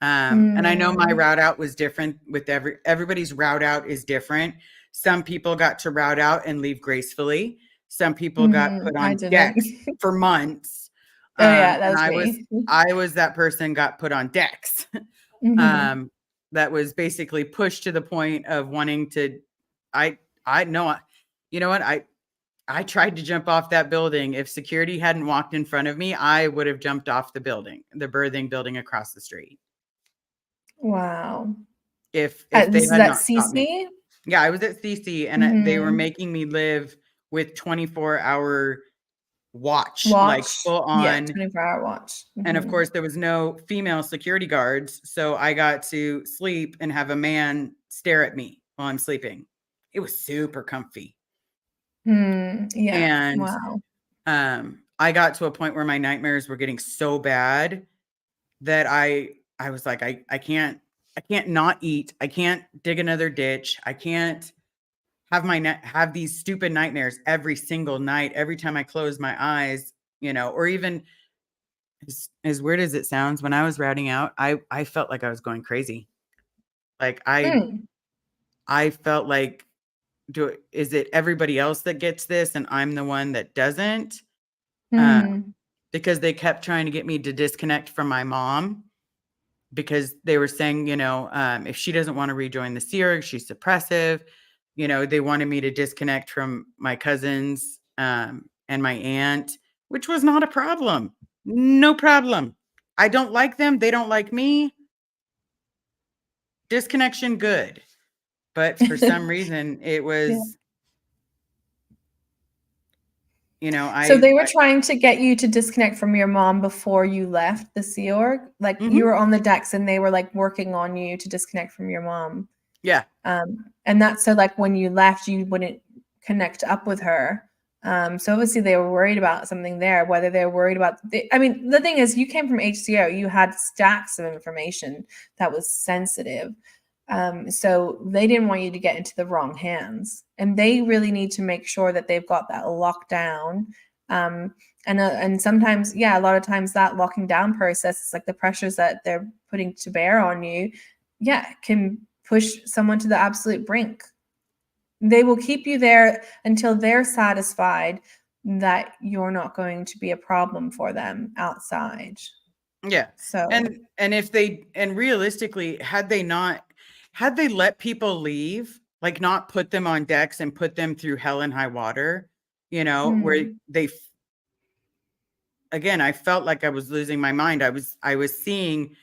S1: And I know my
S2: Mm,
S1: route out was different with everybody's route out is different. Some people got to route out and leave gracefully. Some people got put
S2: I
S1: on
S2: didn't.
S1: decks for months.
S2: Oh yeah, that
S1: And
S2: was
S1: I was
S2: me.
S1: I was that person got put on decks.
S2: Mhm.
S1: um, that was basically pushed to the point of wanting to I I know you know what? I tried to jump off that building. If security hadn't walked in front of me, I would have jumped off the building, the birthing building across the street.
S2: Wow.
S1: if they
S2: This is
S1: had
S2: at
S1: not stopped me.
S2: CC?
S1: Yeah, I was at CC and they were
S2: Mhm.
S1: making me live with 24-hour watch, like
S2: Watch?
S1: full
S2: Yeah,
S1: on.
S2: 24-hour watch.
S1: And of
S2: Mhm.
S1: course, there was no female security guards. So I got to sleep and have a man stare at me while I'm sleeping. It was super comfy.
S2: Yeah.
S1: And
S2: Wow.
S1: I got to a point where my nightmares were getting so bad that I was like, I can't not eat. I can't dig another ditch. I can't have these stupid nightmares every single night, every time I close my eyes, or even as weird as it sounds, when I was ratting out, I felt like I was going crazy. Like
S2: Mm.
S1: I felt like, is it everybody else that gets this and I'm the one that doesn't? Uh,
S2: Mm.
S1: because they kept trying to get me to disconnect from my mom because they were saying, if she doesn't want to rejoin the Sea Org, she's suppressive. They wanted me to disconnect from my cousins and my aunt, which was not a problem. No problem. I don't like them. They don't like me. Disconnection, good. But for some reason, it
S2: Yeah.
S1: was,
S2: So they were
S1: I
S2: trying to get you to disconnect from your mom before you left the Sea Org? Like, you
S1: mhm,
S2: were on the decks and they were, like, working on you to disconnect from your mom?
S1: yeah,
S2: And that's so, like, when you left, you wouldn't connect up with her. So obviously they were worried about something there, whether they're worried about I mean, the thing is, you came from HCO, you had stacks of information that was sensitive. So they didn't want you to get into the wrong hands, and they really need to make sure that they've got that locked down. And sometimes, yeah, a lot of times that locking down process is like the pressures that they're putting to bear on you, yeah, can push someone to the absolute brink. They will keep you there until they're satisfied that you're not going to be a problem for them outside.
S1: yeah.
S2: So,
S1: And if they, and realistically, had they let people leave, like not put them on decks and put them through hell and high water, where
S2: mm,
S1: again, I felt like I was losing my mind. I was seeing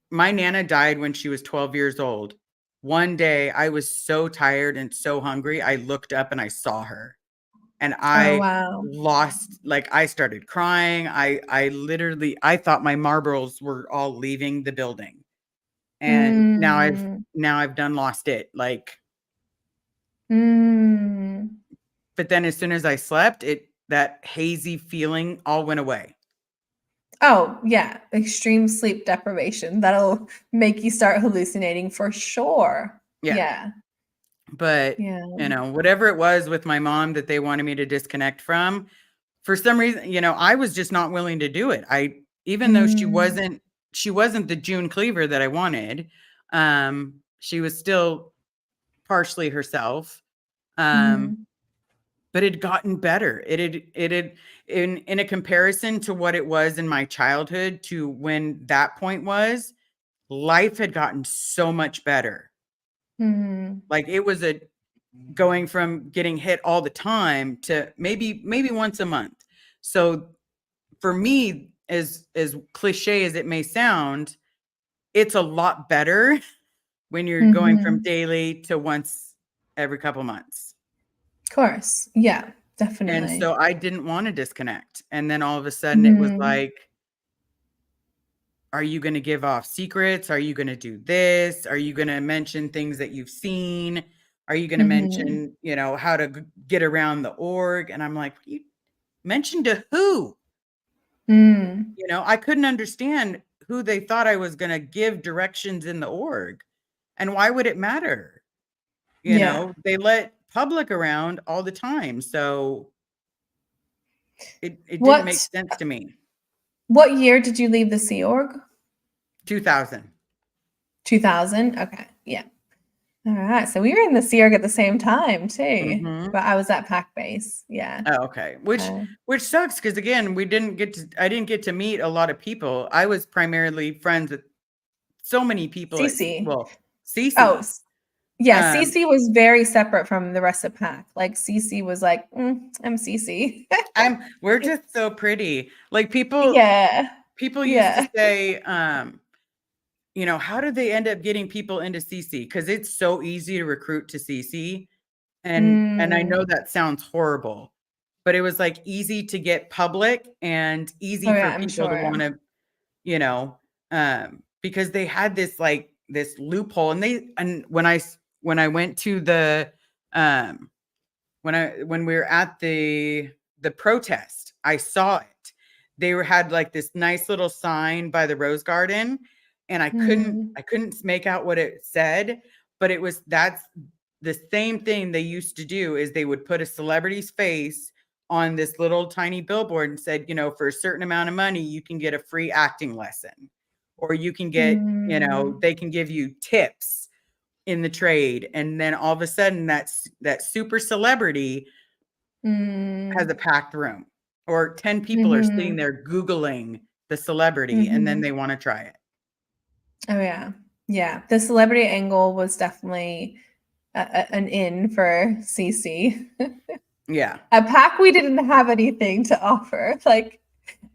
S1: my Nana died when she was 12 years old. One day I was so tired and so hungry. I looked up and I saw her and
S2: oh
S1: I
S2: wow.
S1: I started crying. I thought my marbles were all leaving the building. And
S2: Mm,
S1: now I've done lost it. Like,
S2: mm.
S1: but then as soon as I slept, that hazy feeling all went away.
S2: Oh, yeah, extreme sleep deprivation. That'll make you start hallucinating for sure.
S1: Yeah.
S2: Yeah,
S1: But,
S2: yeah.
S1: whatever it was with my mom that they wanted me to disconnect from, for some reason, I was just not willing to do it. Even though
S2: Mm,
S1: she wasn't the June Cleaver that I wanted, she was still partially herself. Um,
S2: mhm,
S1: but it had gotten better. It had in a comparison to what it was in my childhood to when that point was, life had gotten so much better.
S2: mhm,
S1: Like it was a going from getting hit all the time to maybe once a month. So for me, as cliche as it may sound, it's a lot better when you're going from
S2: mhm.
S1: daily to once every couple months.
S2: Of course. Yeah,
S1: And
S2: definitely.
S1: so I didn't want to disconnect. And then all of a sudden it was
S2: Mhm,
S1: like, are you going to give off secrets? Are you going to do this? Are you going to mention things that you've seen? Are you going to
S2: mhm,
S1: mention, how to get around the org? And I'm like, you mentioned to who?
S2: mm,
S1: I couldn't understand who they thought I was going to give directions in the org. And why would it matter?
S2: yeah.
S1: They let public around all the time. So it didn't make
S2: What
S1: sense to me.
S2: what year did you leave the Sea Org?
S1: 2000.
S2: 2000? Okay, yeah. Alright, so we were in the Sea Org at the same time too,
S1: Mhm.
S2: but I was at Pack Base, yeah.
S1: Oh, okay. Which
S2: Uh,
S1: which sucks because again, I didn't get to meet a lot of people. I was primarily friends with so many people at
S2: CC. Oh,
S1: Cece.
S2: s yeah,
S1: Um,
S2: CC was very separate from the rest of Pack, like, CC was like, I'm CC."
S1: we're just
S2: It's
S1: so pretty. Like people
S2: yeah,
S1: people used to
S2: yeah.
S1: say, how did they end up getting people into CC? Because it's so easy to recruit to CC. And I know that sounds horrible, but it was like easy to get public and easy
S2: Oh
S1: for
S2: yeah, I'm
S1: people to
S2: sure.
S1: want to, because they had this loophole, and when I went to the um when we were at the protest, I saw it. Had like this nice little sign by the Rose Garden, and I couldn't make out what it said, but that's the same thing they used to do. Is they would put a celebrity's face on this little tiny billboard and said, for a certain amount of money, you can get a free acting lesson, or you can get, they can give you tips in the trade. And then all of a sudden that super celebrity has a packed room, or 10 people are sitting there Googling the celebrity, and then they want to try it.
S2: Oh yeah. Yeah. The celebrity angle was definitely an in for CC.
S1: Yeah.
S2: At PAC, we didn't have anything to offer.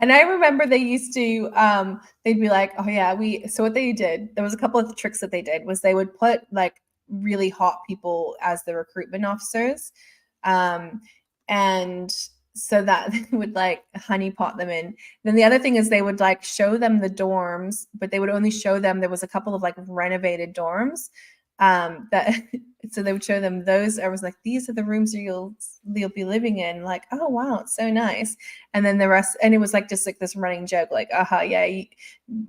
S2: And I remember they used to, they'd be like, oh yeah, so what they did, there was a couple of tricks that they did, was they would put like really hot people as the recruitment officers. And so that they would like honeypot them in. Then the other thing is they would like show them the dorms, but they would only show them, there was a couple of like renovated dorms that so they would show them those. I was like, these are the rooms you'll be living in. Like, oh wow, it's so nice. And then the rest, and it was like just like this running joke, like, yeah,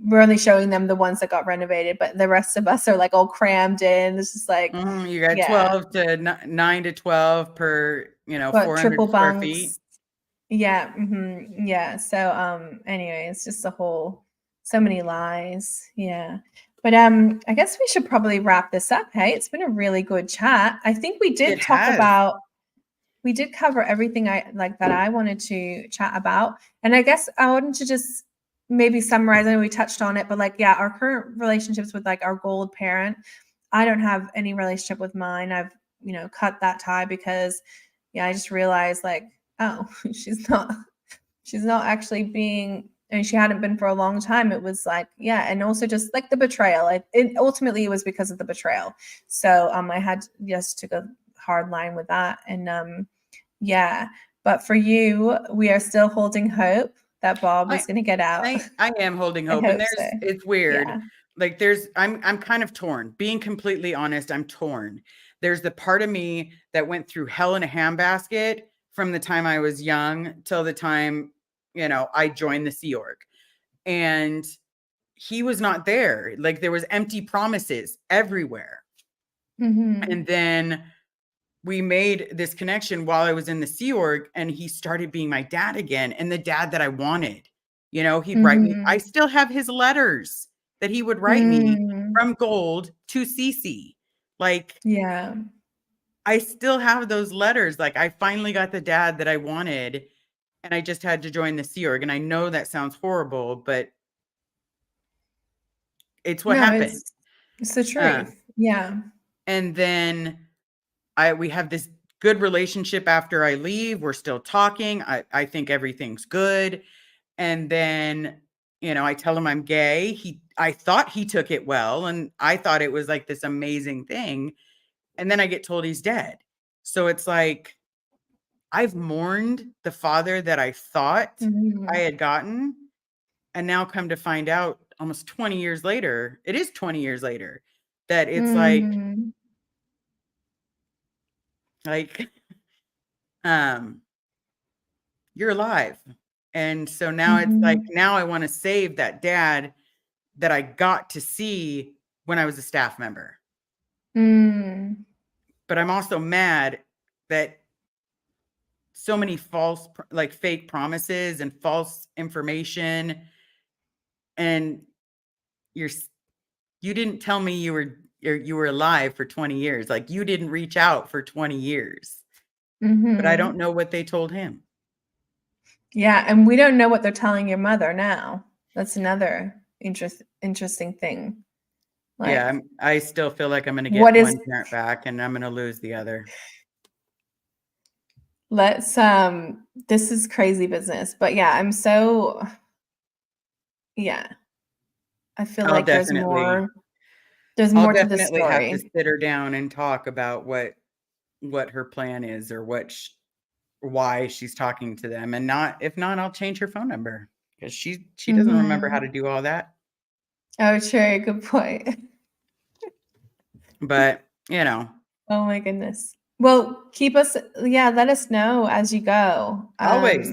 S2: we're only showing them the ones that got renovated, but the rest of us are like all crammed in. It's just like,
S1: you got 12 to 9 to 12 per 400
S2: triple
S1: square
S2: bunks.
S1: feet.
S2: Yeah. Yeah. So anyway, it's just so many lies. Yeah. But I guess we should probably wrap this up. Hey, it's been a really good chat. I think we did we did cover everything that I wanted to chat about. And I guess I wanted to just maybe summarize. I know we touched on it, but our current relationships with like our gold parent, I don't have any relationship with mine. I've, cut that tie because I just realized oh, she's not actually being, and she hadn't been for a long time. It was and also just like the betrayal. Ultimately it was because of the betrayal. So I had just took a hard line with that. And but for you, we are still holding hope that Bob was going to get out.
S1: I am holding hope, and it's weird. Yeah. I'm kind of torn. Being completely honest, I'm torn. There's the part of me that went through hell in a handbasket from the time I was young till the time, I joined the Sea Org. And he was not there. Like there was empty promises everywhere. And then we made this connection while I was in the Sea Org, and he started being my dad again, and the dad that I wanted. He'd write me. I still have his letters that he would write me from Gold to CC. I still have those letters. I finally got the dad that I wanted, and I just had to join the Sea Org. And I know that sounds horrible, but it's what happened.
S2: It's the truth. Yeah.
S1: And then we have this good relationship after I leave. We're still talking. I think everything's good. And then, I tell him I'm gay. I thought he took it well, and I thought it was like this amazing thing. And then I get told he's dead. So it's like, I've mourned the father that I thought I had gotten. And now come to find out almost 20 years later, it is 20 years later, that it's you're alive. And so now it's now I want to save that dad that I got to see when I was a staff member. But I'm also mad that so many false, fake promises and false information. And you didn't tell me you were alive for 20 years. You didn't reach out for 20 years. But I don't know what they told him.
S2: Yeah, and we don't know what they're telling your mother now. That's another interesting thing.
S1: I still feel like I'm going to get one parent back, and I'm going to lose the other.
S2: Let's this is crazy business, but I'm so I feel
S1: I'll
S2: like
S1: definitely
S2: there's
S1: I'll
S2: more to the
S1: definitely have to
S2: story.
S1: sit her down and talk about what her plan is, or why she's talking to them, and not if not, I'll change her phone number, because she doesn't remember how
S2: Mhm.
S1: to do all that.
S2: Oh, true. Good point.
S1: But, you know,
S2: Oh my goodness. Well, let us know as you go.
S1: always,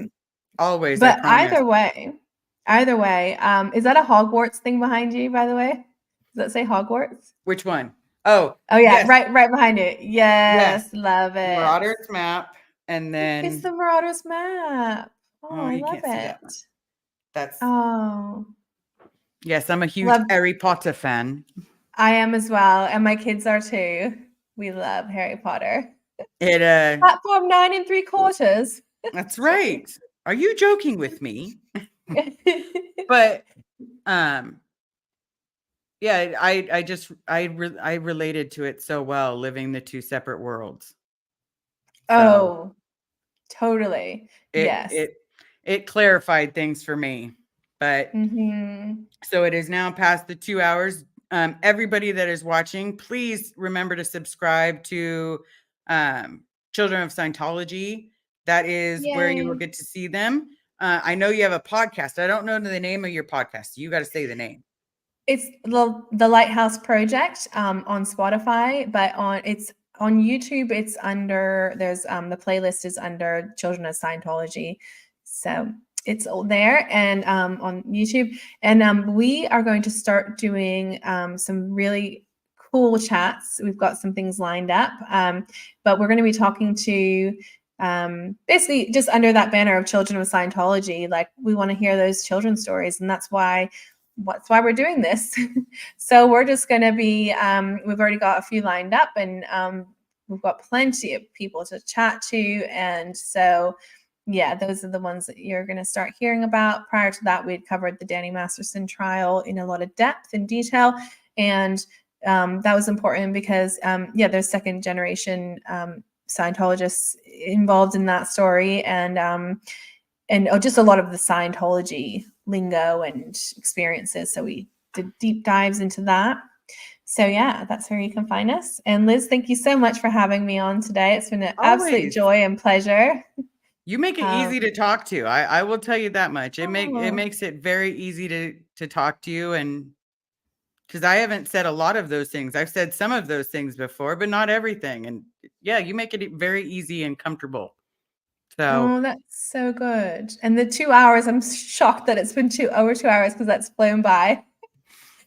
S1: always, I
S2: But
S1: promise.
S2: either way, is that a Hogwarts thing behind you, by the way? Does that say Hogwarts?
S1: Which one? Oh,
S2: Oh yeah,
S1: yes,
S2: right behind it.
S1: yes.
S2: Yes, love it.
S1: Marauders map, and
S2: It's
S1: then
S2: the Marauders map. Oh,
S1: oh,
S2: I
S1: you
S2: love
S1: can't see that one.
S2: it.
S1: That's
S2: Oh,
S1: yes, I'm a huge
S2: love.
S1: Harry Potter fan.
S2: I am as well, and my kids are too. We love Harry Potter.
S1: It
S2: Platform 9 3/4.
S1: that's
S2: Joking.
S1: right. Are you joking with me? But um yeah, I related to it so well, living the two separate worlds. So
S2: Oh, totally.
S1: it
S2: Yes.
S1: it it clarified things for me. But
S2: Mhm.
S1: so it is now past the 2 hours. Everybody that is watching, please remember to subscribe to Children of Scientology. That is where you will
S2: Yay.
S1: get to see them. I know you have a podcast. I don't know the name of your podcast. You got to say the name.
S2: It's the Lighthouse Project on Spotify, but it's on YouTube. It's under the playlist is under Children of Scientology, so it's all there and on YouTube. And we are going to start doing some really cool chats. We've got some things lined up, but we're going to be talking to basically just under that banner of Children of Scientology. Like we want to hear those children's stories, and that's why we're doing this. So we're just going to be, we've already got a few lined up, and we've got plenty of people to chat to. And so, yeah, those are the ones that you're going to start hearing about. Prior to that, we'd covered the Danny Masterson trial in a lot of depth and detail. And that was important because, there's second generation Scientologists involved in that story. And just a lot of the Scientology lingo and experiences. So we did deep dives into that. So yeah, that's where you can find us. And Liz, thank you so much for having me on today. It's been an absolute
S1: Always.
S2: joy and pleasure.
S1: You make it easy to talk to. I will tell you that much. It
S2: Oh,
S1: makes it very easy to talk to you, and because I haven't said a lot of those things. I've said some of those things before, but not everything. And yeah, you make it very easy and comfortable. So
S2: oh, that's so good. And the 2 hours, I'm shocked that it's been over 2 hours because that's flown by.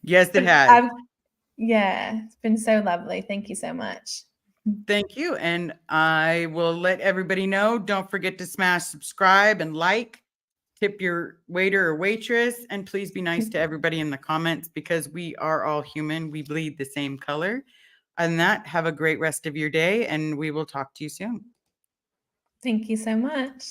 S1: yes, it
S2: But
S1: has.
S2: it's been so lovely. Thank you so much.
S1: Thank you. And I will let everybody know. Don't forget to smash subscribe and like, tip your waiter or waitress, and please be nice to everybody in the comments, because we are all human. We bleed the same color. And that, have a great rest of your day, and we will talk to you soon.
S2: Thank you so much.